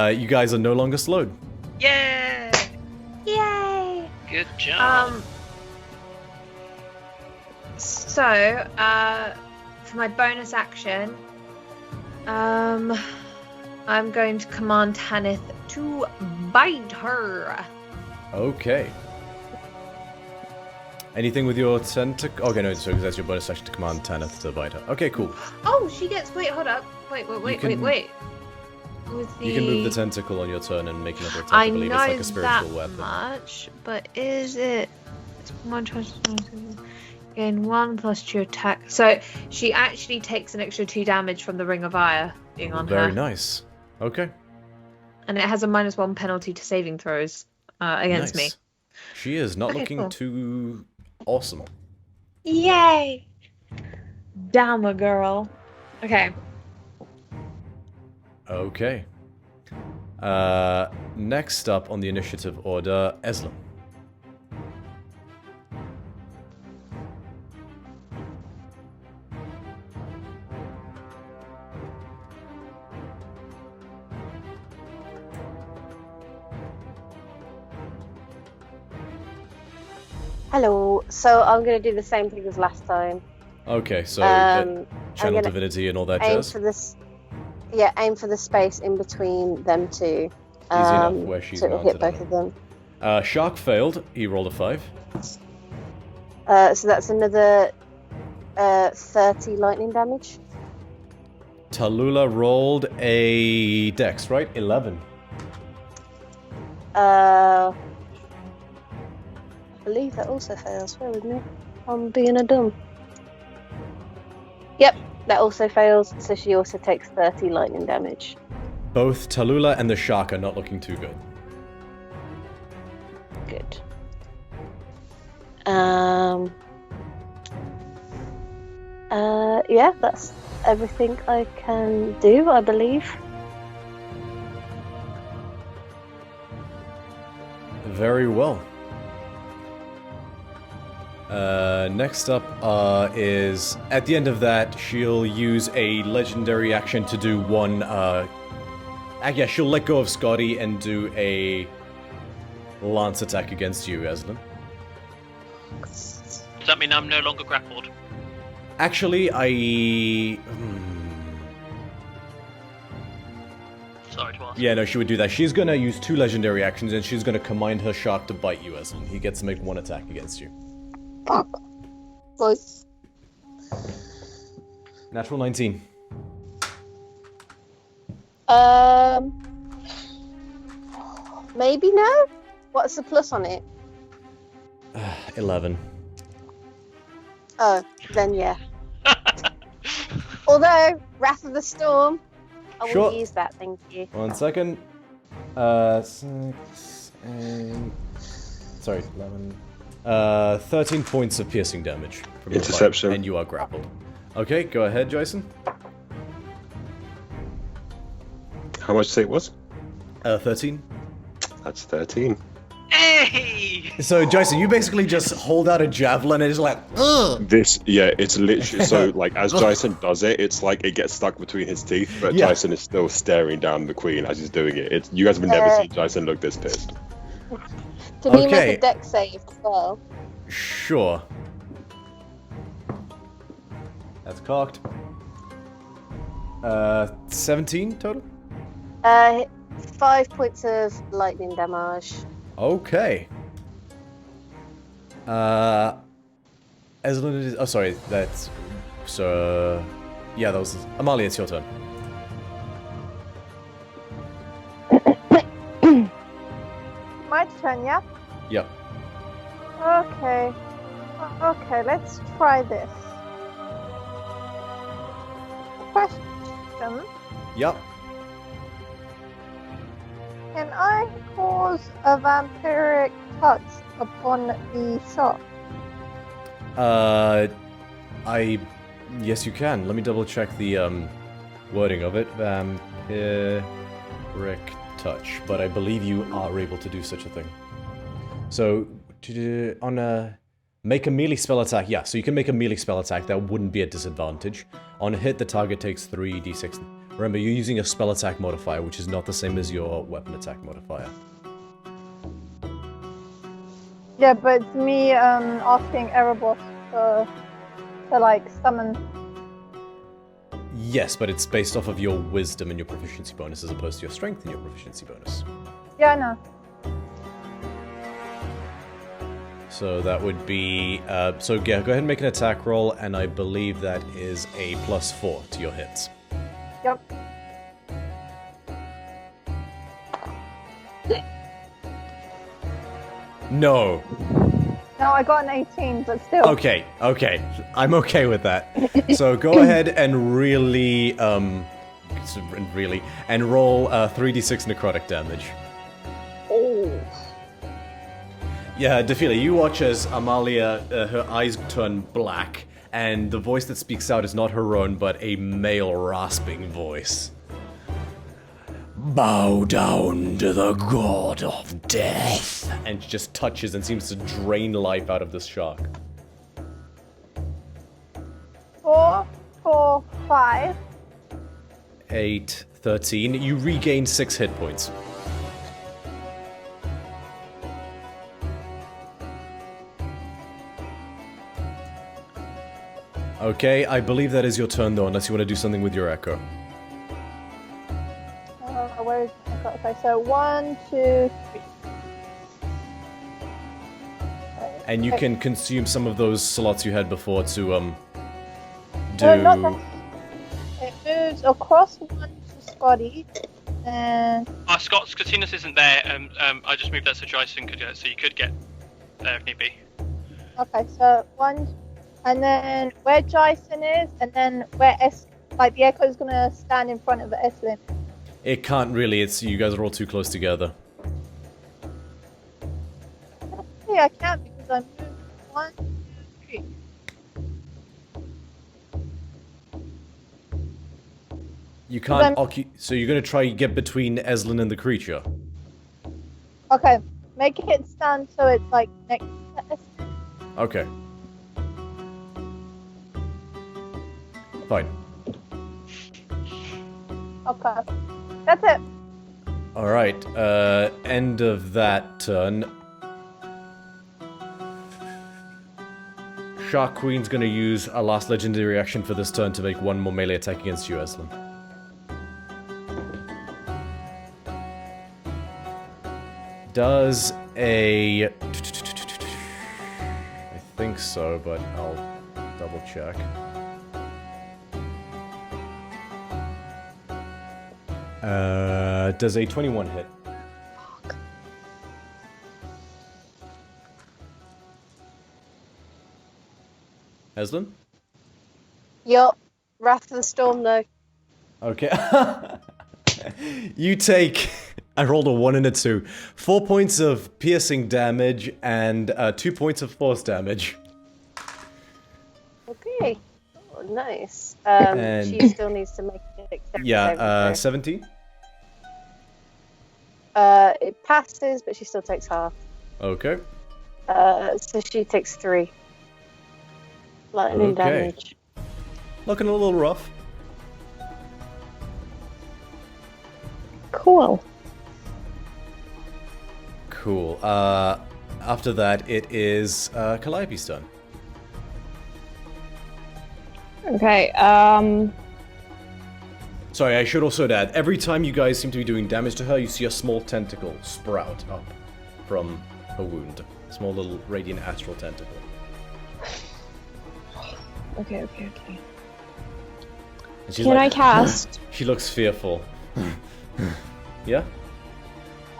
you guys are no longer slowed. Yay! Yay! Good Good job. So, for my bonus action, I'm going to command Tanith to bite her. Okay. Anything with your tentacle? Okay, no, so that's your bonus action to command Tanith to bite her. Okay, cool. Oh, she gets. Wait, hold up. Wait. With the... You can move the tentacle on your turn and make another attack. I I believe know it's like a spiritual that weapon. much, but is it? It's one choice. Gain 1 + 2 attack. So she actually takes an extra 2 damage from the Ring of Fire being on her. Very nice. Okay. And it has a -1 penalty to saving throws against me. She is not Okay, looking cool. too awesome. Yay! Damn a girl. Okay. Okay. Next up on the initiative order, Eslam. Hello. So I'm going to do the same thing as last time. Okay, so I'm channel gonna divinity and all that aim jazz. for this. Yeah, aim for the space in between them two. Easy enough, where she's so it'll hit mounted both on of them. Shark failed. He rolled a 5. So that's another 30 lightning damage. Tallulah rolled a dex, right? 11. I believe that also fails. Bear with me. I'm being a dumb. Yep, that also fails. So she also takes 30 lightning damage. Both Tallulah and the shark are not looking too good. Good. Yeah, that's everything I can do, I believe. Very well. Next up is, at the end of that, she'll use a legendary action to do one, yeah, she'll let go of Scotty and do a lance attack against you, Eslan. Does that mean I'm no longer grappled? Actually, Sorry to ask. yeah, no, she would do that. She's gonna use 2 legendary actions, and she's gonna command her shark to bite you, Eslan. He gets to make 1 attack against you. Fuck. Like, Natural 19. Maybe no? What's the plus on it? 11. Oh, then yeah. Although, Wrath of the Storm, I Sure. will use that, thank you. 1 second. 6, 8... Sorry, 11... 13 points of piercing damage. From your Interception. bite, and you are grappled. Okay, go ahead, Jason. How much did you say it was? 13. That's 13. Hey! So, Jason, you basically just hold out a javelin and it's like, ugh! It's literally, so, like, as Jason does it, it's like it gets stuck between his teeth, but Yeah. Jason is still staring down the queen as he's doing it. You guys have never seen Jason look this pissed. Can you Okay. make a dex save as well? Sure. That's cocked. 17 total? 5 points of lightning damage. Okay. Eslan is... Oh, sorry, that's... So... yeah, that was... Amalia, it's your turn. My turn, yeah? Yep. Okay. Okay, let's try this. Question. Yep. Can I cause a vampiric touch upon the shot? Yes, you can. Let me double check the, wording of it. Vampiric touch. But I believe you are able to do such a thing. So, on a... Make a melee spell attack. Yeah, so you can make a melee spell attack. That wouldn't be a disadvantage. On a hit, the target takes 3d6. Remember, you're using a spell attack modifier, which is not the same as your weapon attack modifier. Yeah, but it's me asking Erebos to like summon. Yes, but it's based off of your wisdom and your proficiency bonus as opposed to your strength and your proficiency bonus. Yeah, I know. So that would be... so yeah, go ahead and make an attack roll, and I believe that is a +4 to your hits. Yep. No. No, I got an 18, but still. Okay. I'm okay with that. So go ahead and really, and roll 3d6 necrotic damage. Oh. Yeah, Defila, you watch as Amalia, her eyes turn black, and the voice that speaks out is not her own, but a male rasping voice. Bow down to the god of death. And she just touches and seems to drain life out of this shark. 4, 4, 5. 8, 13. You regain 6 hit points. Okay, I believe that is your turn though, unless you want to do something with your echo. Where is it? Okay, so 1, 2, 3. And you can consume some of those slots you had before to, do... No, not that. It moves across 1 to Scotty, and... Scottinus isn't there, I just moved that so Jason could get, so you could get there if need be. Okay, so 1, and then where Jason is, and then where the Echo's gonna stand in front of the Eslin. It can't really, it's you guys are all too close together. Yeah, I can't because I moved 1, 2, 3. You can't so you're gonna try get between Eslin and the creature. Okay, make it stand so it's like next to Eslin. Okay. Fine. Okay. That's it. Alright, end of that turn. Shark Queen's gonna use a last legendary action for this turn to make one more melee attack against you, Eslin. Does a... I think so, but I'll double check. Does a 21 hit? Fuck. Eslin? Yup. Wrath of the Storm, though. Okay. You take... I rolled a 1 and a 2. 4 points of piercing damage and 2 points of force damage. Okay. Oh, nice. And- She still needs to make a dexterity saving throw. 17? It passes, but she still takes half. Okay. So she takes 3. Lightning Okay. damage. Looking a little rough. Cool. Cool. After that, it is Calliope's turn. Okay, Sorry, I should also add, every time you guys seem to be doing damage to her, you see a small tentacle sprout up from her wound. A small little radiant astral tentacle. okay. And she's Can like, I cast? She looks fearful. Yeah?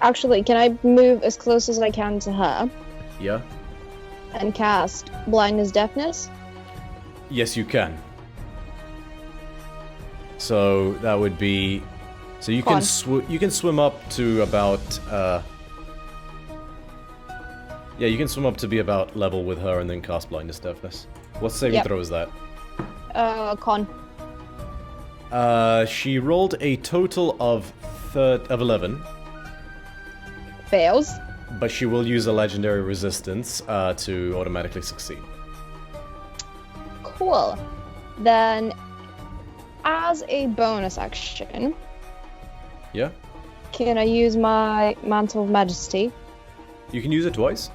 Actually, can I move as close as I can to her Yeah? and cast blindness, deafness? Yes, you can. So that would be... So you can you can swim up to about... Yeah, you can swim up to be about level with her and then cast blindness, deafness. What saving throw is that? Con. She rolled a total of 11, Fails. but she will use a legendary resistance to automatically succeed. Cool. Then, as a bonus action, Yeah? can I use my Mantle of Majesty? You can use it twice.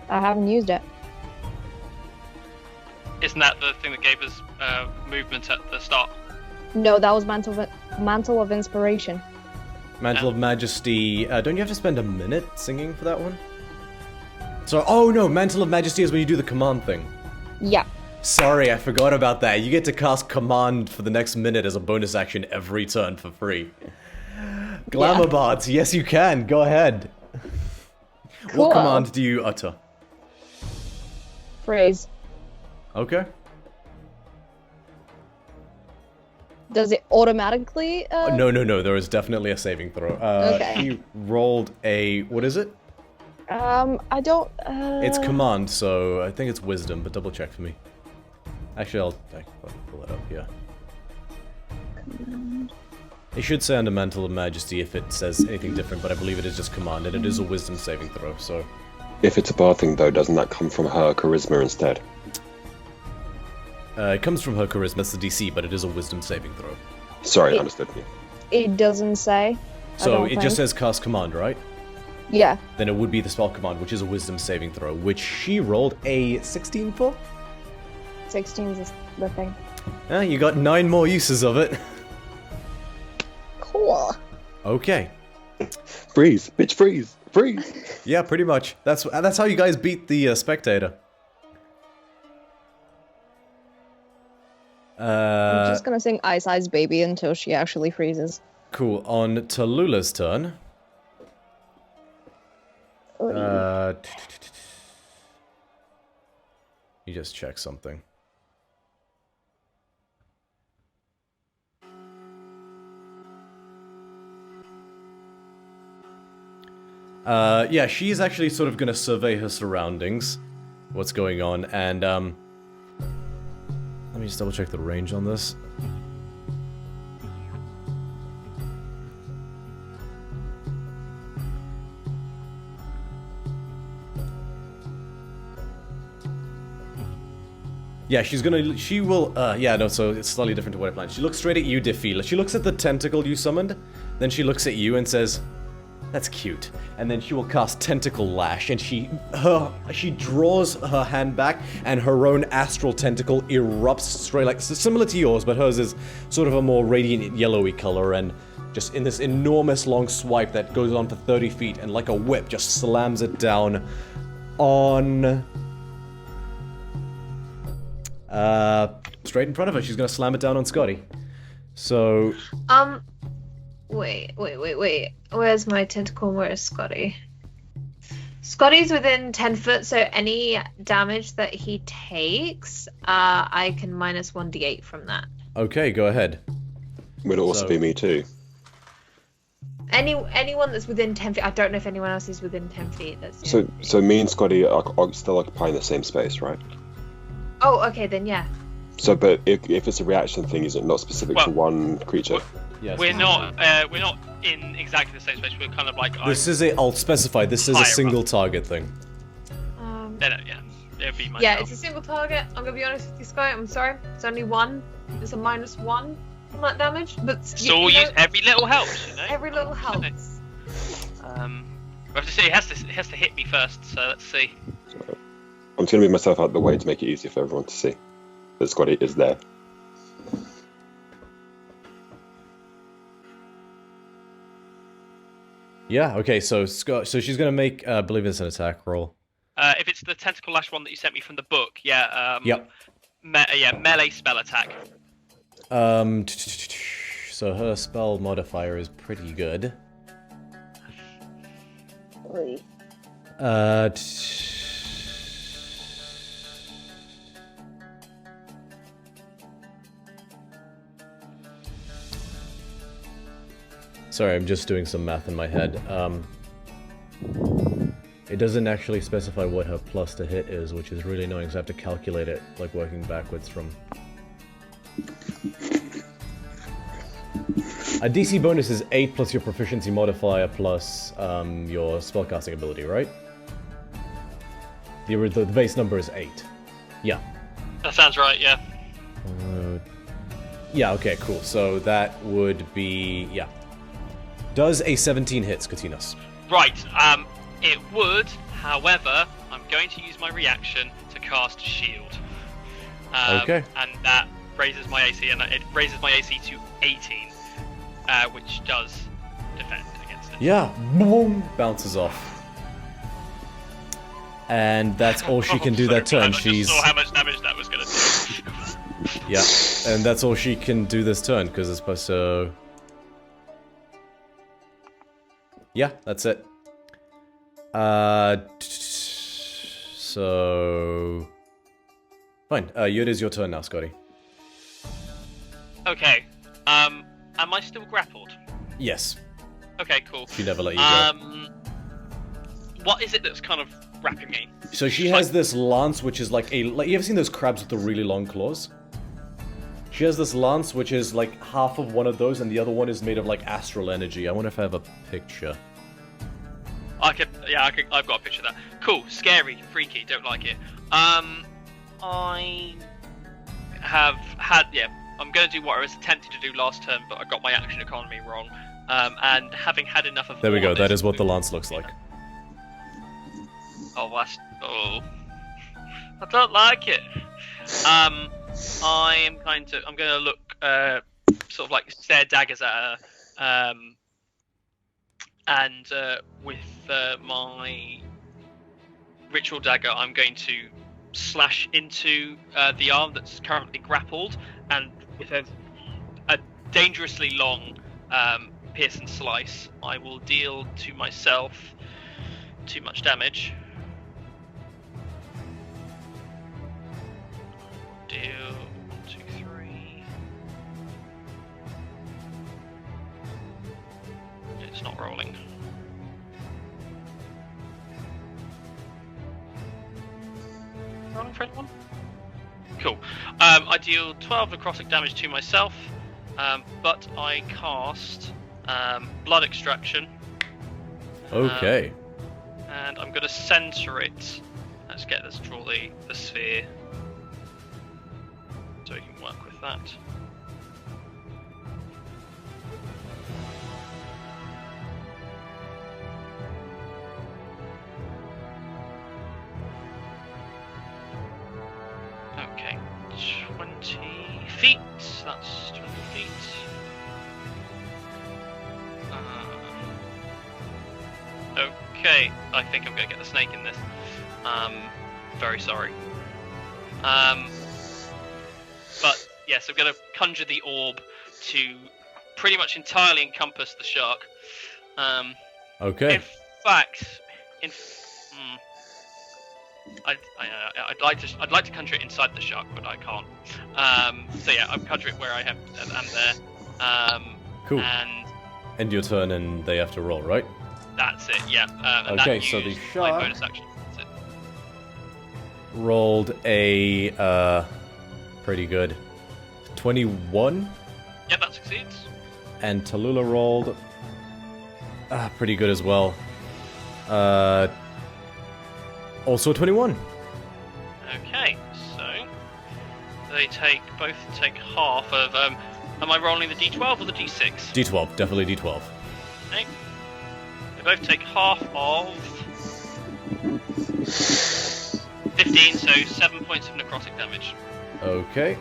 I haven't used it. Isn't that the thing that gave us movement at the start? No, that was Mantle of Inspiration. Mantle of Majesty. Don't you have to spend a minute singing for that one? So, oh no, Mantle of Majesty is when you do the command thing. Yeah. Sorry, I forgot about that. You get to cast command for the next minute as a bonus action every turn for free. Glamour Bards, yes you can. Go ahead. Cool. What command do you utter? Phrase. Okay. Does it automatically? No. There is definitely a saving throw. Okay. She rolled a... What is it? I don't... It's command, so I think it's wisdom, but double check for me. Actually, I'll pull it up, yeah. Command. It should say under Mantle of Majesty if it says anything different, but I believe it is just command, and it is a wisdom saving throw, so... If it's a bar thing, though, doesn't that come from her charisma instead? It comes from her charisma, that's the DC, but it is a wisdom saving throw. Sorry, understood you. It doesn't say. So it just says cast command, right? Yeah. Then it would be the spell command, which is a wisdom saving throw, which she rolled a 16 for? 16 is the thing. Yeah, you got 9 more uses of it. Cool. Okay. Freeze! Bitch, freeze! Freeze! Yeah, pretty much. That's how you guys beat the Spectator. I'm just gonna sing Ice Ice Baby until she actually freezes. Cool. On Tallulah's turn. You just check something. Yeah, she's actually sort of gonna survey her surroundings, what's going on, and let me just double check the range on this. Yeah, she will, so it's slightly different to what I planned. She looks straight at you, Diffie. She looks at the tentacle you summoned, then she looks at you and says, "That's cute." And then she will cast Tentacle Lash, and she draws her hand back, and her own astral tentacle erupts straight, like, similar to yours, but hers is sort of a more radiant yellowy color, and just in this enormous long swipe that goes on for 30 feet, and like a whip, just slams it down on... straight in front of her. She's gonna slam it down on Scotty. So... Wait. Where's my tentacle? Where's Scotty? Scotty's within 10 foot, so any damage that he takes, I can minus 1d8 from that. Okay, go ahead. Would also be me too. Anyone that's within 10 feet. I don't know if anyone else is within 10 feet. So me and Scotty are still occupying the same space, right? Oh, okay, then yeah. So, but if it's a reaction thing, is it not specific to one creature? Yes. We're not in exactly the same space. We're kind of like... I'll specify, this is a single target thing. Yeah. It'd be myself. Yeah, it's a single target. I'm gonna be honest with you, Sky. I'm sorry. It's only one. It's a -1 on that damage. But so every little helps, you know? Every little helps. We have to see. It has to hit me first, so let's see. I'm just going to move myself out of the way to make it easier for everyone to see that Scotty is there. Yeah, okay, so she's gonna make, I believe it's an attack roll. If it's the Tentacle Lash one that you sent me from the book, yeah, yep. Melee spell attack. So her spell modifier is pretty good. Sorry, I'm just doing some math in my head. It doesn't actually specify what her plus to hit is, which is really annoying, so I have to calculate it, like working backwards from... A DC bonus is 8 plus your proficiency modifier plus your spellcasting ability, right? The base number is 8. Yeah. That sounds right, yeah. Yeah, okay, cool. So that would be... yeah. Does a 17 hit, Skatinos? Right, it would, however, I'm going to use my reaction to cast Shield. Okay. And that raises my AC, and it raises my AC to 18, which does defend against it. Yeah, boom, bounces off. And that's all she can do that turn. I just saw how much damage that was going to do. Yeah, and that's all she can do this turn, because it's supposed to... Yeah, that's it. So... Fine, it is your turn now, Scotty. Okay, am I still grappled? Yes. Okay, cool. She never let you go. What is it that's kind of wrapping me? So she has this lance, which is like you ever seen those crabs with the really long claws? She has this lance, which is like half of one of those, and the other one is made of like astral energy. I wonder if I have a picture. I've got a picture of that. Cool, scary, freaky, don't like it. I have had, I'm going to do what I was attempting to do last turn, but I got my action economy wrong. And having had enough of... There we go, that is what the lance looks like. I don't like it. I'm going to look, sort of like stare daggers at her, and with my ritual dagger, I'm going to slash into the arm that's currently grappled, and with a dangerously long pierce and slice, I will deal to myself too much damage. Deal 1, 2, 3. It's not rolling. Rolling for anyone? Cool. I deal 12 necrotic damage to myself, but I cast Blood Extraction. Okay. And I'm going to center it. Let's draw the sphere, so we can work with that. Okay, 20 feet. That's 20 feet. Okay, I think I'm going to get the snake in this. Very sorry. But yes, I'm going to conjure the orb to pretty much entirely encompass the shark. Okay. In fact, I'd like to conjure it inside the shark, but I can't. So yeah, I'll conjure it where I am there. Cool. And End your turn, and they have to roll, right? that's it. Yeah. And Okay, that so the used my shark bonus action. That's it. rolled a pretty good 21, Yeah, that succeeds. and Tallulah rolled pretty good as well. Also a 21. Okay, so they both take half of. Am I rolling the d12 or the d6? D12, definitely D12. Okay. They both take half of 15, so 7 points of necrotic damage. Okay.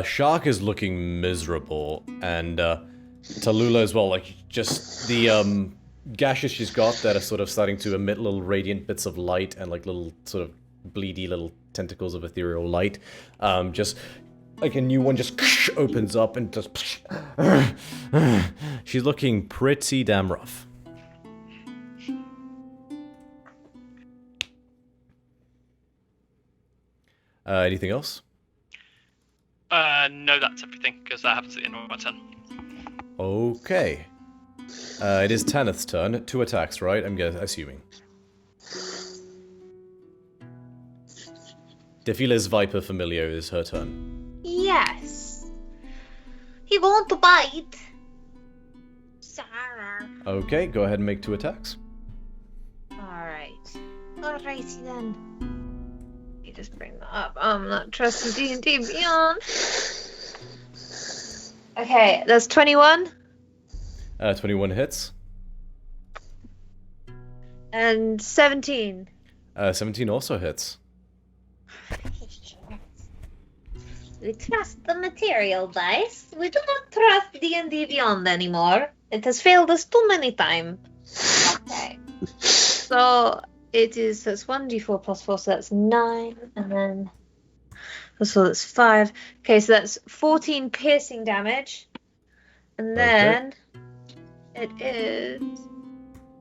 Shark is looking miserable, and Tallulah as well. Like, just the gashes she's got that are sort of starting to emit little radiant bits of light and like little sort of bleedy little tentacles of ethereal light. Just like a new one just opens up and just. She's looking pretty damn rough. Anything else? No, that's everything, because that happens at the end of my turn. Okay. It is Tanith's turn. 2 attacks, right? I'm assuming. Defila's Viper Familiar is her turn. Yes. He want to bite. Sarah. Okay, go ahead and make 2 attacks. Alright. Alrighty then. You just bring that up. I'm not trusting D&D Beyond. Okay, that's 21. 21 hits. And 17. 17 also hits. We trust the material dice. We do not trust D&D Beyond anymore. It has failed us too many times. Okay. So that's 1d4 plus 4, so that's 9, and then so that's 5. Okay, so that's 14 piercing damage. And then it is...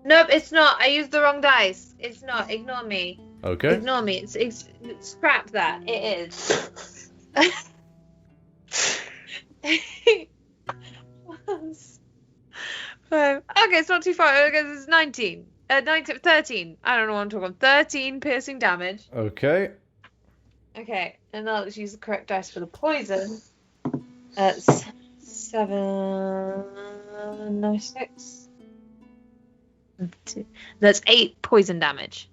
Nope, it's not. I used the wrong dice. It's not. Ignore me. Okay. Ignore me. It's scrap that. It is. Okay, it's not too far. Okay, it's 19. 13. I don't know what I'm talking about. 13 piercing damage. Okay. Okay, and now let's use the correct dice for the poison. That's 7, no 6. That's 8 poison damage.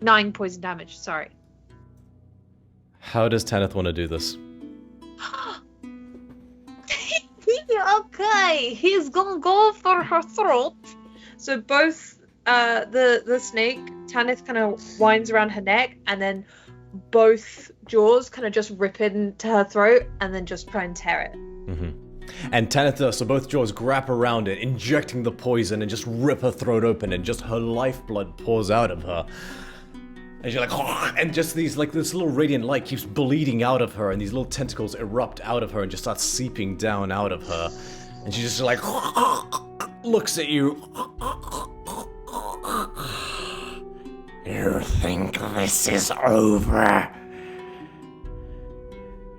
9 poison damage, sorry. How does Tanith want to do this? Okay, he's gonna go for her throat. So both the snake, Tanith kind of winds around her neck, and then both jaws kind of just rip into her throat and then just try and tear it. Mm-hmm. And Tanith, so both jaws grab around it, injecting the poison and just rip her throat open, and just her lifeblood pours out of her. And she's like, and just this little radiant light keeps bleeding out of her, and these little tentacles erupt out of her and just start seeping down out of her. And she just like looks at you. You think this is over?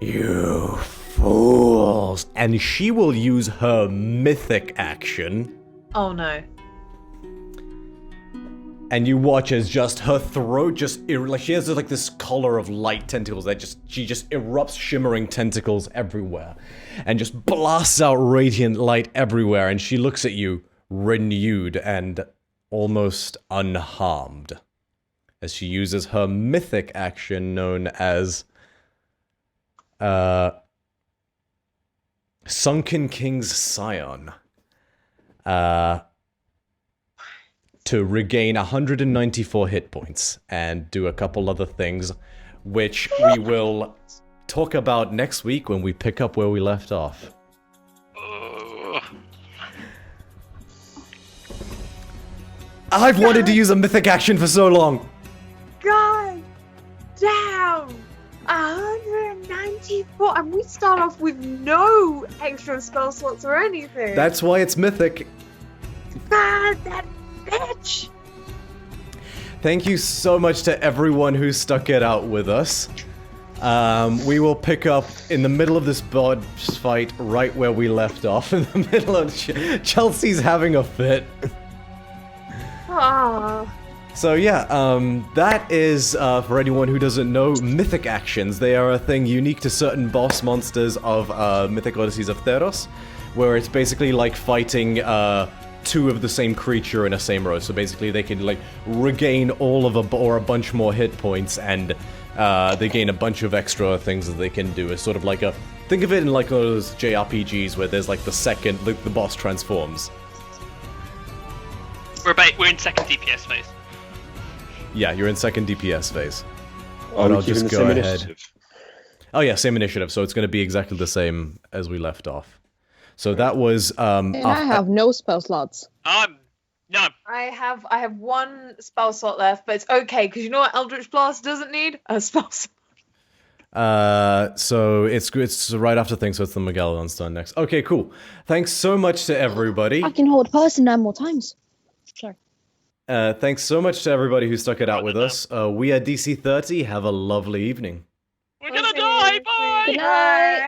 You fools. And she will use her mythic action. Oh no. And you watch as just her throat just like she has like this collar of light tentacles that she just erupts shimmering tentacles everywhere and just blasts out radiant light everywhere, and she looks at you renewed and almost unharmed as she uses her mythic action known as Sunken King's Scion. To regain 194 hit points and do a couple other things, which we will talk about next week when we pick up where we left off. I've wanted to use a mythic action for so long! God damn! 194, and we start off with no extra spell slots or anything. That's why it's mythic. God, that bitch! Thank you so much to everyone who stuck it out with us. We will pick up in the middle of this boss fight right where we left off. In the middle of Chelsea's having a fit. Oh. So yeah, that is, for anyone who doesn't know, mythic actions. They are a thing unique to certain boss monsters of Mythic Odysseys of Theros, where it's basically like fighting two of the same creature in a same row. So basically they can like regain all of a bunch more hit points, and they gain a bunch of extra things that they can do. It's sort of like a, think of it in like those JRPGs where there's like the boss transforms. We're in second DPS phase. Yeah, you're in second DPS phase. Are we keeping the same initiative? Oh yeah, same initiative, so it's going to be exactly the same as we left off. So that was And I have no spell slots. No. I have one spell slot left, but it's okay because you know what Eldritch Blast doesn't need? A spell slot. So it's right after things, so it's the Megalodon's turn next. Okay, cool. Thanks so much to everybody. I can hold person 9 more times. Sorry. Thanks so much to everybody who stuck it out with us. We are DC30. Have a lovely evening. We're gonna die. Bye. Good night.